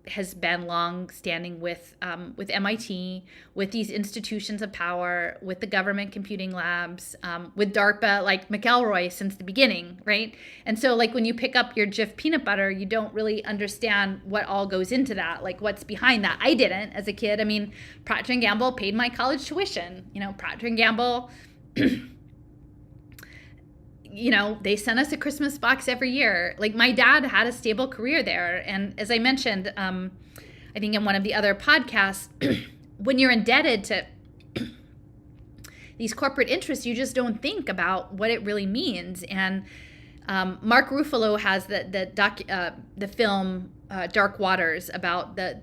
has been long-standing with MIT, with these institutions of power, with the government computing labs, with DARPA, like McElroy since the beginning, right? And so like when you pick up your Jif peanut butter, you don't really understand what all goes into that, like what's behind that. I didn't as a kid. Procter & Gamble paid my college tuition. Procter & Gamble... they sent us a Christmas box every year. Like my dad had a stable career there. And as I mentioned, I think in one of the other podcasts, when you're indebted to these corporate interests, you just don't think about what it really means. And Mark Ruffalo has the film Dark Waters about the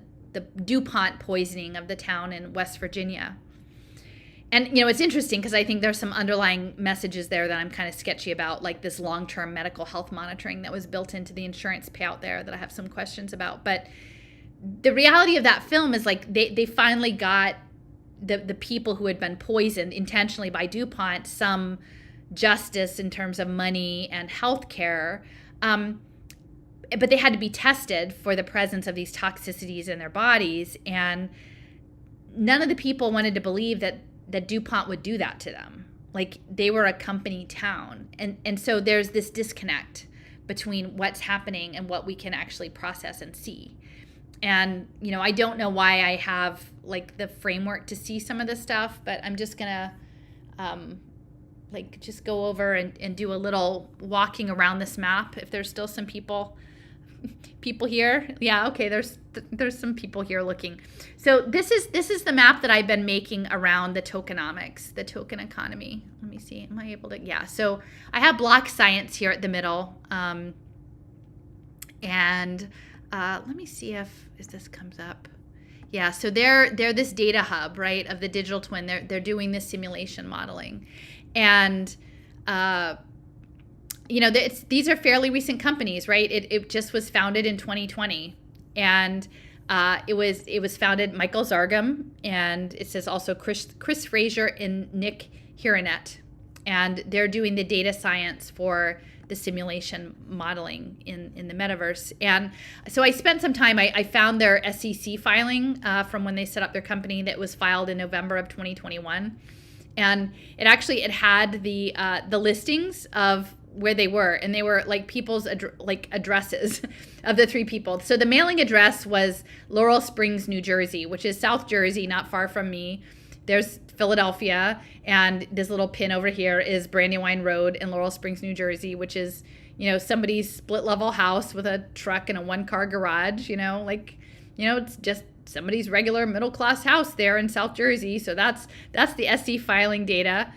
DuPont poisoning of the town in West Virginia. And, it's interesting because I think there's some underlying messages there that I'm kind of sketchy about, like this long-term medical health monitoring that was built into the insurance payout there that I have some questions about. But the reality of that film is like they finally got the people who had been poisoned intentionally by DuPont some justice in terms of money and health care. But they had to be tested for the presence of these toxicities in their bodies. And none of the people wanted to believe that DuPont would do that to them, like they were a company town. And so there's this disconnect between what's happening and what we can actually process and see. And, I don't know why I have like the framework to see some of this stuff, but I'm just going to just go over and do a little walking around this map. If there's still some people here. Yeah, okay, there's some people here looking. So this is the map that I've been making around the tokenomics, the token economy. Let me see, am I able to, yeah. So I have block science here at the middle. Let me see if this comes up. Yeah, so they're this data hub, right, of the digital twin. They're doing this simulation modeling. And these are fairly recent companies, right? It just was founded in 2020, and it was founded Michael Zargham, and it says also Chris Fraser and Nick Hiranet, and they're doing the data science for the simulation modeling in the metaverse. And so I spent some time. I found their SEC filing from when they set up their company that was filed in November of 2021. And it had the listings of where they were, and they were like people's addresses of the three people. So the mailing address was Laurel Springs, New Jersey, which is South Jersey, not far from me. There's Philadelphia, and this little pin over here is Brandywine Road in Laurel Springs, New Jersey, which is, somebody's split level house with a truck and a 1-car garage, it's just somebody's regular middle class house there in South Jersey. So that's the SC filing data.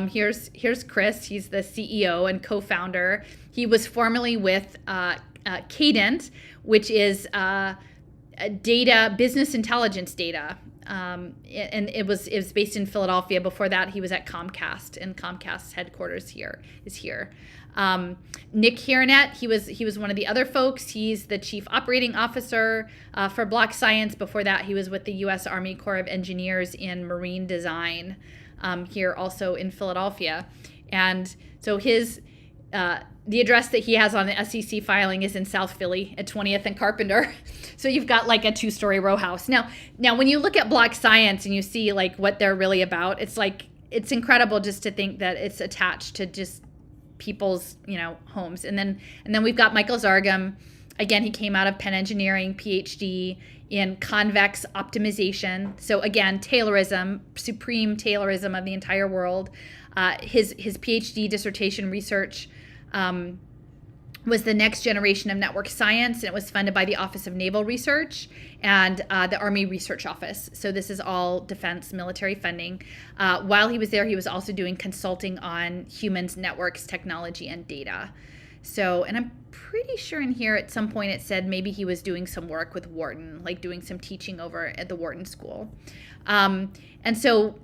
Here's Chris. He's the CEO and co-founder. He was formerly with Cadent, which is data, business intelligence data. And it was based in Philadelphia. Before that, he was at Comcast, and Comcast's headquarters is here. Nick Hiranet, he was one of the other folks. He's the chief operating officer for Block Science. Before that, he was with the U.S. Army Corps of Engineers in marine design, here also in Philadelphia. And so the address that he has on the SEC filing is in South Philly at 20th and Carpenter. So you've got like a 2-story row house. Now when you look at Block Science and you see like what they're really about, it's incredible just to think that it's attached to just people's, homes. And then we've got Michael Zargham. Again, he came out of Penn Engineering, PhD in convex optimization. So again, Taylorism, supreme Taylorism of the entire world. His PhD dissertation research was the next generation of network science, and it was funded by the Office of Naval Research and the Army Research Office. So this is all defense military funding. While he was there, he was also doing consulting on humans, networks, technology, and data. So, and I'm pretty sure in here at some point it said maybe he was doing some work with Wharton, like doing some teaching over at the Wharton School. And so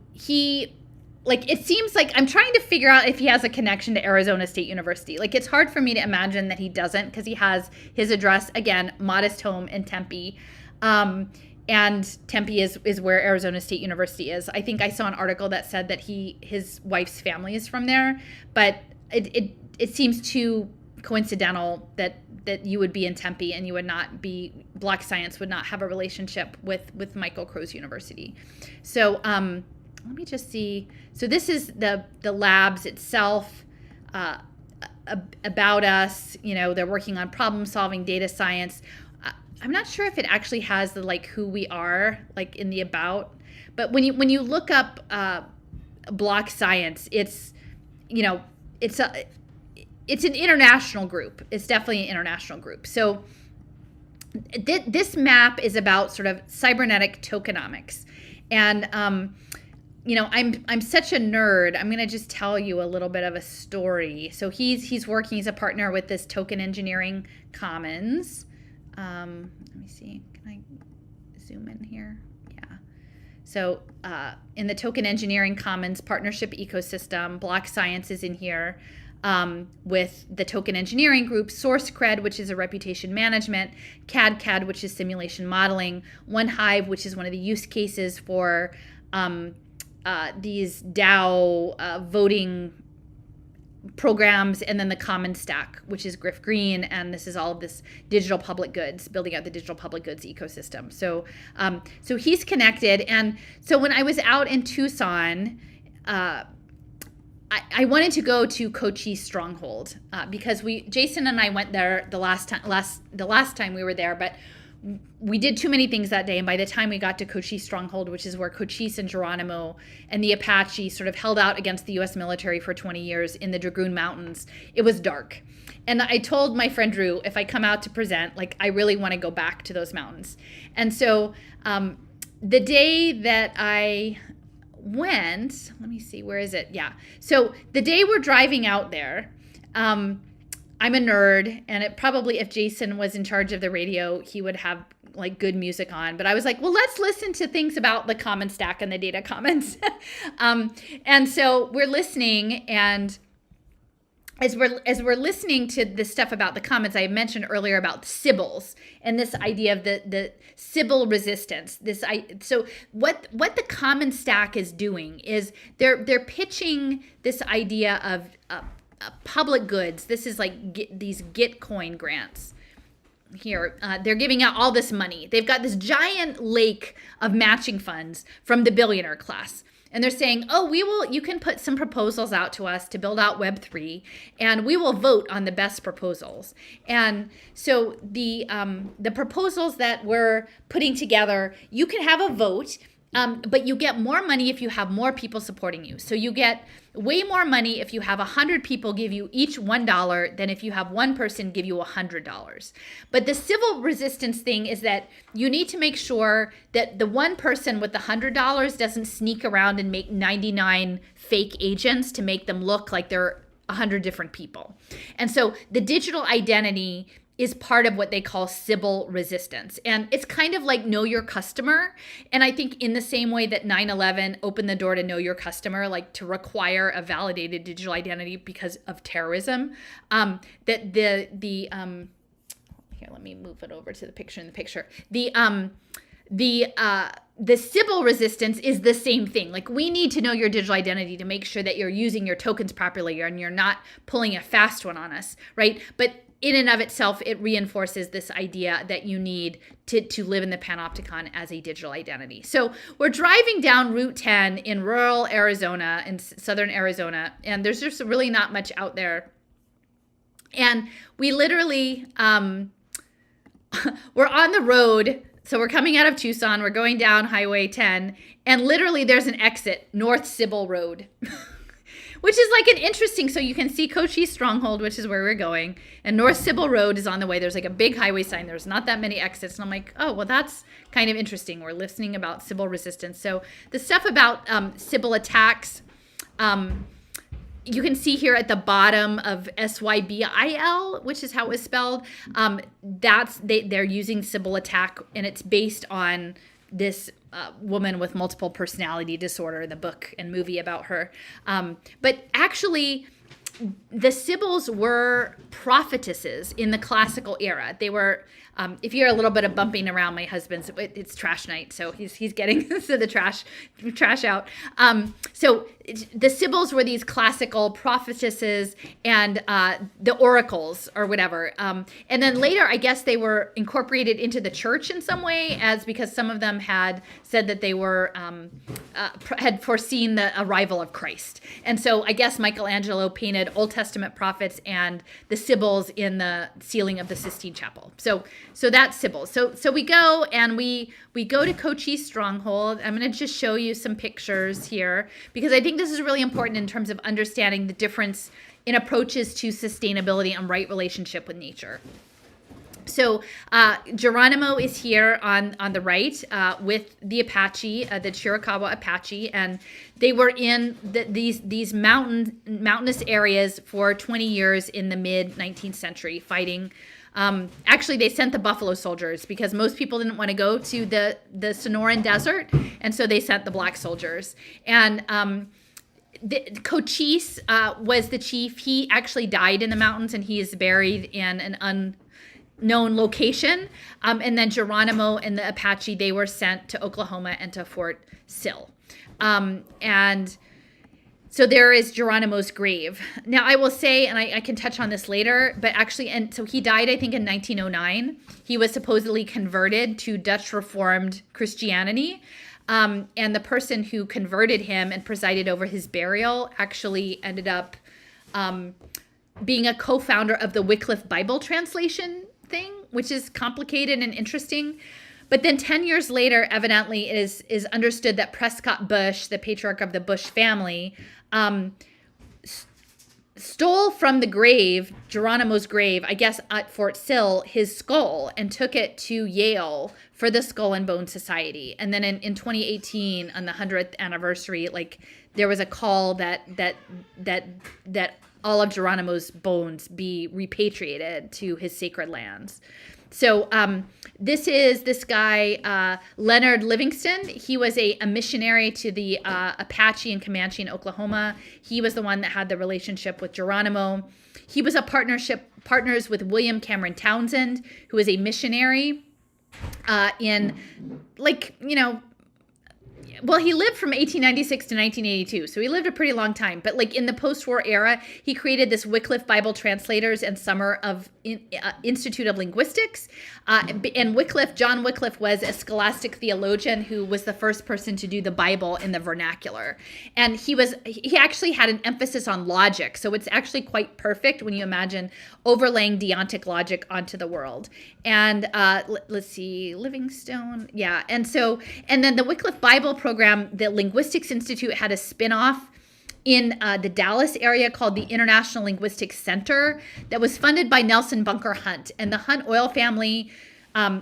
it seems like I'm trying to figure out if he has a connection to Arizona State University. Like, it's hard for me to imagine that he doesn't, because he has his address, again, modest home in Tempe. And Tempe is where Arizona State University is. I think I saw an article that said that his wife's family is from there, but it seems too coincidental that you would be in Tempe and you would not be, Block Science would not have a relationship with Michael Crow's university. So, let me just see. So this is the labs itself, about us. They're working on problem solving, data science. I'm not sure if it actually has the who we are in the about. But when you look up Block Science, it's an international group. It's definitely an international group. So this map is about sort of cybernetic tokenomics, and I'm such a nerd. I'm going to just tell you a little bit of a story. So he's a partner with this Token Engineering Commons. Let me see. Can I zoom in here? Yeah. So in the Token Engineering Commons partnership ecosystem, Block Science is in here with the Token Engineering Group, SourceCred, which is a reputation management, CAD, which is simulation modeling, OneHive, which is one of the use cases for these DAO voting programs, and then the Common Stack, which is Griff Green, and this is all of this digital public goods, building out the digital public goods ecosystem. So he's connected, and so when I was out in Tucson, I wanted to go to Kochi Stronghold because Jason and I went there the last time we were there, but we did too many things that day, and by the time we got to Kochi Stronghold, which is where Cochise and Geronimo and the Apache sort of held out against the U.S. military for 20 years in the Dragoon Mountains, it was dark. And I told my friend Drew, if I come out to present, like, I really want to go back to those mountains. And so the day that I went, let me see, where is it? Yeah. So the day we're driving out there, I'm a nerd, and it probably, if Jason was in charge of the radio, he would have like good music on. But I was like, well, let's listen to things about the common stack and the data commons. And so we're listening, and as we're listening to the stuff about the commons, I mentioned earlier about Sybils and this idea of the Sybil resistance. So what the common stack is doing is they're pitching this idea of public goods. This is like these Gitcoin grants. Here, they're giving out all this money. They've got this giant lake of matching funds from the billionaire class. And they're saying, oh, you can put some proposals out to us to build out Web3, and we will vote on the best proposals. And so the proposals that we're putting together, you can have a vote, but you get more money if you have more people supporting you. So you get way more money if you have 100 people give you each $1 than if you have one person give you $100. But the civil resistance thing is that you need to make sure that the one person with the $100 doesn't sneak around and make 99 fake agents to make them look like they're 100 different people. And so the digital identity is part of what they call Sybil resistance. And it's kind of like know your customer. And I think in the same way that 9/11 opened the door to know your customer, like to require a validated digital identity because of terrorism, that here, let me move it over to the picture in the picture. The Sybil resistance is the same thing. Like, we need to know your digital identity to make sure that you're using your tokens properly and you're not pulling a fast one on us, right? But in and of itself, it reinforces this idea that you need to live in the panopticon as a digital identity. So we're driving down Route 10 in rural Arizona, in southern Arizona, and there's just really not much out there. And we literally, we're on the road. So we're coming out of Tucson, we're going down Highway 10, and literally there's an exit, North Sybil Road. Which is like an interesting, so you can see Cochise Stronghold, which is where we're going, and North Sybil Road is on the way. There's like a big highway sign. There's not that many exits. And I'm like, oh, well, that's kind of interesting. We're listening about Sybil resistance. So the stuff about Sybil attacks, you can see here at the bottom of SYBIL, which is how it was spelled. They're using Sybil attack, and it's based on this woman with multiple personality disorder, the book and movie about her. But actually, the Sybils were prophetesses in the classical era. They were, if you hear a little bit of bumping around, my husband's, it's trash night, so he's getting to the trash out. So the Sybils were these classical prophetesses and the oracles or whatever. And then later, I guess they were incorporated into the church in some way, because some of them had said that they were had foreseen the arrival of Christ. And so I guess Michelangelo painted Old Testament prophets and the Sybils in the ceiling of the Sistine Chapel. So that's Sybil. So we go and we go to Cochise Stronghold. I'm going to just show you some pictures here because I think this is really important in terms of understanding the difference in approaches to sustainability and right relationship with nature. So Geronimo is here on the right with the Apache, the Chiricahua Apache, and they were in these mountainous areas for 20 years in the mid-19th century fighting. Actually, they sent the Buffalo Soldiers because most people didn't want to go to the Sonoran Desert, and so they sent the Black Soldiers. And Cochise was the chief. He actually died in the mountains, and he is buried in an unknown location. And then Geronimo and the Apache, they were sent to Oklahoma and to Fort Sill. And so there is Geronimo's grave. Now, I will say, and I can touch on this later, but actually, and so he died, I think, in 1909. He was supposedly converted to Dutch Reformed Christianity. And the person who converted him and presided over his burial actually ended up being a co-founder of the Wycliffe Bible translation thing, which is complicated and interesting. But then 10 years later, evidently, it is understood that Prescott Bush, the patriarch of the Bush family, stole from the grave, Geronimo's grave, I guess at Fort Sill, his skull and took it to Yale for the Skull and Bone Society. And then in 2018, on the 100th anniversary, like there was a call that all of Geronimo's bones be repatriated to his sacred lands. So this is this guy, Leonard Livingston. He was a missionary to the Apache and Comanche in Oklahoma. He was the one that had the relationship with Geronimo. He was partners with William Cameron Townsend, who was a missionary in, like, you know, well, he lived from 1896 to 1982, so he lived a pretty long time. But like in the post-war era, he created this Wycliffe Bible Translators and Summer of Institute of Linguistics. And John Wycliffe was a scholastic theologian who was the first person to do the Bible in the vernacular. And he actually had an emphasis on logic, so it's actually quite perfect when you imagine overlaying deontic logic onto the world. And let's see, Livingstone, yeah. And then the Wycliffe Bible program, the Linguistics Institute had a spin-off in the Dallas area called the International Linguistics Center that was funded by Nelson Bunker Hunt. And the Hunt oil family,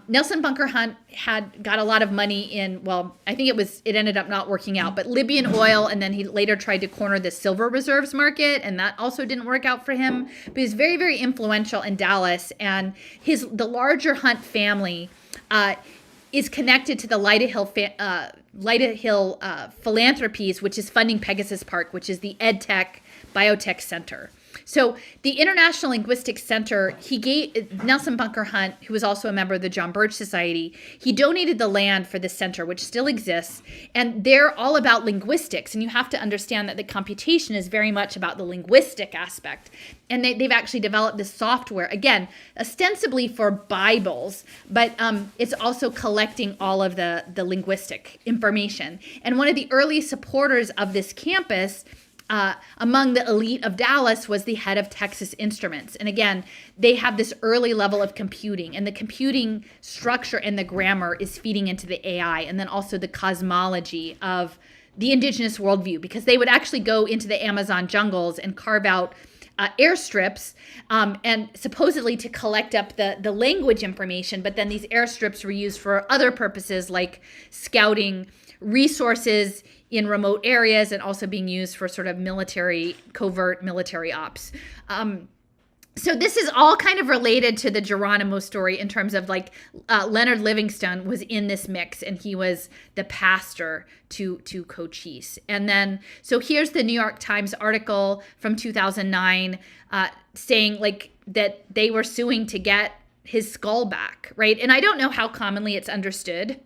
Nelson Bunker Hunt had got a lot of money in, well, I think it ended up not working out, but Libyan oil, and then he later tried to corner the silver reserves market, and that also didn't work out for him. But he's very, very influential in Dallas, and the larger Hunt family is connected to the Lyda Hill Philanthropies, which is funding Pegasus Park, which is the EdTech Biotech Center. So the International Linguistics Center, he gave Nelson Bunker Hunt, who was also a member of the John Birch Society, he donated the land for this center, which still exists. And they're all about linguistics. And you have to understand that the computation is very much about the linguistic aspect. And they've actually developed this software, again, ostensibly for Bibles, but it's also collecting all of the linguistic information. And one of the early supporters of this campus among the elite of Dallas was the head of Texas Instruments. And again, they have this early level of computing, and the computing structure and the grammar is feeding into the AI, and then also the cosmology of the indigenous worldview, because they would actually go into the Amazon jungles and carve out airstrips and supposedly to collect up the language information, but then these airstrips were used for other purposes like scouting resources in remote areas and also being used for sort of covert military ops. So this is all kind of related to the Geronimo story in terms of like Leonard Livingstone was in this mix, and he was the pastor to Cochise. And then, so here's the New York Times article from 2009 saying like that they were suing to get his skull back, right? And I don't know how commonly it's understood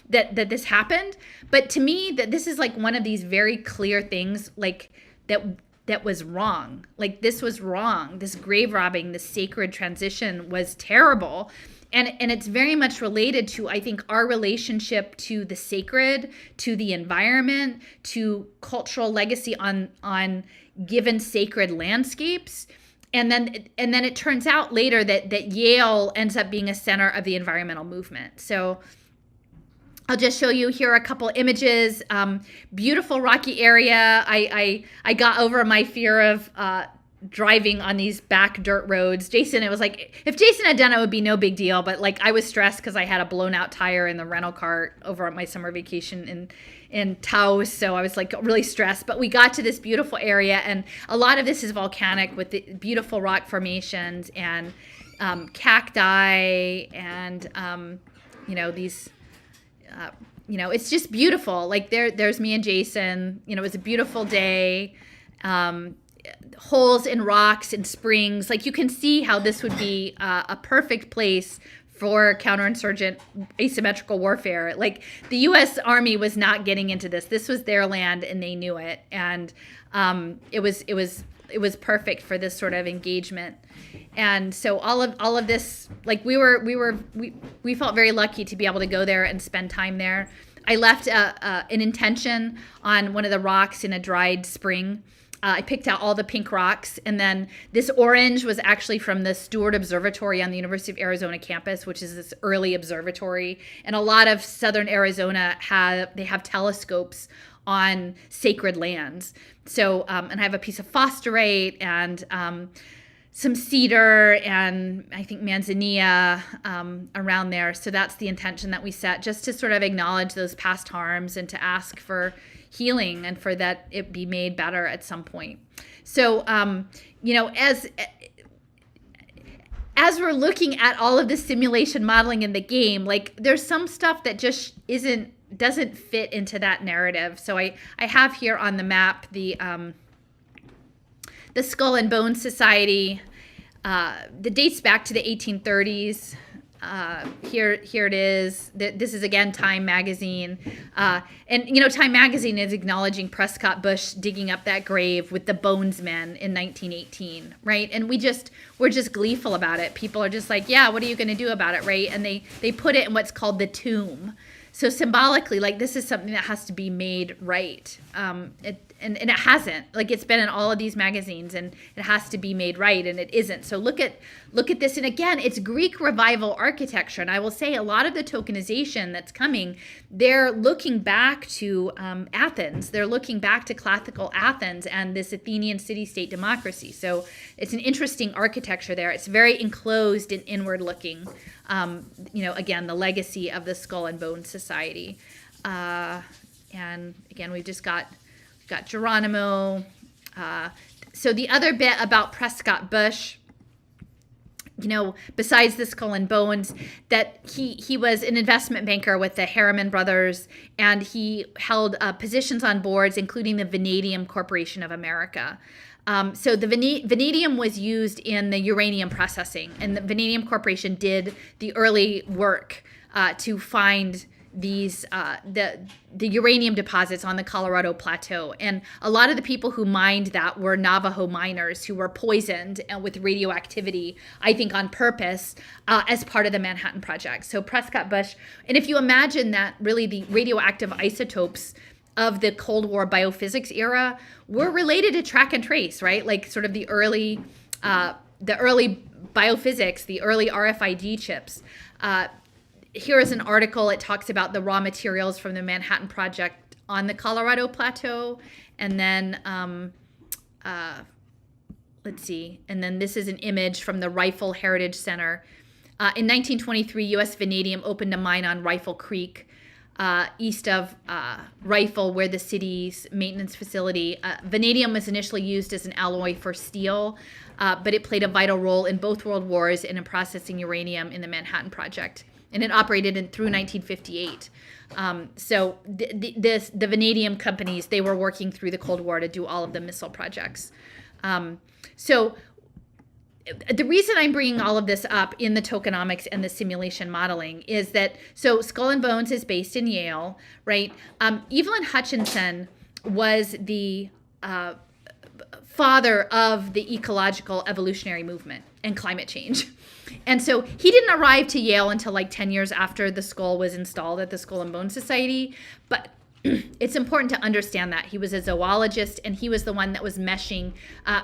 that this happened, but to me that this is like one of these very clear things like that was wrong. Like this was wrong. This grave robbing, this sacred transition was terrible. And it's very much related to, I think, our relationship to the sacred, to the environment, to cultural legacy on given sacred landscapes. And then it turns out later that Yale ends up being a center of the environmental movement. So I'll just show you here a couple images. Beautiful rocky area. I got over my fear of driving on these back dirt roads. Jason, it was like, if Jason had done it, it would be no big deal. But like I was stressed because I had a blown out tire in the rental car over at my summer vacation in Taos. So I was like really stressed. But we got to this beautiful area, and a lot of this is volcanic with the beautiful rock formations and cacti and, these... it's just beautiful. Like there's me and Jason. It was a beautiful day. Holes in rocks and springs. Like you can see how this would be a perfect place for counterinsurgent asymmetrical warfare. Like the U.S. Army was not getting into this. This was their land, and they knew it. And it was perfect for this sort of engagement. And so all of this, like we felt very lucky to be able to go there and spend time there. I left an intention on one of the rocks in a dried spring. I picked out all the pink rocks, and then this orange was actually from the Stewart Observatory on the University of Arizona campus, which is this early observatory. And a lot of southern Arizona have telescopes on sacred lands. So, and I have a piece of fosterite and some cedar and I think manzanilla around there. So that's the intention that we set, just to sort of acknowledge those past harms and to ask for healing and for that it be made better at some point. So, as we're looking at all of the simulation modeling in the game, like there's some stuff that just doesn't fit into that narrative. So I have here on the map the Skull and Bones Society that dates back to the 1830s. Here it is. This is again Time magazine, and Time magazine is acknowledging Prescott Bush digging up that grave with the Bones Men in 1918, right? And we're just gleeful about it. People are just like, yeah, what are you going to do about it, right? And they put it in what's called the tomb. So symbolically, like this is something that has to be made right. And it hasn't. Like it's been in all of these magazines, and it has to be made right, and it isn't. So look at this, and again, it's Greek revival architecture. And I will say a lot of the tokenization that's coming, they're looking back to Athens. They're looking back to classical Athens and this Athenian city-state democracy. So it's an interesting architecture there. It's very enclosed and inward-looking. Again, the legacy of the Skull and Bones Society. And again, we've just got Geronimo. So the other bit about Prescott Bush, besides the Skull and Bones, that he was an investment banker with the Harriman brothers, and he held positions on boards, including the Vanadium Corporation of America. So the vanadium was used in the uranium processing, and the Vanadium Corporation did the early work to find these the uranium deposits on the Colorado Plateau. And a lot of the people who mined that were Navajo miners who were poisoned with radioactivity, I think on purpose, as part of the Manhattan Project. So Prescott Bush, and if you imagine that really the radioactive isotopes of the Cold War biophysics era were related to track and trace, right? Like sort of the early biophysics, the early RFID chips. Here is an article. It talks about the raw materials from the Manhattan Project on the Colorado Plateau. And then, let's see. And then this is an image from the Rifle Heritage Center. In 1923, U.S. Vanadium opened a mine on Rifle Creek, east of Rifle, where the city's maintenance facility. Vanadium was initially used as an alloy for steel, but it played a vital role in both world wars and in processing uranium in the Manhattan Project. And it operated through 1958. So the vanadium companies, they were working through the Cold War to do all of the missile projects. So the reason I'm bringing all of this up in the tokenomics and the simulation modeling is that, so Skull and Bones is based in Yale, right? Evelyn Hutchinson was the father of the ecological evolutionary movement and climate change. And so he didn't arrive to Yale until like 10 years after the skull was installed at the Skull and Bones Society. But it's important to understand that he was a zoologist, and he was the one that was meshing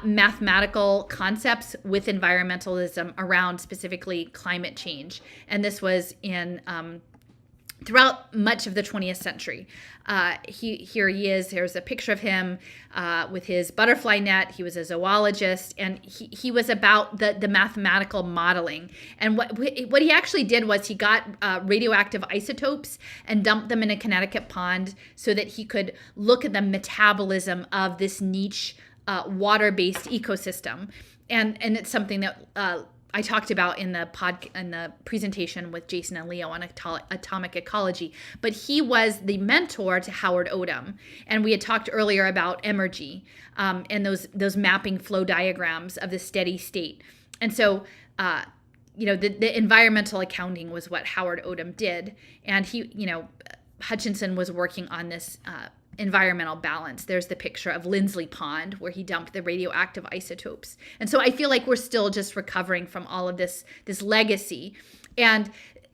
mathematical concepts with environmentalism around specifically climate change. And this was in throughout much of the 20th century. Here he is. Here's a picture of him with his butterfly net. He was a zoologist, and he was about the mathematical modeling. And what he actually did was he got radioactive isotopes and dumped them in a Connecticut pond so that he could look at the metabolism of this niche water-based ecosystem. And it's something that I talked about in the presentation with Jason and Leo on atomic ecology, but he was the mentor to Howard Odum, and we had talked earlier about emergy and those mapping flow diagrams of the steady state. And so, the environmental accounting was what Howard Odum did, and Hutchinson was working on this environmental balance. There's the picture of Lindsley Pond where he dumped the radioactive isotopes. And so I feel like we're still just recovering from all of this legacy. And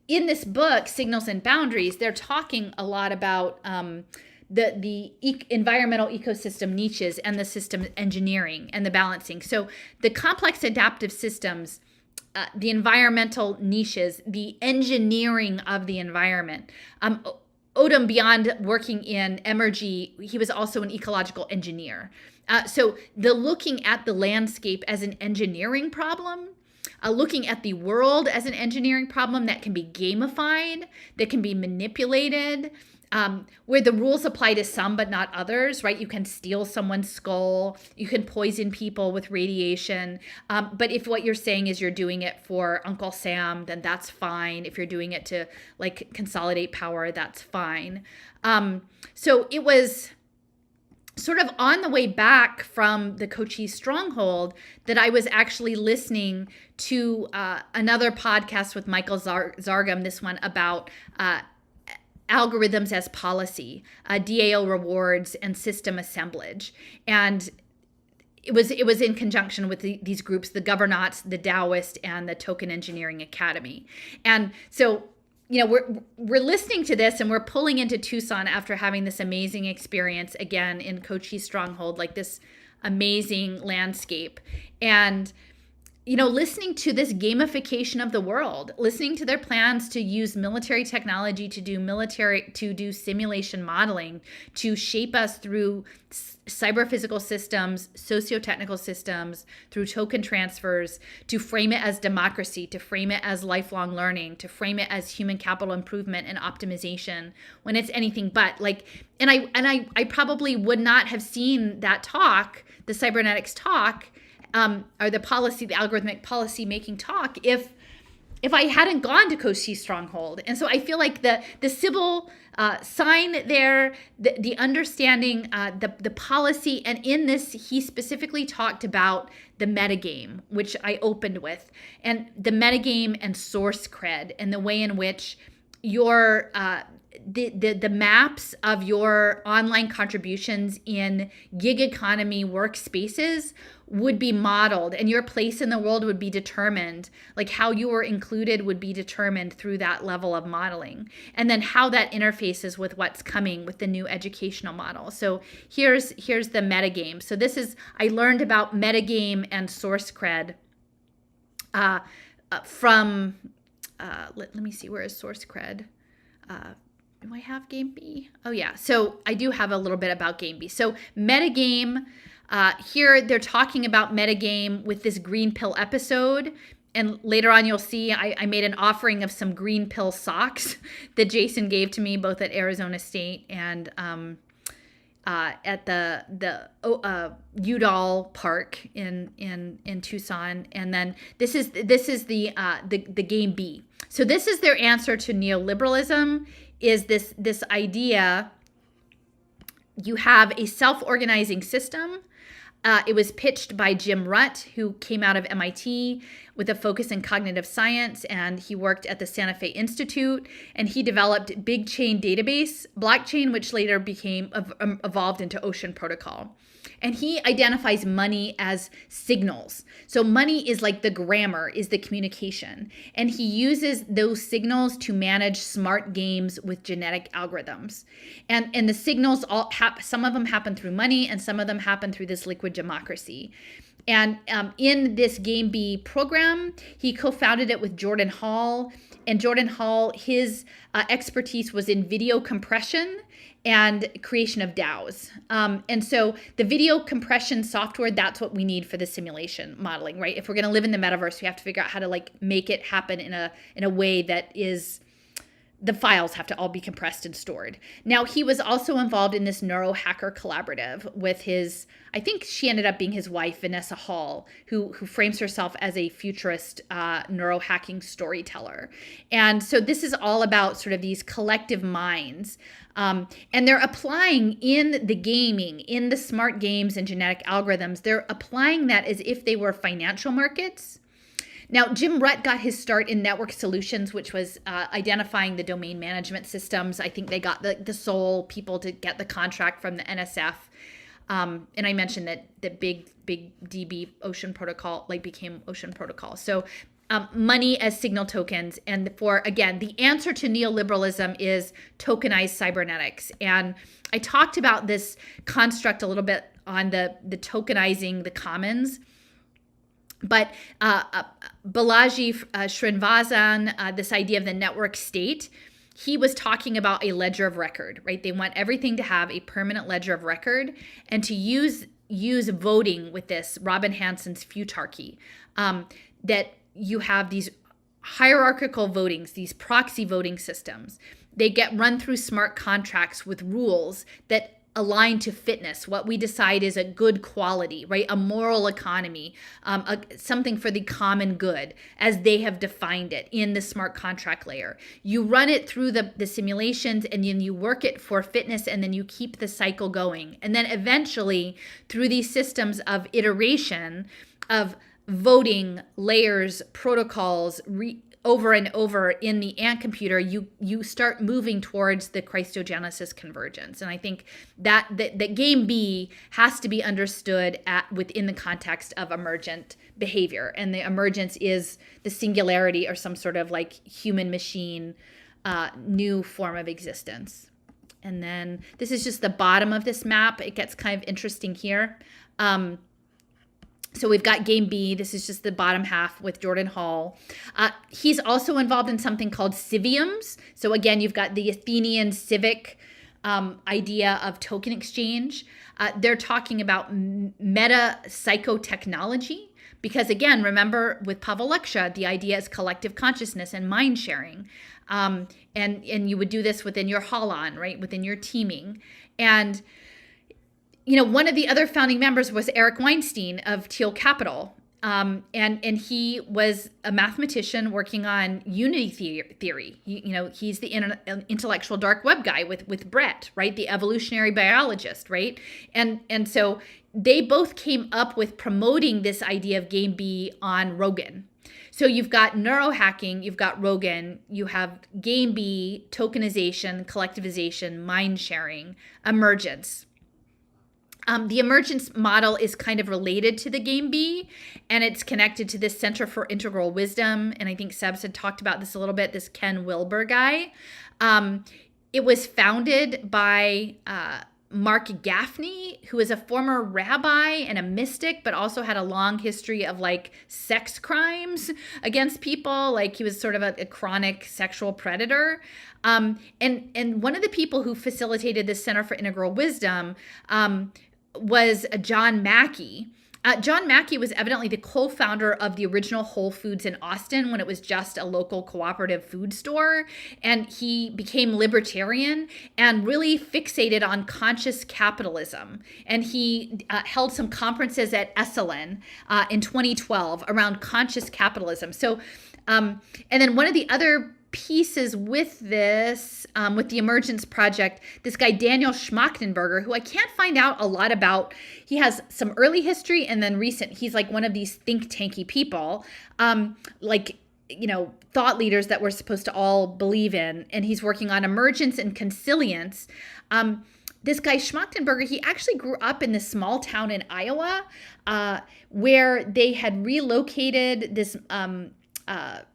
in this book, Signals and Boundaries, they're talking a lot about environmental ecosystem niches and the system engineering and the balancing. So the complex adaptive systems, the environmental niches, the engineering of the environment. Odom, beyond working in Emergy, he was also an ecological engineer. So the looking at the landscape as an engineering problem, looking at the world as an engineering problem that can be gamified, that can be manipulated, where the rules apply to some but not others, right? You can steal someone's skull, you can poison people with radiation, but if what you're saying is you're doing it for Uncle Sam, then that's fine. If you're doing it to like consolidate power, that's fine. So it was sort of on the way back from the Cochise stronghold that I was actually listening to another podcast with Michael Zargam, this one about algorithms as policy, DAO rewards, and system assemblage. And it was in conjunction with these groups, the Governauts, the Taoist, and the Token Engineering Academy. And so, you know, we're listening to this and we're pulling into Tucson after having this amazing experience again in Cochise Stronghold, like this amazing landscape. And you know, listening to this gamification of the world, listening to their plans to use military technology to do simulation modeling, to shape us through cyber physical systems, socio-technical systems, through token transfers, to frame it as democracy, to frame it as lifelong learning, to frame it as human capital improvement and optimization, when it's anything but. Like, and I probably would not have seen that talk, the cybernetics talk, or the algorithmic policy making talk, if I hadn't gone to Cochise Stronghold. And so I feel like the Sybil sign there, the understanding, the policy, and in this he specifically talked about the metagame, which I opened with, and the metagame and source cred, and the way in which your the maps of your online contributions in gig economy workspaces would be modeled, and your place in the world would be determined, like how you were included would be determined through that level of modeling, and then how that interfaces with what's coming with the new educational model. So here's the metagame. So this is, I learned about metagame and source cred from let me see, where is source cred? Do I have Game B? Oh yeah, so I do have a little bit about Game B. So metagame, here they're talking about metagame with this green pill episode. And later on you'll see I made an offering of some green pill socks that Jason gave to me both at Arizona State and at the Udall Park in Tucson. And then this is the Game B. So this is their answer to neoliberalism, is this idea you have a self-organizing system. It was pitched by Jim Rutt, who came out of MIT with a focus in cognitive science, and he worked at the Santa Fe Institute, and he developed Big Chain Database blockchain, which later evolved into Ocean Protocol. And he identifies money as signals. So money is like the grammar, is the communication. And he uses those signals to manage smart games with genetic algorithms. And the signals, some of them happen through money, and some of them happen through this liquid democracy. And in this Game B program, he co-founded it with Jordan Hall. And Jordan Hall, his expertise was in video compression and creation of DAOs. And so the video compression software, that's what we need for the simulation modeling, right? If we're going to live in the metaverse, we have to figure out how to like make it happen in a way that is, the files have to all be compressed and stored. Now, he was also involved in this neurohacker collaborative with his, I think she ended up being his wife, Vanessa Hall, who frames herself as a futurist neurohacking storyteller. And so this is all about sort of these collective minds. And they're applying in the gaming, in the smart games and genetic algorithms, they're applying that as if they were financial markets. Now, Jim Rutt got his start in network solutions, which was identifying the domain management systems. I think they got the sole people to get the contract from the NSF. And I mentioned that the big DB Ocean Protocol became Ocean Protocol. So money as signal tokens. And for, again, the answer to neoliberalism is tokenized cybernetics. And I talked about this construct a little bit on the tokenizing the commons. But Balaji Srinivasan, this idea of the network state, he was talking about a ledger of record, right? They want everything to have a permanent ledger of record, and to use voting with this, Robin Hanson's futarchy, that you have these hierarchical votings, these proxy voting systems. They get run through smart contracts with rules that align to fitness, what we decide is a good quality, right? A moral economy, something for the common good, as they have defined it in the smart contract layer. You run it through the simulations, and then you work it for fitness, and then you keep the cycle going. And then eventually, through these systems of iteration, of voting layers, protocols, over and over in the ant computer, you start moving towards the Christogenesis convergence. And I think that game B has to be understood within the context of emergent behavior. And the emergence is the singularity, or some sort of like human machine new form of existence. And then this is just the bottom of this map. It gets kind of interesting here. So we've got game B. This is just the bottom half with Jordan Hall. He's also involved in something called civiums. So again, you've got the Athenian civic idea of token exchange. They're talking about meta psychotechnology, because again, remember with Pavel Leksha, the idea is collective consciousness and mind sharing. And you would do this within your holon, right? Within your teaming. And one of the other founding members was Eric Weinstein of Teal Capital. And he was a mathematician working on unity theory. He's the intellectual dark web guy with Brett, right? The evolutionary biologist, right? And so they both came up with promoting this idea of game B on Rogan. So you've got neurohacking, you've got Rogan, you have game B, tokenization, collectivization, mind sharing, emergence. The emergence model is kind of related to the game B, and it's connected to this Center for Integral Wisdom. And I think Sebs had talked about this a little bit, this Ken Wilber guy. It was founded by Mark Gaffney, who is a former rabbi and a mystic, but also had a long history of like sex crimes against people. Like he was sort of a chronic sexual predator. And one of the people who facilitated this Center for Integral Wisdom was John Mackey. John Mackey was evidently the co-founder of the original Whole Foods in Austin when it was just a local cooperative food store. And he became libertarian and really fixated on conscious capitalism. And he held some conferences at Esalen in 2012 around conscious capitalism. So, and then one of the other pieces with this, with the Emergence Project, this guy Daniel Schmachtenberger, who I can't find out a lot about. He has some early history and then recent. He's like one of these think tanky people, thought leaders that we're supposed to all believe in. And he's working on emergence and consilience. This guy Schmachtenberger, he actually grew up in this small town in Iowa where they had relocated this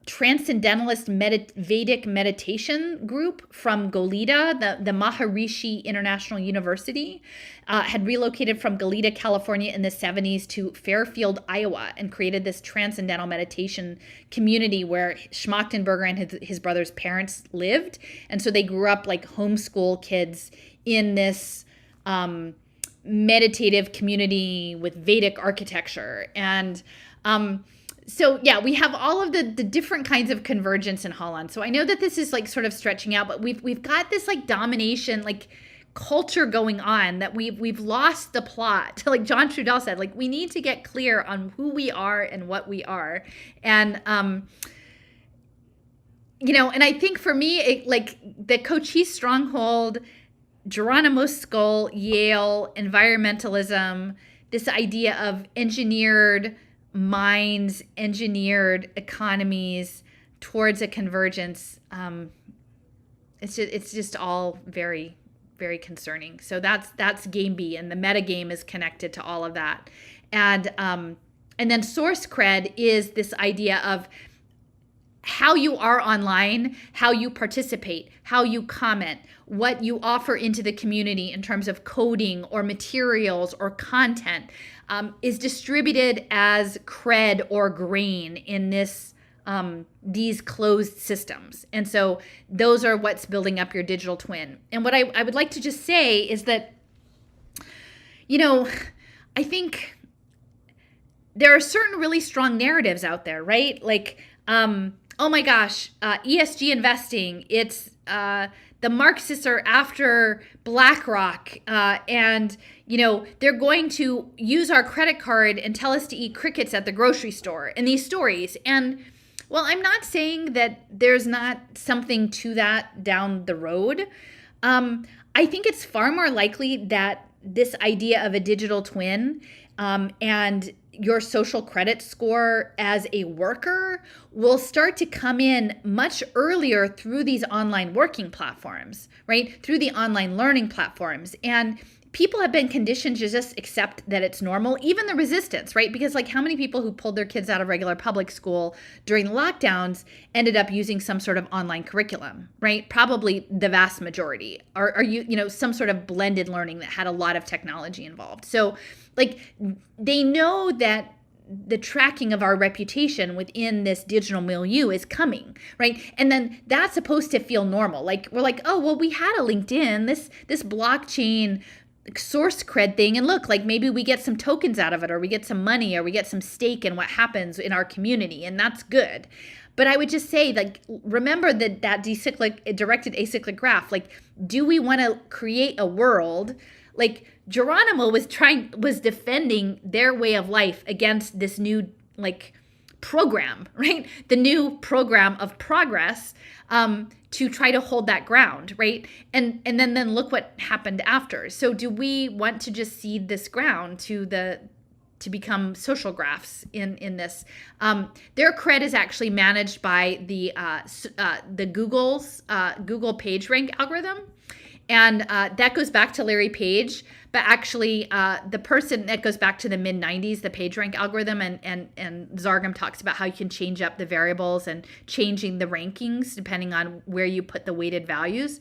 transcendentalist Vedic meditation group from Goleta, the Maharishi International University, had relocated from Goleta, California in the 70s to Fairfield, Iowa, and created this transcendental meditation community where Schmachtenberger and his brother's parents lived. And so they grew up like homeschool kids in this meditative community with Vedic architecture. And so yeah, we have all of the different kinds of convergence in Holland. So I know that this is like sort of stretching out, but we've got this like domination, like culture going on that we've lost the plot. Like John Trudell said, like we need to get clear on who we are and what we are. And and I think for me, like the Cochise stronghold, Geronimo Skull, Yale, environmentalism, this idea of engineered minds, engineered economies towards a convergence. It's just all very, very concerning. So that's game B, and the metagame is connected to all of that. And then source cred is this idea of how you are online, how you participate, how you comment, what you offer into the community in terms of coding or materials or content, is distributed as cred or grain in these closed systems. And so those are what's building up your digital twin. And what I would like to just say is that, I think there are certain really strong narratives out there, right? Like, oh my gosh, ESG investing, it's the Marxists are after BlackRock, and they're going to use our credit card and tell us to eat crickets at the grocery store, and these stories. And well, I'm not saying that there's not something to that down the road. I think it's far more likely that this idea of a digital twin, and your social credit score as a worker will start to come in much earlier through these online working platforms, right? Through the online learning platforms. And people have been conditioned to just accept that it's normal, even the resistance, right? Because like how many people who pulled their kids out of regular public school during the lockdowns ended up using some sort of online curriculum, right? Probably the vast majority. Are you some sort of blended learning that had a lot of technology involved. So like they know that the tracking of our reputation within this digital milieu is coming, right? And then that's supposed to feel normal. Like we're like, oh, well, we had a LinkedIn, this blockchain source cred thing, and look, like maybe we get some tokens out of it, or we get some money, or we get some stake in what happens in our community, and that's good. But I would just say, like, remember that directed acyclic graph. Like, do we want to create a world like Geronimo was defending their way of life against this new program, right? The new program of progress, to try to hold that ground, right? And then look what happened after. So do we want to just cede this ground to become social graphs in this? Their cred is actually managed by the Google's Google PageRank algorithm. And that goes back to Larry Page, but actually the person that goes back to the mid-90s, the PageRank algorithm, and Zargham talks about how you can change up the variables and changing the rankings depending on where you put the weighted values.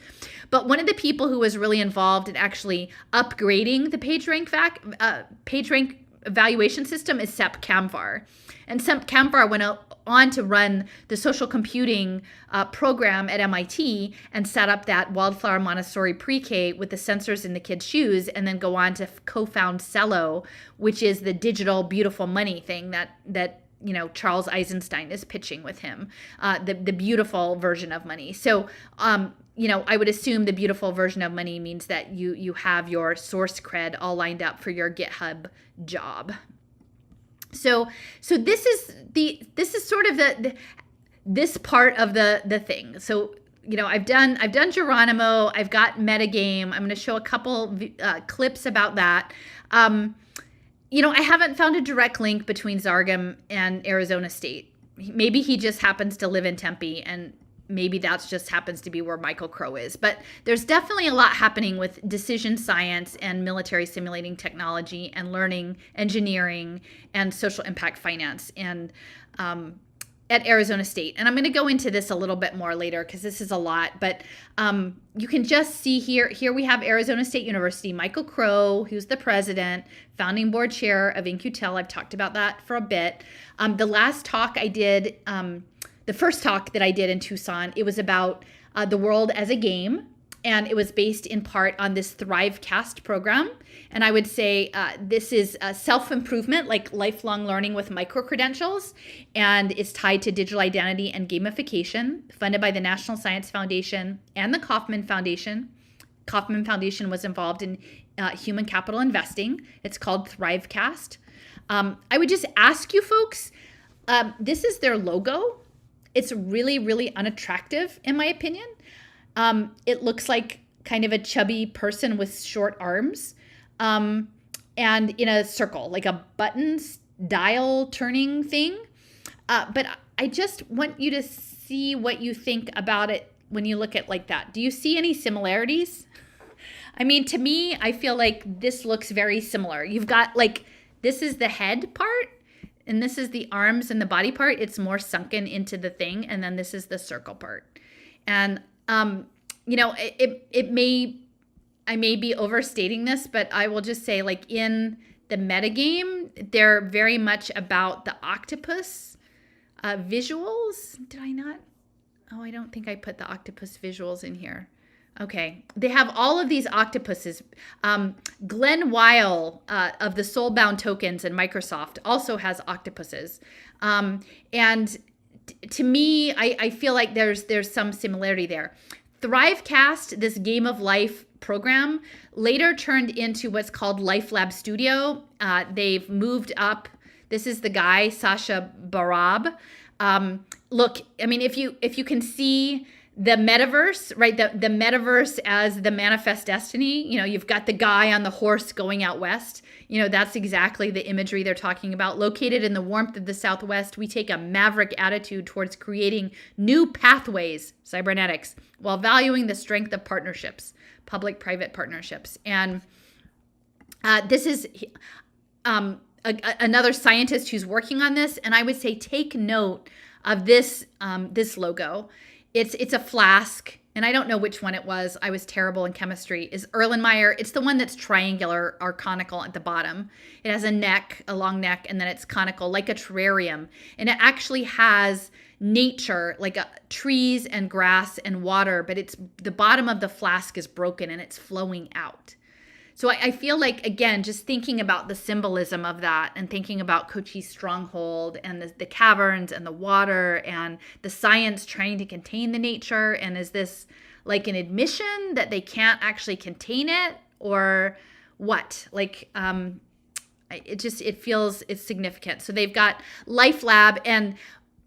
But one of the people who was really involved in actually upgrading the PageRank evaluation system is Sepp Kamvar. And Sepp Kamvar went on to run the social computing program at MIT and set up that Wildflower Montessori pre-K with the sensors in the kids' shoes, and then go on to co-found Cello, which is the digital beautiful money thing that Charles Eisenstein is pitching with him, the beautiful version of money. So I would assume the beautiful version of money means that you have your source cred all lined up for your GitHub job. So this is sort of this part of the thing. So I've done Geronimo, I've got Metagame. I'm going to show a couple clips about that. I haven't found a direct link between Zargham and Arizona State. Maybe he just happens to live in Tempe, and maybe that's just happens to be where Michael Crow is. But there's definitely a lot happening with decision science and military simulating technology and learning engineering and social impact finance and at Arizona State. And I'm going to go into this a little bit more later because this is a lot. But you can just see here we have Arizona State University, Michael Crow, who's the president, founding board chair of In-Q-Tel. I've talked about that for a bit. The last talk I did, the first talk that I did in Tucson, it was about the world as a game, and it was based in part on this Thrivecast program. And I would say this is self-improvement, like lifelong learning with micro-credentials, and it's tied to digital identity and gamification, funded by the National Science Foundation and the Kauffman Foundation. Kauffman Foundation was involved in human capital investing. It's called Thrivecast. I would just ask you folks, this is their logo. It's really, really unattractive, in my opinion. It looks like kind of a chubby person with short arms, and in a circle, like a buttons dial turning thing. But I just want you to see what you think about it when you look at like that. Do you see any similarities? I mean, to me, I feel like this looks very similar. You've got this is the head part, And this is the arms and the body part. It's more sunken into the thing. And then this is the circle part. And, I may be overstating this, but I will just say, like, in the metagame, they're very much about the octopus visuals. Did I not? Oh, I don't think I put the octopus visuals in here. Okay. They have all of these octopuses. Glenn Weil of the Soulbound tokens and Microsoft also has octopuses. And to me, I feel like there's some similarity there. Thrivecast, this game of life program, later turned into what's called Life Lab Studio. They've moved up. This is the guy, Sasha Barab. Look, I mean, if you can see the metaverse, right? The metaverse as the manifest destiny, you've got the guy on the horse going out west. That's exactly the imagery they're talking about. Located in the warmth of the Southwest, we take a maverick attitude towards creating new pathways, cybernetics, while valuing the strength of partnerships, public-private partnerships. And this is another scientist who's working on this. And I would say take note of this logo. It's a flask, and I don't know which one it was. I was terrible in chemistry. Is Erlenmeyer. It's the one that's triangular or conical at the bottom. It has a long neck, and then it's conical like a terrarium. And it actually has nature, like trees and grass and water, but it's the bottom of the flask is broken and it's flowing out. So I feel like, again, just thinking about the symbolism of that and thinking about Kochi's stronghold and the caverns and the water and the science trying to contain the nature. And is this like an admission that they can't actually contain it, or what? Like, it feels it's significant. So they've got Life Lab, and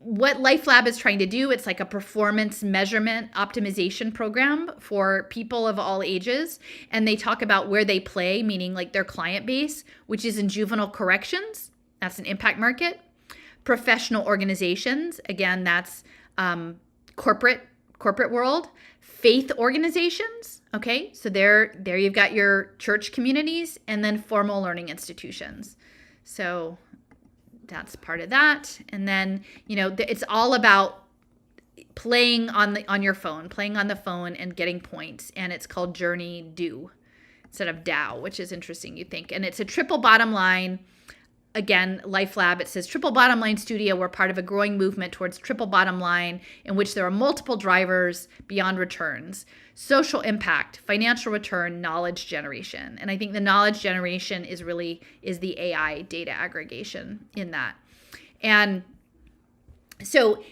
what Life Lab is trying to do, it's like a performance measurement optimization program for people of all ages. And they talk about where they play, meaning like their client base, which is in juvenile corrections. That's an impact market. Professional organizations, again, that's corporate world. Faith organizations, okay? So there you've got your church communities, and then formal learning institutions. So that's part of that. And then, it's all about playing on your phone, playing on the phone and getting points. And it's called Journey Do instead of DAO, which is interesting, you think. And it's a triple bottom line. Again, Life Lab, it says triple bottom line studio. We're part of a growing movement towards triple bottom line in which there are multiple drivers beyond returns: social impact, financial return, knowledge generation. And I think the knowledge generation is the AI data aggregation in that. And so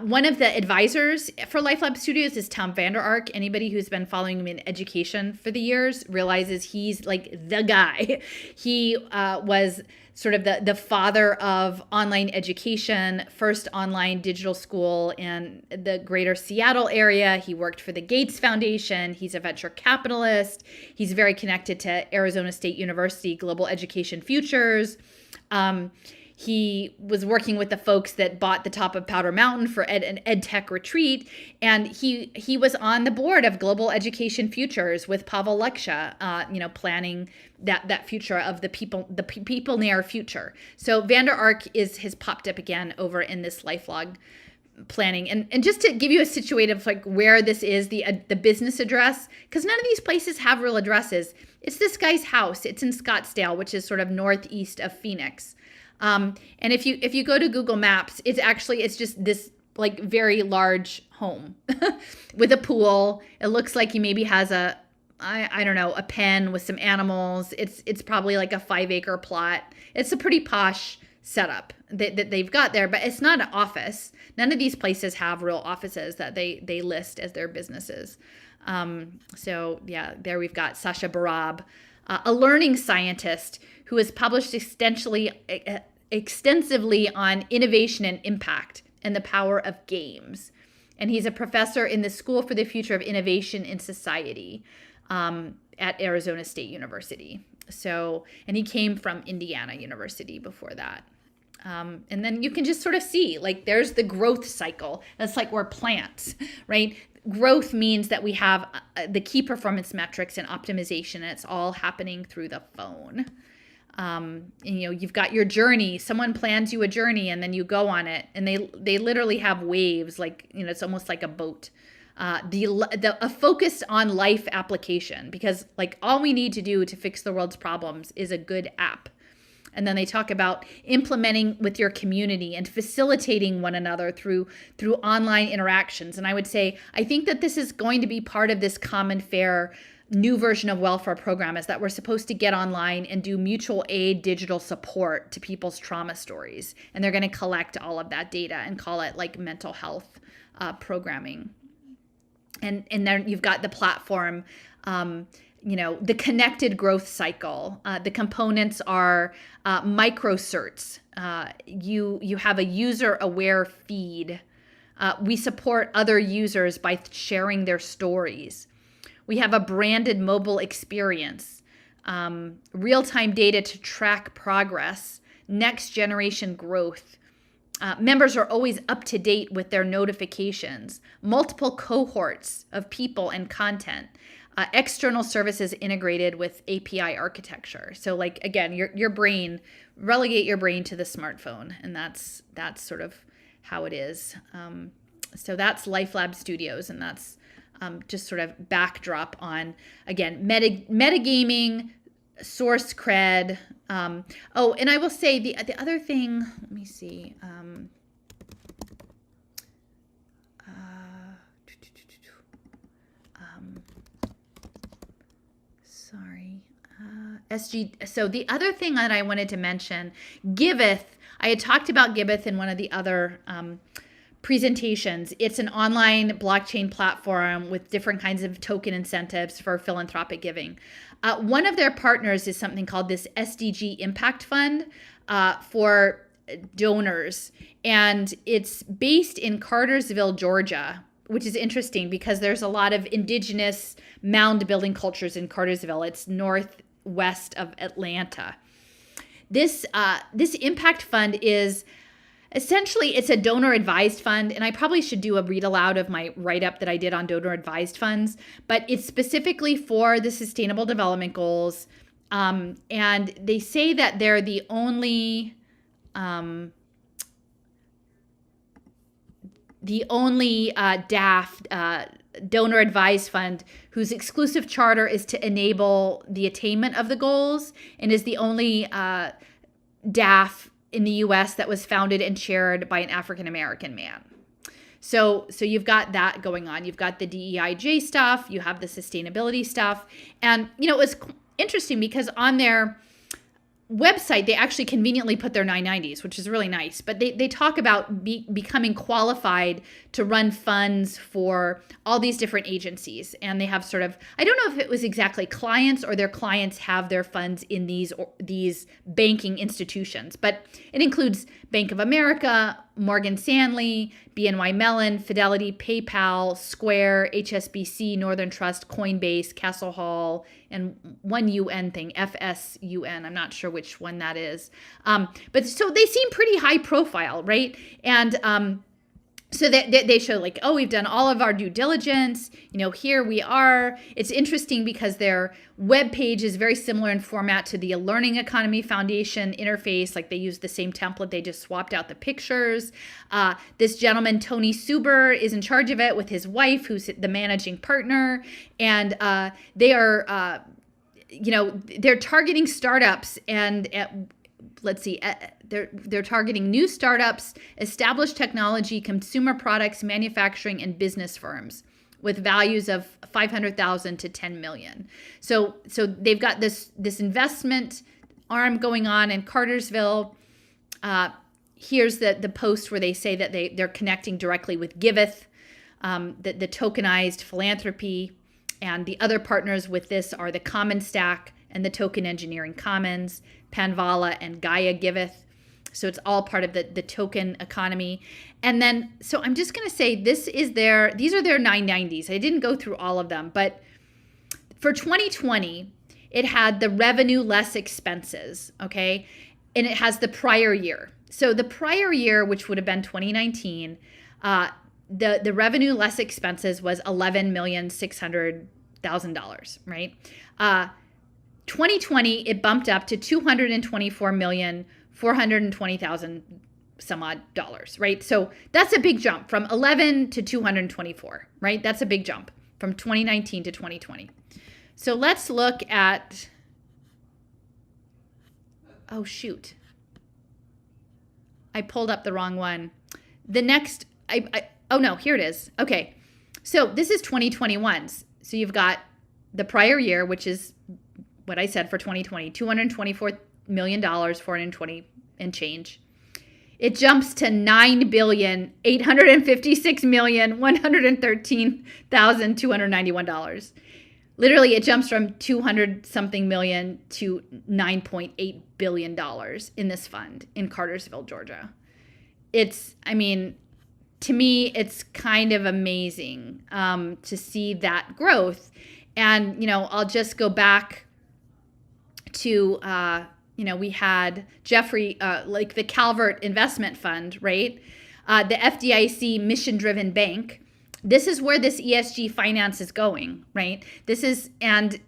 one of the advisors for Life Lab Studios is Tom Vander Ark. Anybody who's been following him in education for the years realizes he's like the guy. He was sort of the father of online education, first online digital school in the greater Seattle area. He worked for the Gates Foundation. He's a venture capitalist. He's very connected to Arizona State University Global Education Futures. He was working with the folks that bought the top of Powder Mountain for an ed tech retreat. And he was on the board of Global Education Futures with Pavel Leksha, planning that future of the people near future. So Vander Ark has popped up again over in this LifeLog planning. And just to give you a situation of like where this is, the business address, because none of these places have real addresses. It's this guy's house. It's in Scottsdale, which is sort of northeast of Phoenix. And if you go to Google Maps, it's just this like very large home with a pool. It looks like he maybe has a pen with some animals. It's probably like a 5-acre plot. It's a pretty posh setup that they've got there, but it's not an office. None of these places have real offices that they list as their businesses. So yeah, there we've got Sasha Barab, a learning scientist who has published extensively on innovation and impact and the power of games. And he's a professor in the School for the Future of Innovation in Society at Arizona State University. So, and he came from Indiana University before that. And then you can just sort of see, like, there's the growth cycle. That's like we're plants, right? Growth means that we have the key performance metrics and optimization, and it's all happening through the phone. You've got your journey. Someone plans you a journey, and then you go on it, and they literally have waves, like, it's almost like a boat. A focus on life application, because like all we need to do to fix the world's problems is a good app. And then they talk about implementing with your community and facilitating one another through online interactions. And I would say, I think that this is going to be part of this common fare new version of welfare program, is that we're supposed to get online and do mutual aid digital support to people's trauma stories. And they're going to collect all of that data and call it like mental health programming. And then you've got the platform, the connected growth cycle. The components are microcerts. You have a user-aware feed. We support other users by sharing their stories. We have a branded mobile experience, real-time data to track progress, next generation growth. Members are always up to date with their notifications, multiple cohorts of people and content, external services integrated with API architecture. So like, again, your brain, relegate your brain to the smartphone. And that's sort of how it is. So that's LifeLab Studios, and that's just sort of backdrop on, again, metagaming, source cred. And I will say the other thing, let me see. So the other thing that I wanted to mention, Giveth, I had talked about Giveth in one of the other presentations. It's an online blockchain platform with different kinds of token incentives for philanthropic giving. One of their partners is something called this SDG Impact Fund for donors. And it's based in Cartersville, Georgia, which is interesting because there's a lot of indigenous mound building cultures in Cartersville. It's northwest of Atlanta. This impact fund is essentially, it's a donor advised fund, and I probably should do a read aloud of my write-up that I did on donor advised funds, but it's specifically for the Sustainable Development Goals. And they say that they're the only DAF, donor advised fund, whose exclusive charter is to enable the attainment of the goals, and is the only DAF in the US that was founded and chaired by an African American man. So you've got that going on. You've got the DEIJ stuff, you have the sustainability stuff. And it was interesting because on their website, they actually conveniently put their 990s, which is really nice. But they talk about becoming qualified to run funds for all these different agencies. And they have sort of, I don't know if it was exactly clients or their clients have their funds in these banking institutions. But it includes Bank of America, Morgan Stanley, BNY Mellon, Fidelity, PayPal, Square, HSBC, Northern Trust, Coinbase, Castle Hall, and one UN thing, FSUN. I'm not sure which one that is. But so they seem pretty high profile, right? And so they show like, oh, we've done all of our due diligence. Here we are. It's interesting because their web page is very similar in format to the Learning Economy Foundation interface. Like they used the same template. They just swapped out the pictures. This gentleman, Tony Suber, is in charge of it with his wife, who's the managing partner. And they are, they're targeting startups and let's see, they're targeting new startups, established technology, consumer products, manufacturing, and business firms with values of 500,000 to 10 million. So they've got this investment arm going on in Cartersville. Here's the post where they say that they're connecting directly with Giveth, the tokenized philanthropy, and the other partners with this are the Common Stack and the Token Engineering Commons, Panvala, and Gaia Giveth. So it's all part of the token economy. And then, so I'm just going to say these are their 990s. I didn't go through all of them, but for 2020, it had the revenue less expenses, okay? And it has the prior year. So the prior year, which would have been 2019, the revenue less expenses was $11,600,000, right? 2020, it bumped up to 224,420,000 some odd dollars, right? So that's a big jump from 11 to 224, right? That's a big jump from 2019 to 2020. So let's look at, oh shoot, I pulled up the wrong one. The next, oh no, here it is. Okay, so this is 2021's. So you've got the prior year, which is what I said for 2020, $224 million, 420 and change. It jumps to $9,856,113,291. Literally, it jumps from 200 something million to $9.8 billion in this fund in Cartersville, Georgia. It's, I mean, to me, it's kind of amazing to see that growth. And, you know, I'll just go back to, you know, we had Jeffrey, like the Calvert Investment Fund, right? The FDIC mission-driven bank. This is where this ESG finance is going, right? This is, and,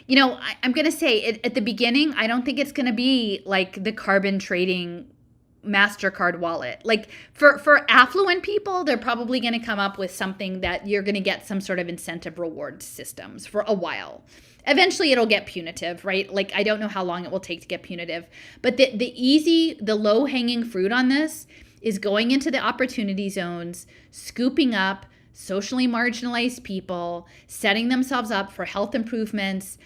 you know, I'm going to say at the beginning, I don't think it's going to be like the carbon trading MasterCard wallet. Like for affluent people, they're probably going to come up with something that you're going to get some sort of incentive reward systems for a while. Eventually it'll get punitive, right? Like I don't know how long it will take to get punitive, but the low hanging fruit on this is going into the opportunity zones, scooping up socially marginalized people, setting themselves up for health improvements,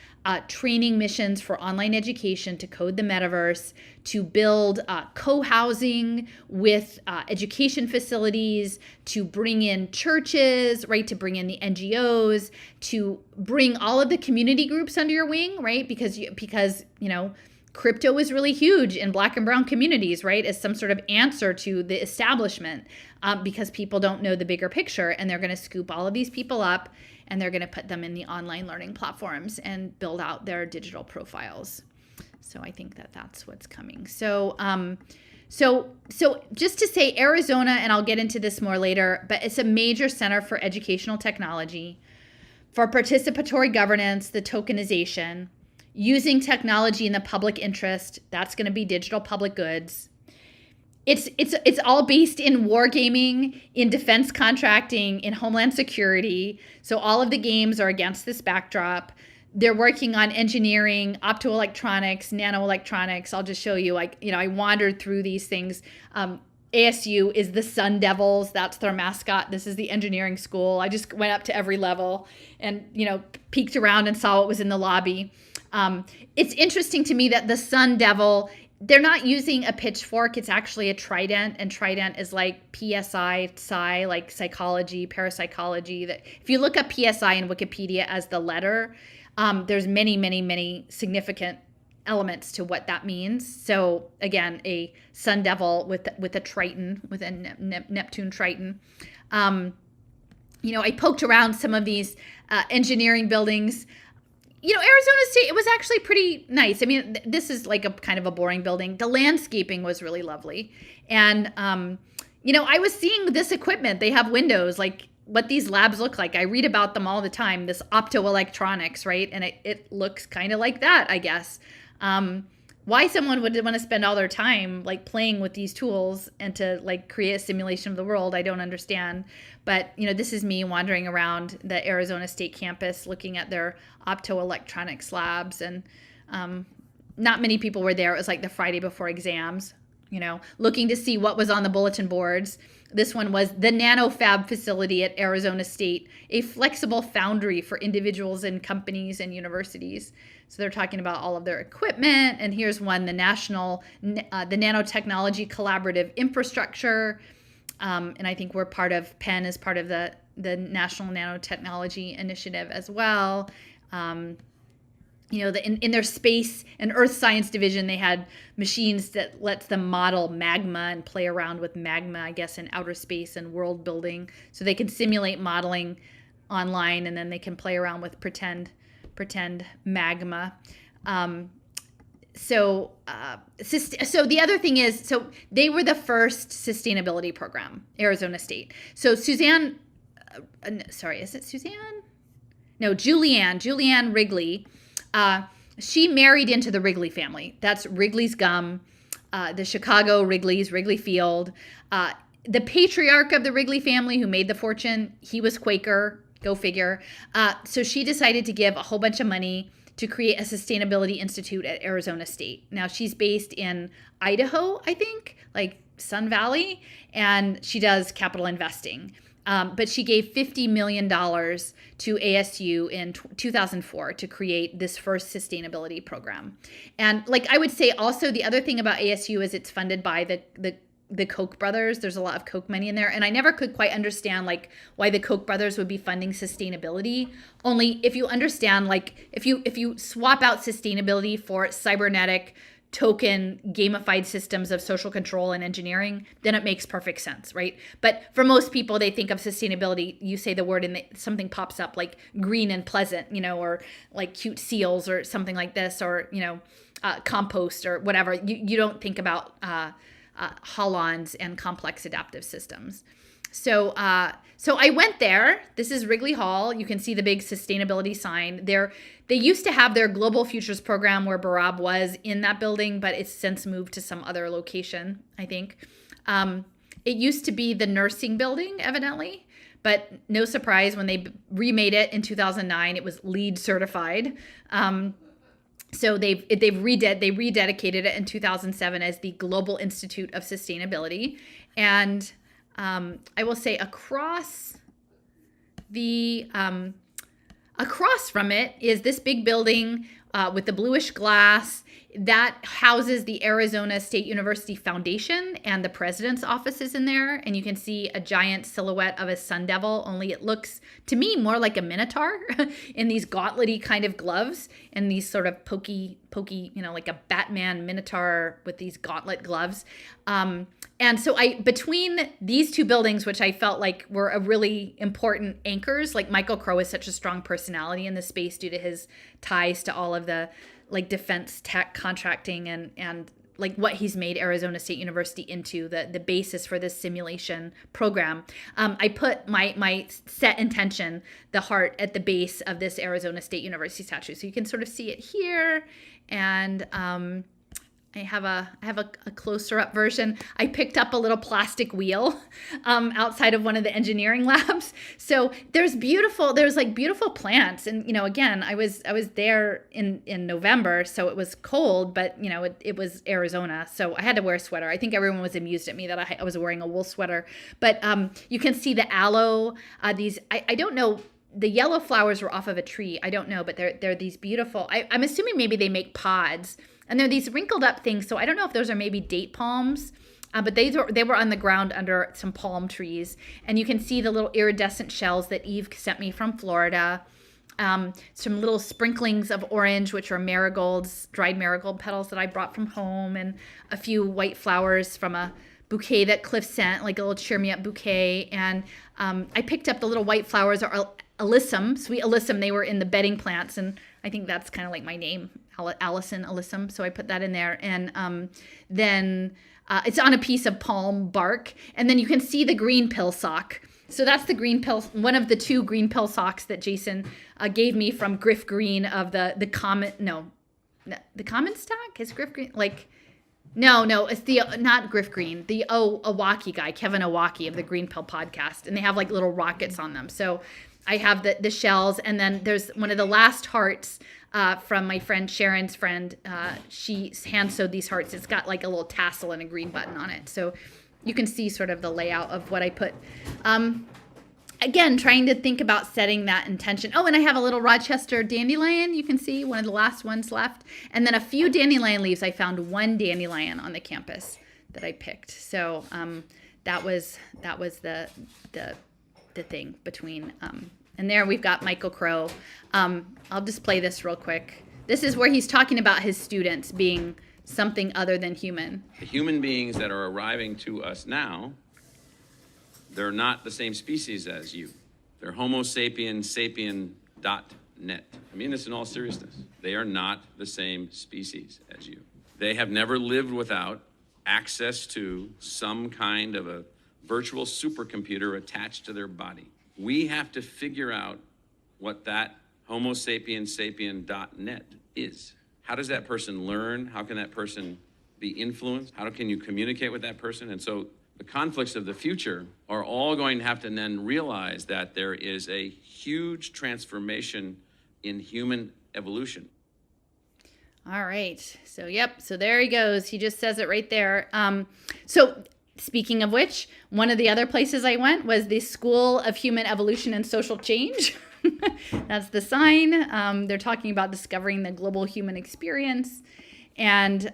training missions for online education to code the metaverse, to build co-housing with education facilities, to bring in churches, right, to bring in the NGOs, to bring all of the community groups under your wing, right, because you know, crypto is really huge in Black and brown communities, right, as some sort of answer to the establishment, because people don't know the bigger picture, and they're going to scoop all of these people up and they're going to put them in the online learning platforms and build out their digital profiles. So I think that that's what's coming. So just to say, Arizona, and I'll get into this more later, but it's a major center for educational technology, for participatory governance, the tokenization, using technology in the public interest. That's going to be digital public goods. It's all based in wargaming, in defense contracting, in homeland security. So all of the games are against this backdrop. They're working on engineering, optoelectronics, nanoelectronics. I'll just show you, like, you know, I wandered through these things. ASU is the Sun Devils. That's their mascot. This is the engineering school. I just went up to every level and, you know, peeked around and saw what was in the lobby. It's interesting to me that the Sun Devil, they're not using a pitchfork. It's actually a trident, and trident is like PSI, psi, like psychology, parapsychology. That if you look up PSI in Wikipedia as the letter, there's many significant elements to what that means. So again, a Sun Devil with a Triton, with a Neptune Triton. You know, I poked around some of these engineering buildings. You know, Arizona State, it was actually pretty nice. I mean, this is like a kind of a boring building. The landscaping was really lovely. And, you know, I was seeing this equipment. They have windows, like what these labs look like. I read about them all the time, this optoelectronics, right? And it looks kind of like that, I guess. Why someone would want to spend all their time like playing with these tools and to like create a simulation of the world, I don't understand. But, you know, this is me wandering around the Arizona State campus looking at their optoelectronics labs, and not many people were there. It was like the Friday before exams, you know, looking to see what was on the bulletin boards. This one was the NanoFab facility at Arizona State, a flexible foundry for individuals and companies and universities. So they're talking about all of their equipment. And here's one, the Nanotechnology Collaborative Infrastructure. And I think we're part of, Penn is part of the National Nanotechnology Initiative as well. You know, in their space and earth science division, they had machines that lets them model magma and play around with magma, I guess, in outer space and world building. So they can simulate modeling online, and then they can play around with pretend magma. So the other thing is, so they were the first sustainability program, Arizona State. So Julianne Wrigley, she married into the Wrigley family. That's Wrigley's Gum, the Chicago Wrigley's, Wrigley Field. The patriarch of the Wrigley family who made the fortune, he was Quaker, go figure. So she decided to give a whole bunch of money to create a sustainability institute at Arizona State. Now she's based in Idaho, I think, like Sun Valley, and she does capital investing. But she gave $50 million to ASU in 2004 to create this first sustainability program. And like I would say also the other thing about ASU is it's funded by the Koch brothers. There's a lot of Koch money in there. And I never could quite understand like why the Koch brothers would be funding sustainability. Only if you understand, like if you swap out sustainability for cybernetic token gamified systems of social control and engineering, then it makes perfect sense, right? But for most people, they think of sustainability, you say the word and something pops up like green and pleasant, or like cute seals or something like this, or, compost or whatever. You don't think about holons and complex adaptive systems. So I went there. This is Wrigley Hall. You can see the big sustainability sign there. They used to have their Global Futures program where Barab was in that building, but it's since moved to some other location, I think. It used to be the nursing building, evidently, but no surprise when they remade it in 2009, it was LEED certified. So they rededicated it in 2007 as the Global Institute of Sustainability. And I will say across from it is this big building with the bluish glass that houses the Arizona State University Foundation, and the president's office is in there. And you can see a giant silhouette of a sun devil, only it looks to me more like a minotaur in these gauntlet-y kind of gloves and these sort of pokey, like a Batman minotaur with these gauntlet gloves. And so between these two buildings, which I felt like were a really important anchors, like Michael Crow is such a strong personality in the space due to his ties to all of the like defense tech contracting and like what he's made Arizona State University into, the basis for this simulation program. I put my set intention, the heart, at the base of this Arizona State University statue. So you can sort of see it here. And I have a closer up version. I picked up a little plastic wheel outside of one of the engineering labs. So there's like beautiful plants. And, again, I was there in November, so it was cold, but it was Arizona. So I had to wear a sweater. I think everyone was amused at me that I was wearing a wool sweater, but you can see the aloe, I don't know. The yellow flowers were off of a tree. I don't know, but they're these beautiful, I'm assuming maybe they make pods. And they're these wrinkled up things. So I don't know if those are maybe date palms, but they were on the ground under some palm trees. And you can see the little iridescent shells that Eve sent me from Florida. Some little sprinklings of orange, which are marigolds, dried marigold petals that I brought from home, and a few white flowers from a bouquet that Cliff sent, like a little cheer me up bouquet. And I picked up the little white flowers, or alyssum, sweet alyssum. They were in the bedding plants, and I think that's kind of like my name, Allison Alyssum. So I put that in there. And then it's on a piece of palm bark. And then you can see the green pill sock. So that's the green pill, one of the two green pill socks that Jason gave me from Griff Green of the common, the common stock? Is Griff Green, like, no, it's not Griff Green, the Owaki guy, Kevin Owaki of the Green Pill podcast. And they have like little rockets on them. So I have the shells, and then there's one of the last hearts from my friend Sharon's friend. She hand sewed these hearts. It's got like a little tassel and a green button on it. So you can see sort of the layout of what I put. Again, trying to think about setting that intention. Oh, and I have a little Rochester dandelion. You can see one of the last ones left. And then a few dandelion leaves. I found one dandelion on the campus that I picked. So that was the thing between, and there we've got Michael Crow. I'll just play this real quick. This is where he's talking about his students being something other than human. The human beings that are arriving to us now, they're not the same species as you. They're Homo sapien.net. I mean this in all seriousness. They are not the same species as you. They have never lived without access to some kind of a virtual supercomputer attached to their body. We have to figure out what that Homo sapien sapien.net is. How does that person learn? How can that person be influenced? How can you communicate with that person? And so the conflicts of the future are all going to have to then realize that there is a huge transformation in human evolution. All right. So, yep. So there he goes. He just says it right there. So speaking of which, one of the other places I went was the School of Human Evolution and Social Change. That's the sign. They're talking about discovering the global human experience. And,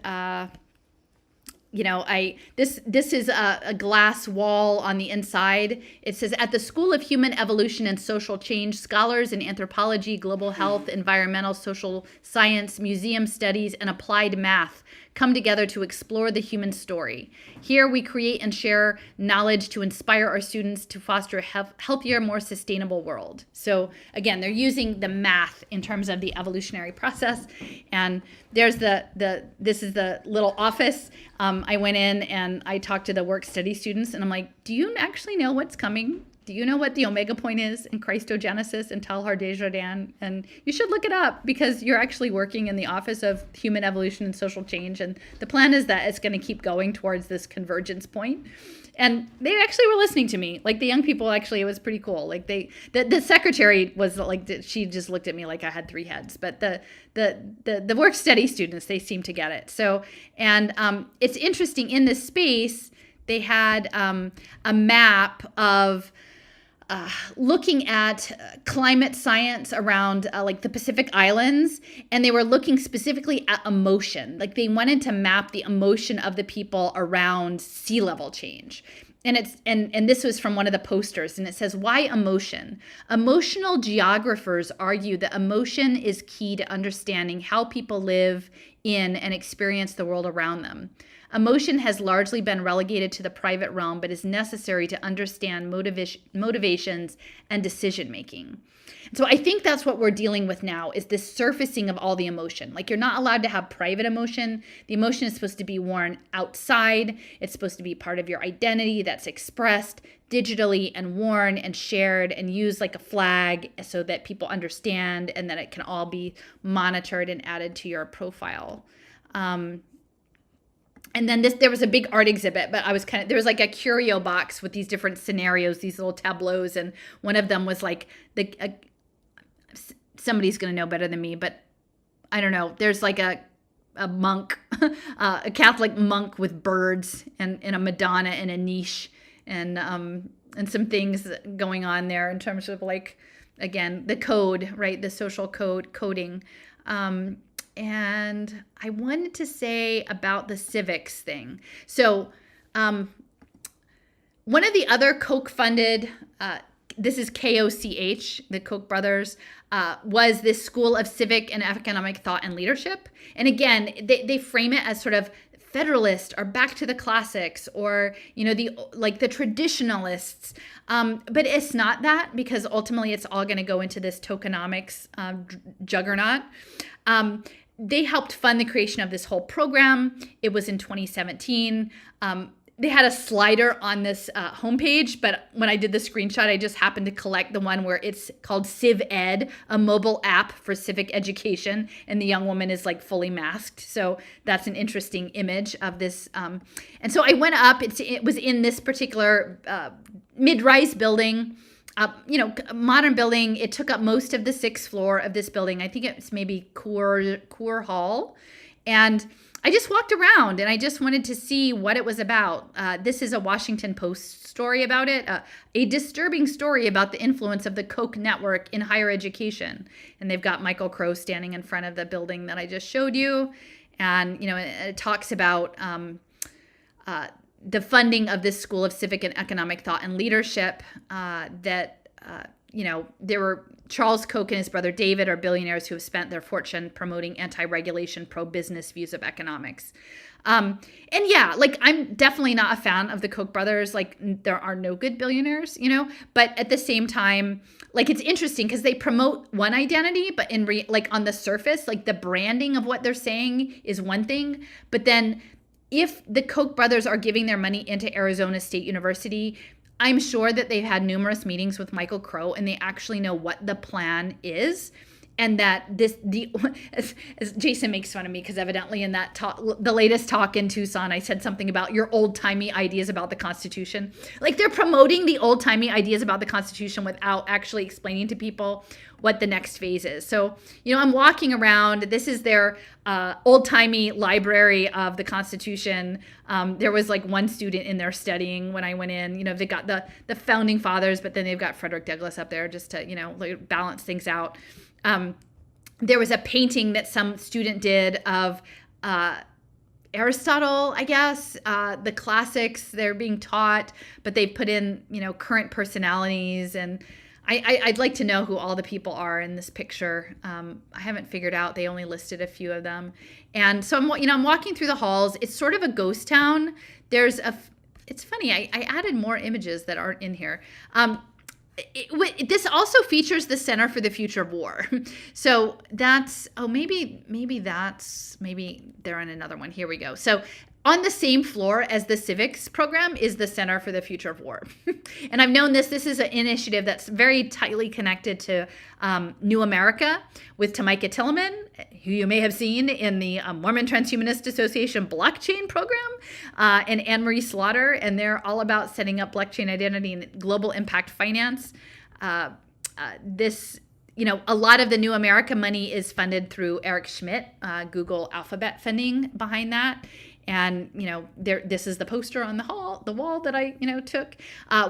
this is a glass wall on the inside. It says, at the School of Human Evolution and Social Change, scholars in anthropology, global health, environmental, social science, museum studies, and applied math come together to explore the human story. Here we create and share knowledge to inspire our students to foster a healthier, more sustainable world. So again, they're using the math in terms of the evolutionary process. And there's this is the little office. I went in and I talked to the work study students and I'm like, do you actually know what's coming? Do you know what the omega point is in Christogenesis and Teilhard de Chardin? And you should look it up because you're actually working in the Office of Human Evolution and Social Change. And the plan is that it's going to keep going towards this convergence point. And they actually were listening to me. Like the young people, actually, it was pretty cool. Like the secretary was like, she just looked at me like I had three heads. But the work study students, they seemed to get it. So, and it's interesting in this space, they had a map of looking at climate science around like the Pacific Islands, and they were looking specifically at emotion. Like they wanted to map the emotion of the people around sea level change. And it's and this was from one of the posters, and it says, why emotion? Emotional geographers argue that emotion is key to understanding how people live in and experience the world around them. Emotion has largely been relegated to the private realm, but is necessary to understand motivations and decision-making. So I think that's what we're dealing with now, is this surfacing of all the emotion. Like you're not allowed to have private emotion. The emotion is supposed to be worn outside. It's supposed to be part of your identity that's expressed digitally and worn and shared and used like a flag so that people understand and that it can all be monitored and added to your profile. And then there was a big art exhibit, but there was like a curio box with these different scenarios, these little tableaus. And one of them was like, somebody's going to know better than me, but I don't know. There's like a monk, a Catholic monk with birds and a Madonna in a niche and some things going on there in terms of like, again, the code, right? The social coding. And I wanted to say about the civics thing. So one of the other Koch-funded, this is KOCH, the Koch brothers, was this School of Civic and Economic Thought and Leadership. And again, they frame it as sort of federalist or back to the classics or, the traditionalists. But it's not that, because ultimately it's all going to go into this tokenomics juggernaut. They helped fund the creation of this whole program. It was in 2017. They had a slider on this homepage, but when I did the screenshot, I just happened to collect the one where it's called CivEd, a mobile app for civic education, and the young woman is like fully masked. So that's an interesting image of this. And so I went up. It was in this particular mid-rise building. Modern building. It took up most of the 6th floor of this building. I think it's maybe Coeur Hall. And I just walked around and I just wanted to see what it was about. This is a Washington Post story about it, a disturbing story about the influence of the Koch network in higher education. And they've got Michael Crow standing in front of the building that I just showed you. And, it talks about the funding of this School of Civic and Economic Thought and Leadership there were Charles Koch and his brother David are billionaires who have spent their fortune promoting anti-regulation, pro-business views of economics. And yeah, like I'm definitely not a fan of the Koch brothers. Like there are no good billionaires, but at the same time, like it's interesting because they promote one identity, but on the surface, like the branding of what they're saying is one thing. But then if the Koch brothers are giving their money into Arizona State University, I'm sure that they've had numerous meetings with Michael Crow and they actually know what the plan is. and that as Jason makes fun of me because evidently in that talk, the latest talk in Tucson, I said something about your old-timey ideas about the Constitution. Like, they're promoting the old-timey ideas about the Constitution without actually explaining to people what the next phase is. So, I'm walking around. This is their old-timey library of the Constitution. There was like one student in there studying when I went in. They got the founding fathers, but then they've got Frederick Douglass up there just to, like, balance things out. There was a painting that some student did of Aristotle, I guess, the classics they're being taught, but they put in, current personalities. And I'd like to know who all the people are in this picture. I haven't figured out. They only listed a few of them. And so I'm walking through the halls. It's sort of a ghost town. It's funny. I added more images that aren't in here. This also features the Center for the Future of War. So that's, maybe they're on another one. Here we go. So on the same floor as the civics program is the Center for the Future of War. And I've known this is an initiative that's very tightly connected to New America with Tamika Tillman, who you may have seen in the Mormon Transhumanist Association blockchain program, and Anne-Marie Slaughter. And they're all about setting up blockchain identity and global impact finance. A lot of the New America money is funded through Eric Schmidt, Google Alphabet funding behind that. And, this is the poster on the wall that I, took.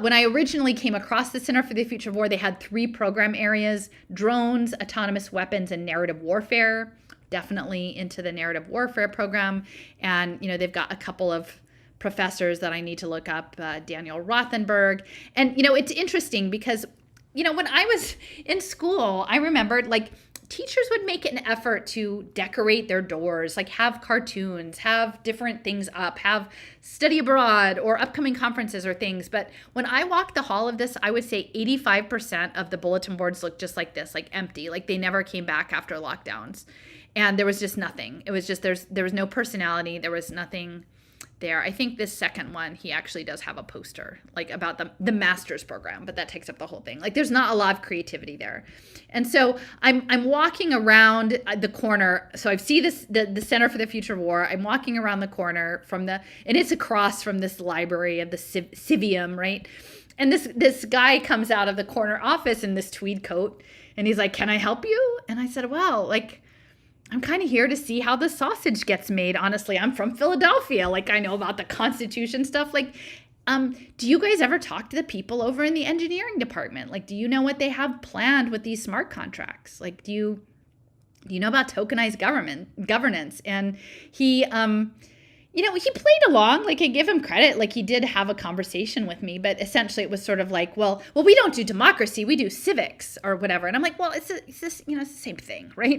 When I originally came across the Center for the Future of War, they had 3 program areas: drones, autonomous weapons, and narrative warfare. Definitely into the narrative warfare program. And, they've got a couple of professors that I need to look up, Daniel Rothenberg. And, it's interesting because, when I was in school, I remembered, like, teachers would make an effort to decorate their doors, like have cartoons, have different things up, have study abroad or upcoming conferences or things. But when I walked the hall of this, I would say 85% of the bulletin boards looked just like this, like empty, like they never came back after lockdowns. And there was just nothing. It was just, there was no personality. There was nothing there. I think this second one, he actually does have a poster like about the master's program, but that takes up the whole thing. Like, there's not a lot of creativity there. And so I'm walking around the corner. So I see the Center for the Future of War. I'm walking around the corner and it's across from this library of the Civium, right? And this guy comes out of the corner office in this tweed coat, and he's like, "Can I help you?" And I said, "Well, like, I'm kind of here to see how the sausage gets made. Honestly, I'm from Philadelphia. Like, I know about the Constitution stuff. Like, do you guys ever talk to the people over in the engineering department? Like, do you know what they have planned with these smart contracts? Like, do you know about tokenized governance?" And he, he played along. Like, I give him credit. Like, he did have a conversation with me, but essentially it was sort of like, well, we don't do democracy. We do civics or whatever. And I'm like, well, it's this, it's the same thing, right?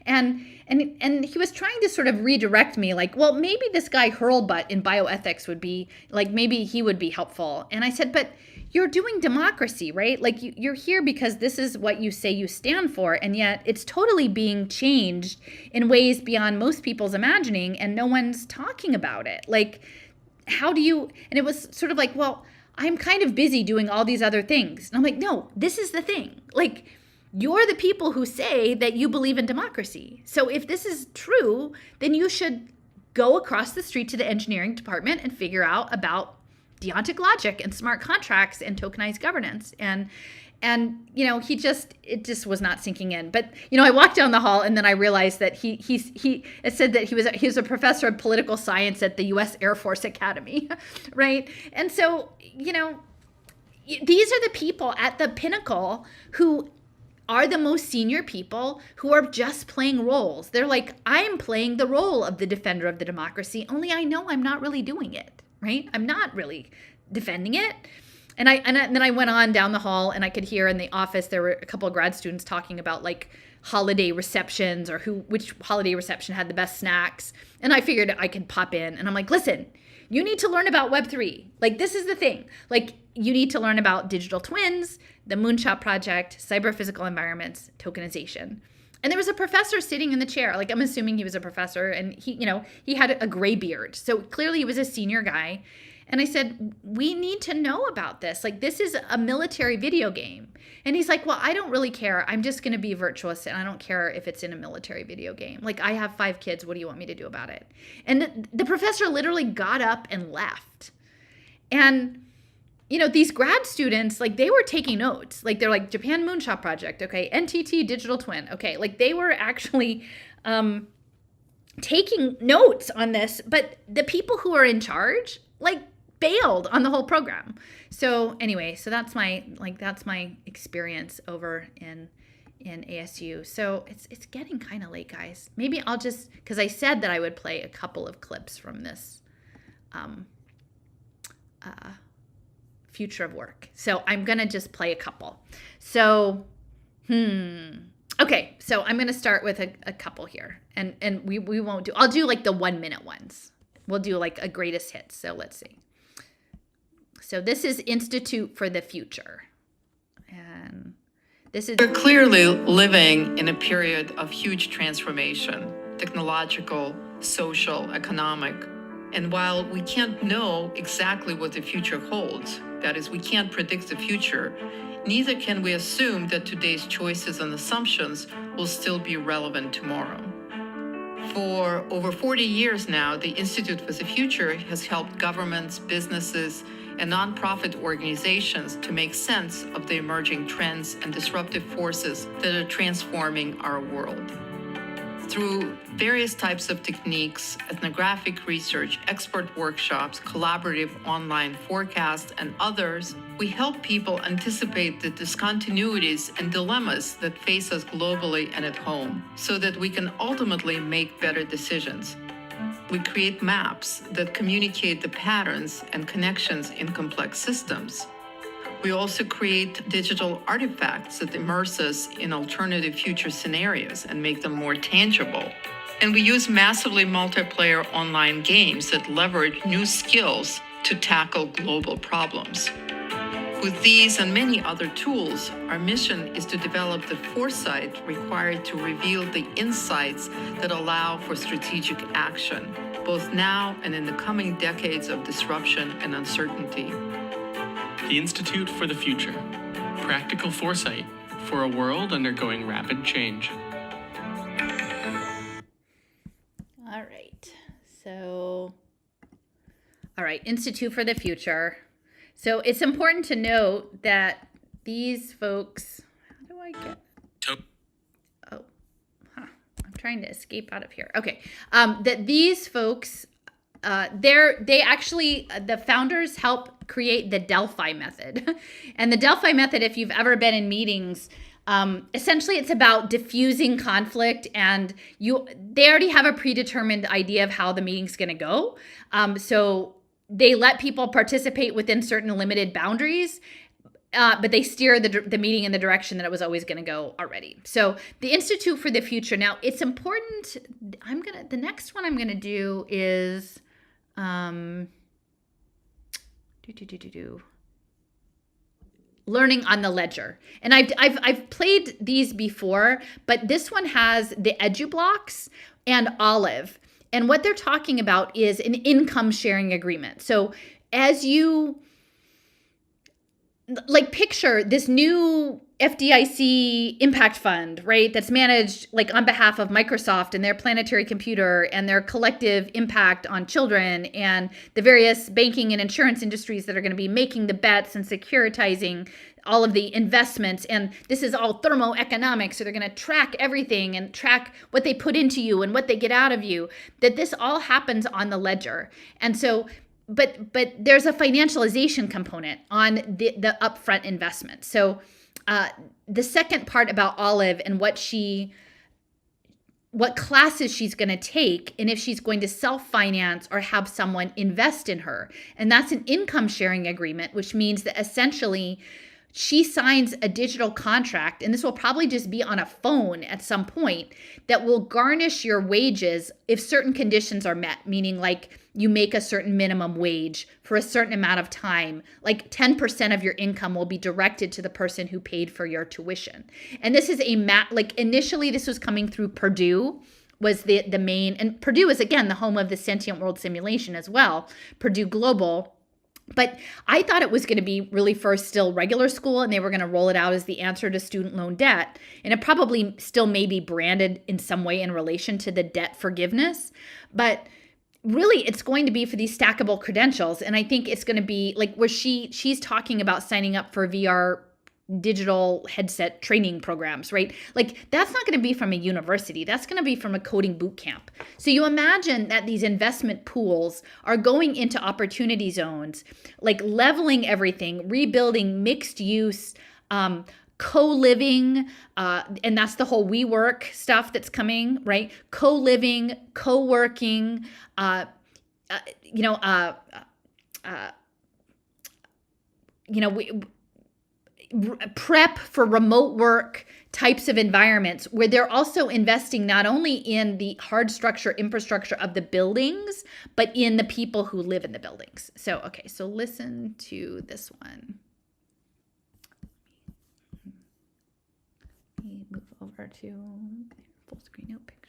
And he was trying to sort of redirect me, like, well, maybe this guy Hurlbut in bioethics would be like, maybe he would be helpful. And I said, but you're doing democracy, right? Like, you're here because this is what you say you stand for, and yet it's totally being changed in ways beyond most people's imagining, and no one's talking about it. Like, how do you, and it was sort of like, well, I'm kind of busy doing all these other things. And I'm like, no, this is the thing. Like, you're the people who say that you believe in democracy. So if this is true, then you should go across the street to the engineering department and figure out about deontic logic and smart contracts and tokenized governance. And it just was not sinking in. But, I walked down the hall, and then I realized that it said that he was a professor of political science at the U.S. Air Force Academy, right? And so, these are the people at the pinnacle who are the most senior people who are just playing roles. They're like, I'm playing the role of the defender of the democracy, only I know I'm not really doing it, right? I'm not really defending it. And then I went on down the hall, and I could hear in the office there were a couple of grad students talking about like holiday receptions or which holiday reception had the best snacks. And I figured I could pop in, and I'm like, listen, you need to learn about Web3. Like, this is the thing. Like, you need to learn about digital twins, the Moonshot Project, cyber-physical environments, tokenization. And there was a professor sitting in the chair. Like, I'm assuming he was a professor, and he had a gray beard. So clearly he was a senior guy. And I said, we need to know about this. Like, this is a military video game. And he's like, well, I don't really care. I'm just going to be a virtuous, and I don't care if it's in a military video game. Like, I have 5 kids. What do you want me to do about it? And the professor literally got up and left. And, you know, these grad students, like, they were taking notes. Like, they're like, Japan Moonshot Project. Okay. NTT Digital Twin. Okay. Like, they were actually taking notes on this. But the people who are in charge, like, bailed on the whole program. So anyway, so that's my experience over in ASU. So it's getting kind of late, guys. Maybe I'll just, because I said that I would play a couple of clips from this future of work. So I'm gonna just play a couple. So okay, so I'm gonna start with a couple here, and we won't do. I'll do like the 1 minute ones. We'll do like a greatest hits. So let's see. So this is Institute for the Future. And this is... We're clearly living in a period of huge transformation, technological, social, economic. And while we can't know exactly what the future holds, that is, we can't predict the future, neither can we assume that today's choices and assumptions will still be relevant tomorrow. For over 40 years now, the Institute for the Future has helped governments, businesses, and nonprofit organizations to make sense of the emerging trends and disruptive forces that are transforming our world. Through various types of techniques, ethnographic research, expert workshops, collaborative online forecasts, and others, we help people anticipate the discontinuities and dilemmas that face us globally and at home, so that we can ultimately make better decisions. We create maps that communicate the patterns and connections in complex systems. We also create digital artifacts that immerse us in alternative future scenarios and make them more tangible. And we use massively multiplayer online games that leverage new skills to tackle global problems. With these and many other tools, our mission is to develop the foresight required to reveal the insights that allow for strategic action, both now and in the coming decades of disruption and uncertainty. The Institute for the Future. Practical foresight for a world undergoing rapid change. All right. So, all right, Institute for the Future. So it's important to note that these folks, how do I get, I'm trying to escape out of here. Okay. That these folks, the founders help create the Delphi method. And the Delphi method, if you've ever been in meetings, essentially it's about diffusing conflict, and they already have a predetermined idea of how the meeting's going to go. So they let people participate within certain limited boundaries, but they steer the meeting in the direction that it was always going to go already. So the Institute for the Future. Now, it's important. The next one I'm going to do is learning on the ledger. And I've played these before, but this one has the EduBlocks and Olive. And what they're talking about is an income sharing agreement. So as you like picture this new FDIC impact fund, right? That's managed like on behalf of Microsoft and their planetary computer and their collective impact on children and the various banking and insurance industries that are going to be making the bets and securitizing all of the investments. And this is all thermoeconomics. So they're going to track everything and track what they put into you and what they get out of you, that this all happens on the ledger. And so, but there's a financialization component on the upfront investment. So the second part about Olive and what classes she's going to take, and if she's going to self-finance or have someone invest in her. And that's an income sharing agreement, which means that essentially she signs a digital contract, and this will probably just be on a phone at some point, that will garnish your wages if certain conditions are met, meaning like you make a certain minimum wage for a certain amount of time, like 10% of your income will be directed to the person who paid for your tuition. And this is like initially this was coming through Purdue, was the main, and Purdue is again the home of the sentient world simulation as well, Purdue Global. But I thought it was going to be really first still regular school, and they were going to roll it out as the answer to student loan debt. And it probably still may be branded in some way in relation to the debt forgiveness. But really, it's going to be for these stackable credentials. And I think it's going to be like where she's talking about signing up for VR digital headset training programs, right? Like that's not going to be from a university. That's going to be from a coding boot camp. So you imagine that these investment pools are going into opportunity zones, like leveling everything, rebuilding mixed use, co-living, and that's the whole WeWork stuff that's coming, right? Co-living, co-working, prep for remote work types of environments where they're also investing not only in the hard structure infrastructure of the buildings, but in the people who live in the buildings. So, okay, so listen to this one. Let me move over to full screen note picture.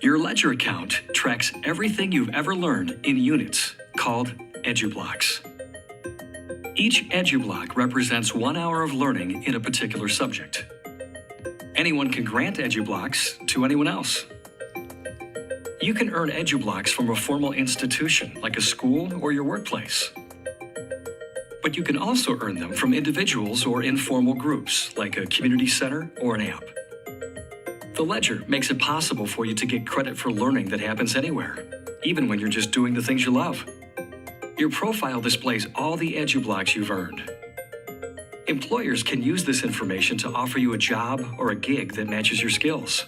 Your ledger account tracks everything you've ever learned in units, called EduBlocks. Each EduBlock represents 1 hour of learning in a particular subject. Anyone can grant EduBlocks to anyone else. You can earn EduBlocks from a formal institution, like a school or your workplace. But you can also earn them from individuals or informal groups, like a community center or an app. The Ledger makes it possible for you to get credit for learning that happens anywhere, even when you're just doing the things you love. Your profile displays all the EduBlocks you've earned. Employers can use this information to offer you a job or a gig that matches your skills.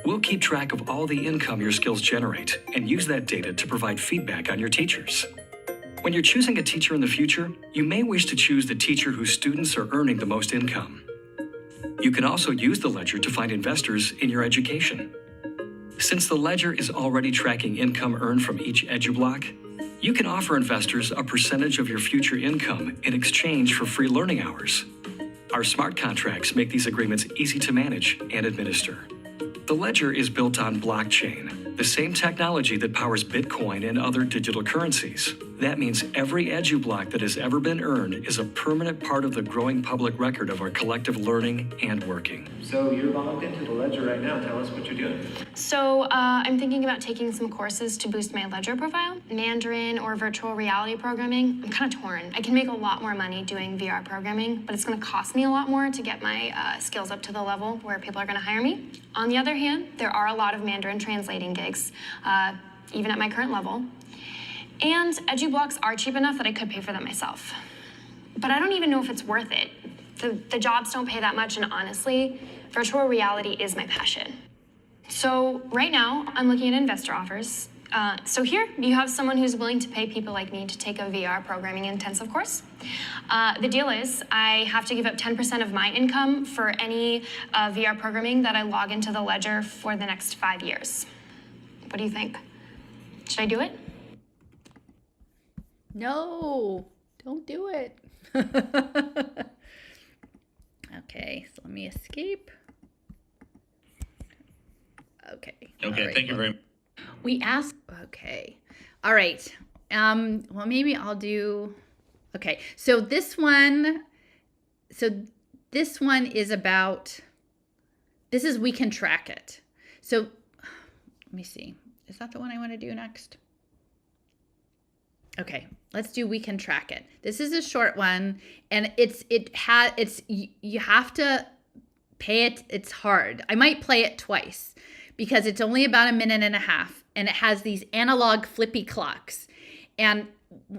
We'll keep track of all the income your skills generate and use that data to provide feedback on your teachers. When you're choosing a teacher in the future, you may wish to choose the teacher whose students are earning the most income. You can also use the Ledger to find investors in your education. Since the Ledger is already tracking income earned from each EduBlock, you can offer investors a percentage of your future income in exchange for free learning hours. Our smart contracts make these agreements easy to manage and administer. The Ledger is built on blockchain, the same technology that powers Bitcoin and other digital currencies. That means every EduBlock that has ever been earned is a permanent part of the growing public record of our collective learning and working. So you're logged into the Ledger right now. Tell us what you're doing. So I'm thinking about taking some courses to boost my Ledger profile. Mandarin or virtual reality programming, I'm kind of torn. I can make a lot more money doing VR programming, but it's going to cost me a lot more to get my skills up to the level where people are going to hire me. On the other hand, there are a lot of Mandarin translating gigs, even at my current level. And EduBlocks are cheap enough that I could pay for them myself. But I don't even know if it's worth it. The jobs don't pay that much, and honestly, virtual reality is my passion. So right now, I'm looking at investor offers. So here, you have someone who's willing to pay people like me to take a VR programming intensive course. The deal is, I have to give up 10% of my income for any VR programming that I log into the Ledger for the next 5 years. What do you think? Should I do it? No, don't do it. Okay, so let me escape. Okay. Okay, right. thank you very much. We asked, okay. All right. Well, maybe I'll do, okay. So this one is about, this is we can track it. So let me see. Is that the one I want to do next? Okay, let's do we can track it. This is a short one, and you have to pay it. It's hard. I might play it twice because it's only about a minute and a half, and it has these analog flippy clocks. And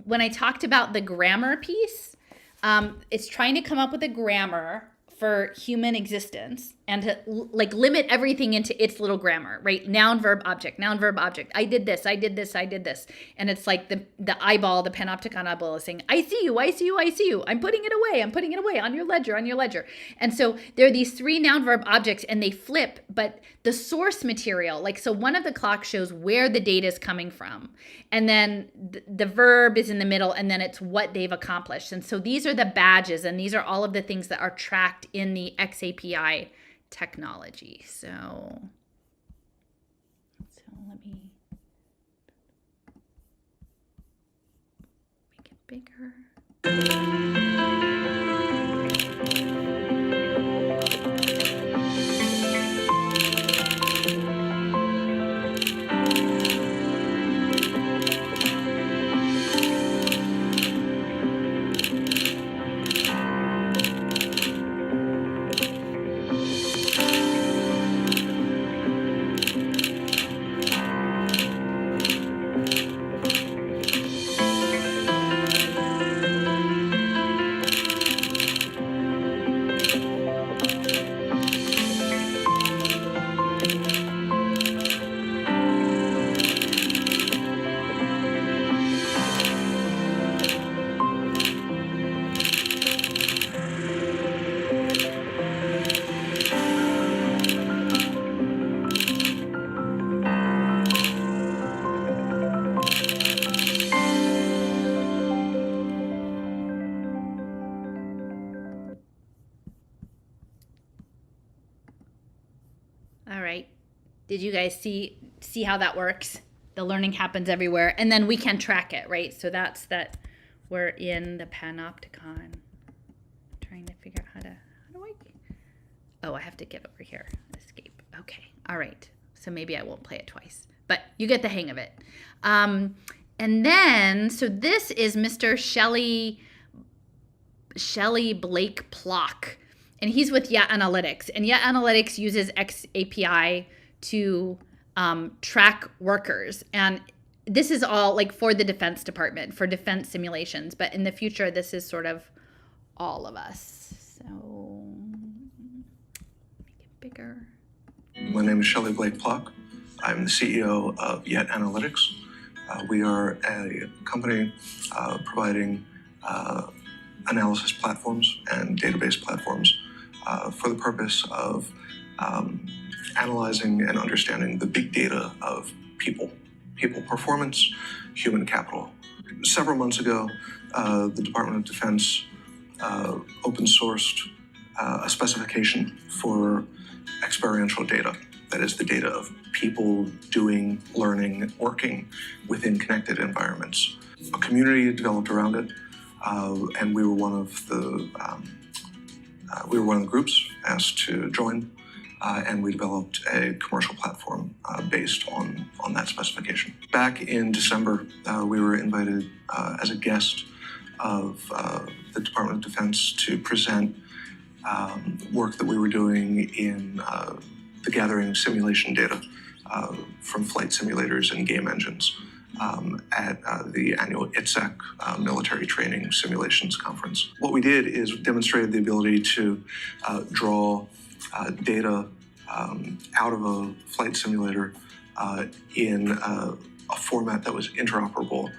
when I talked about the grammar piece, it's trying to come up with a grammar for human existence and to like limit everything into its little grammar, right? Noun, verb, object, noun, verb, object. I did this, I did this, I did this. And it's like the eyeball, the panopticon eyeball is saying, I see you, I see you, I see you. I'm putting it away on your ledger, on your ledger. And so there are these 3 noun, verb, objects, and they flip, but the source material, like, so one of the clocks shows where the data is coming from. And then the verb is in the middle, and then it's what they've accomplished. And so these are the badges, and these are all of the things that are tracked in the XAPI technology. So let me make it bigger. All right. Did you guys see how that works? The learning happens everywhere, and then we can track it, right? So that's that we're in the panopticon. I'm trying to figure out how do I? Oh, I have to get over here. Escape. Okay. All right. So maybe I won't play it twice, but you get the hang of it. And then, so this is Mr. Shelley Blake Plock. And he's with Yet Analytics. And Yet Analytics uses XAPI to track workers. And this is all like for the Defense Department, for defense simulations. But in the future, this is sort of all of us. So make it bigger. My name is Shelley Blake Plock. I'm the CEO of Yet Analytics. We are a company providing analysis platforms and database platforms for the purpose of analyzing and understanding the big data of people performance, human capital. Several months ago, the Department of Defense open sourced a specification for experiential data. That is the data of people doing, learning, working within connected environments. A community developed around it, and we were one of the groups asked to join, and we developed a commercial platform based on that specification. Back in December, we were invited as a guest of the Department of Defense to present work that we were doing in the gathering simulation data from flight simulators and game engines at the annual ITSEC Military Training Simulations Conference. What we did is demonstrated the ability to draw data out of a flight simulator in a format that was interoperable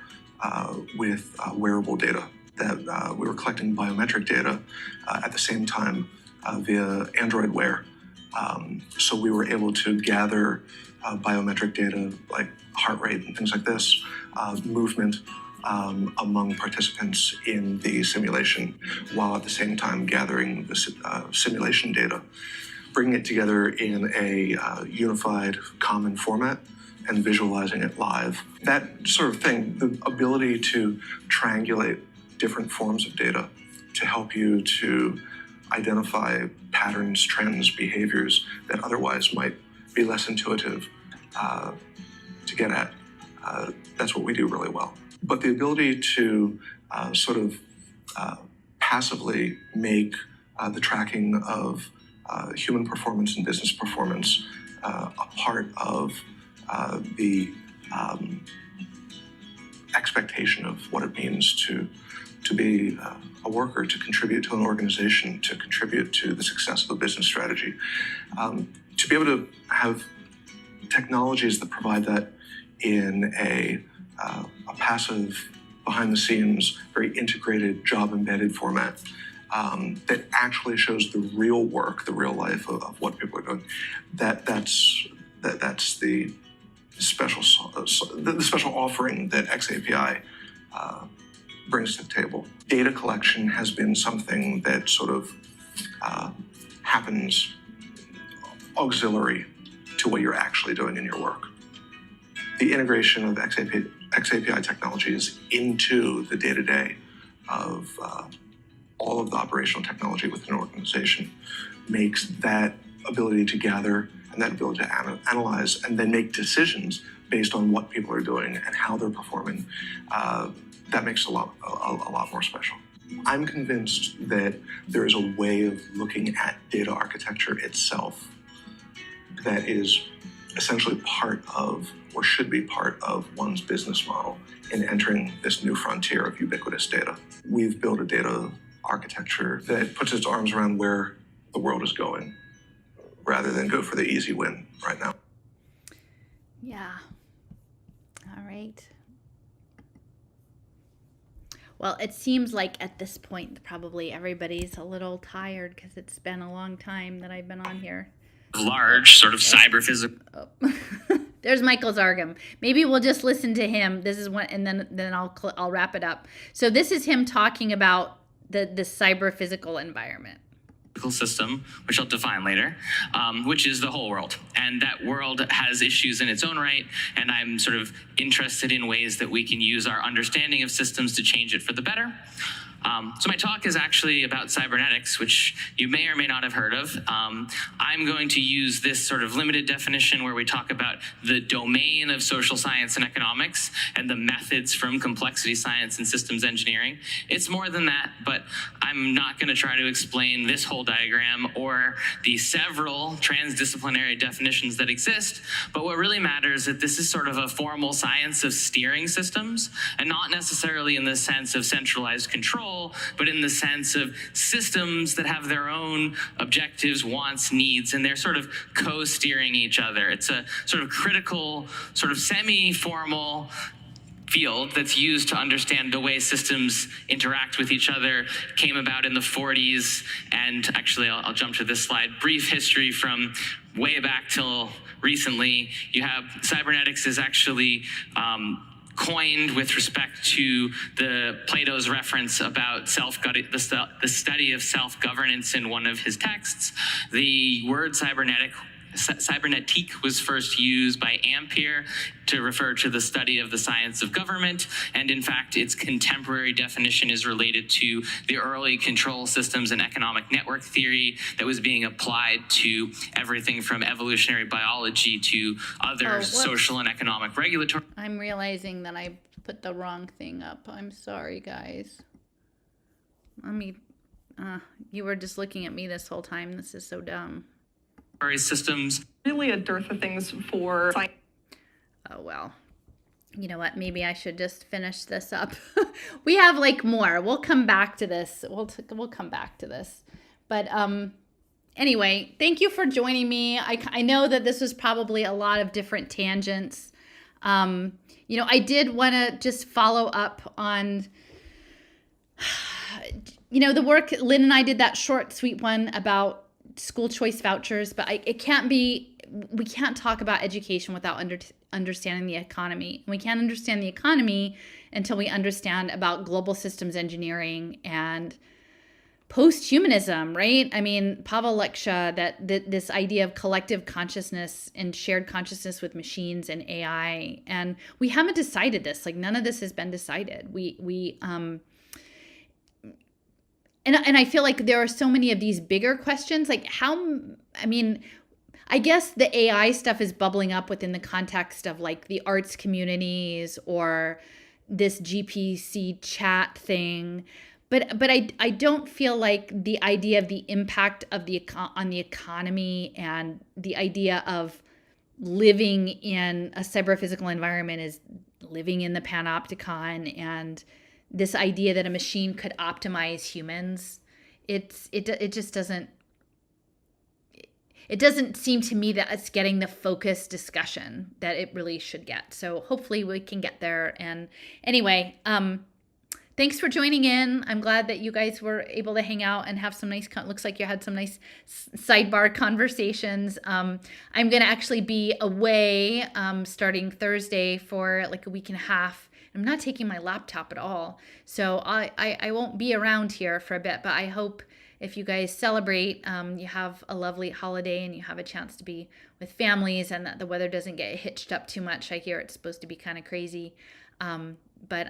with wearable data. That we were collecting biometric data at the same time via Android Wear. So we were able to gather biometric data like heart rate and things like this, movement among participants in the simulation, while at the same time gathering the simulation data, bringing it together in a unified common format and visualizing it live. That sort of thing, the ability to triangulate different forms of data to help you to identify patterns, trends, behaviors that otherwise might be less intuitive to get at. That's what we do really well. But the ability to sort of passively make the tracking of human performance and business performance a part of the expectation of what it means to to be a worker, to contribute to an organization, to contribute to the success of a business strategy. To be able to have technologies that provide that in a passive, behind-the-scenes, very integrated, job-embedded format that actually shows the real work, the real life of what people are doing. That's the special offering that XAPI brings to the table. Data collection has been something that sort of happens auxiliary to what you're actually doing in your work. The integration of XAPI technologies into the day-to-day of all of the operational technology within an organization makes that ability to gather and that ability to analyze and then make decisions based on what people are doing and how they're performing. That makes it a lot more special. I'm convinced that there is a way of looking at data architecture itself that is essentially part of, or should be part of, one's business model in entering this new frontier of ubiquitous data. We've built a data architecture that puts its arms around where the world is going, rather than go for the easy win right now. Yeah. All right. Well, it seems like at this point, probably everybody's a little tired because it's been a long time that I've been on here. Large sort of cyber physical. Oh. There's Michael Zargam. Maybe we'll just listen to him. This is one, and then I'll wrap it up. So this is him talking about the cyber physical environment. System, which I'll define later, which is the whole world. And that world has issues in its own right, and I'm sort of interested in ways that we can use our understanding of systems to change it for the better. So my talk is actually about cybernetics, which you may or may not have heard of. I'm going to use this sort of limited definition where we talk about the domain of social science and economics and the methods from complexity science and systems engineering. It's more than that, but I'm not going to try to explain this whole diagram or the several transdisciplinary definitions that exist. But what really matters is that this is sort of a formal science of steering systems, and not necessarily in the sense of centralized control, but in the sense of systems that have their own objectives, wants, needs, and they're sort of co-steering each other. It's a sort of critical, sort of semi-formal field that's used to understand the way systems interact with each other. Came about in the 40s, and actually I'll jump to this slide. Brief history from way back till recently. You have cybernetics is actually coined with respect to Plato's reference about the study of self-governance in one of his texts. The word cybernetique was first used by Ampere to refer to the study of the science of government, and in fact, its contemporary definition is related to the early control systems and economic network theory that was being applied to everything from evolutionary biology to other social and economic regulatory. I'm realizing that I put the wrong thing up. I'm sorry, guys. You were just looking at me this whole time. This is so dumb. Systems. Really a dearth of things for science. Oh, well. You know what? Maybe I should just finish this up. We have like more. We'll come back to this. We'll come back to this. But anyway, thank you for joining me. I know that this was probably a lot of different tangents. I did want to just follow up on, the work. Lynn and I did that short, sweet one about school choice vouchers, but we can't talk about education without understanding the economy. And we can't understand the economy until we understand about global systems engineering and post-humanism, right? I mean, Pavel Leksha, that this idea of collective consciousness and shared consciousness with machines and AI, and we haven't decided this. Like, none of this has been decided. And I feel like there are so many of these bigger questions, like I guess the AI stuff is bubbling up within the context of like the arts communities or this GPC chat thing. But I don't feel like the idea of the impact of on the economy and the idea of living in a cyber physical environment is living in the panopticon and this idea that a machine could optimize humans. It just doesn't. It doesn't seem to me that it's getting the focused discussion that it really should get. So hopefully we can get there. And anyway, thanks for joining in. I'm glad that you guys were able to hang out and have some nice, looks like you had some nice sidebar conversations. I'm going to actually be away starting Thursday for like a week and a half. I'm not taking my laptop at all. So I won't be around here for a bit, but I hope if you guys celebrate, you have a lovely holiday and you have a chance to be with families and that the weather doesn't get hitched up too much. I hear it's supposed to be kind of crazy. But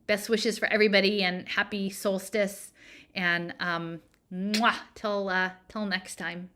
best wishes for everybody and happy solstice. And till next time.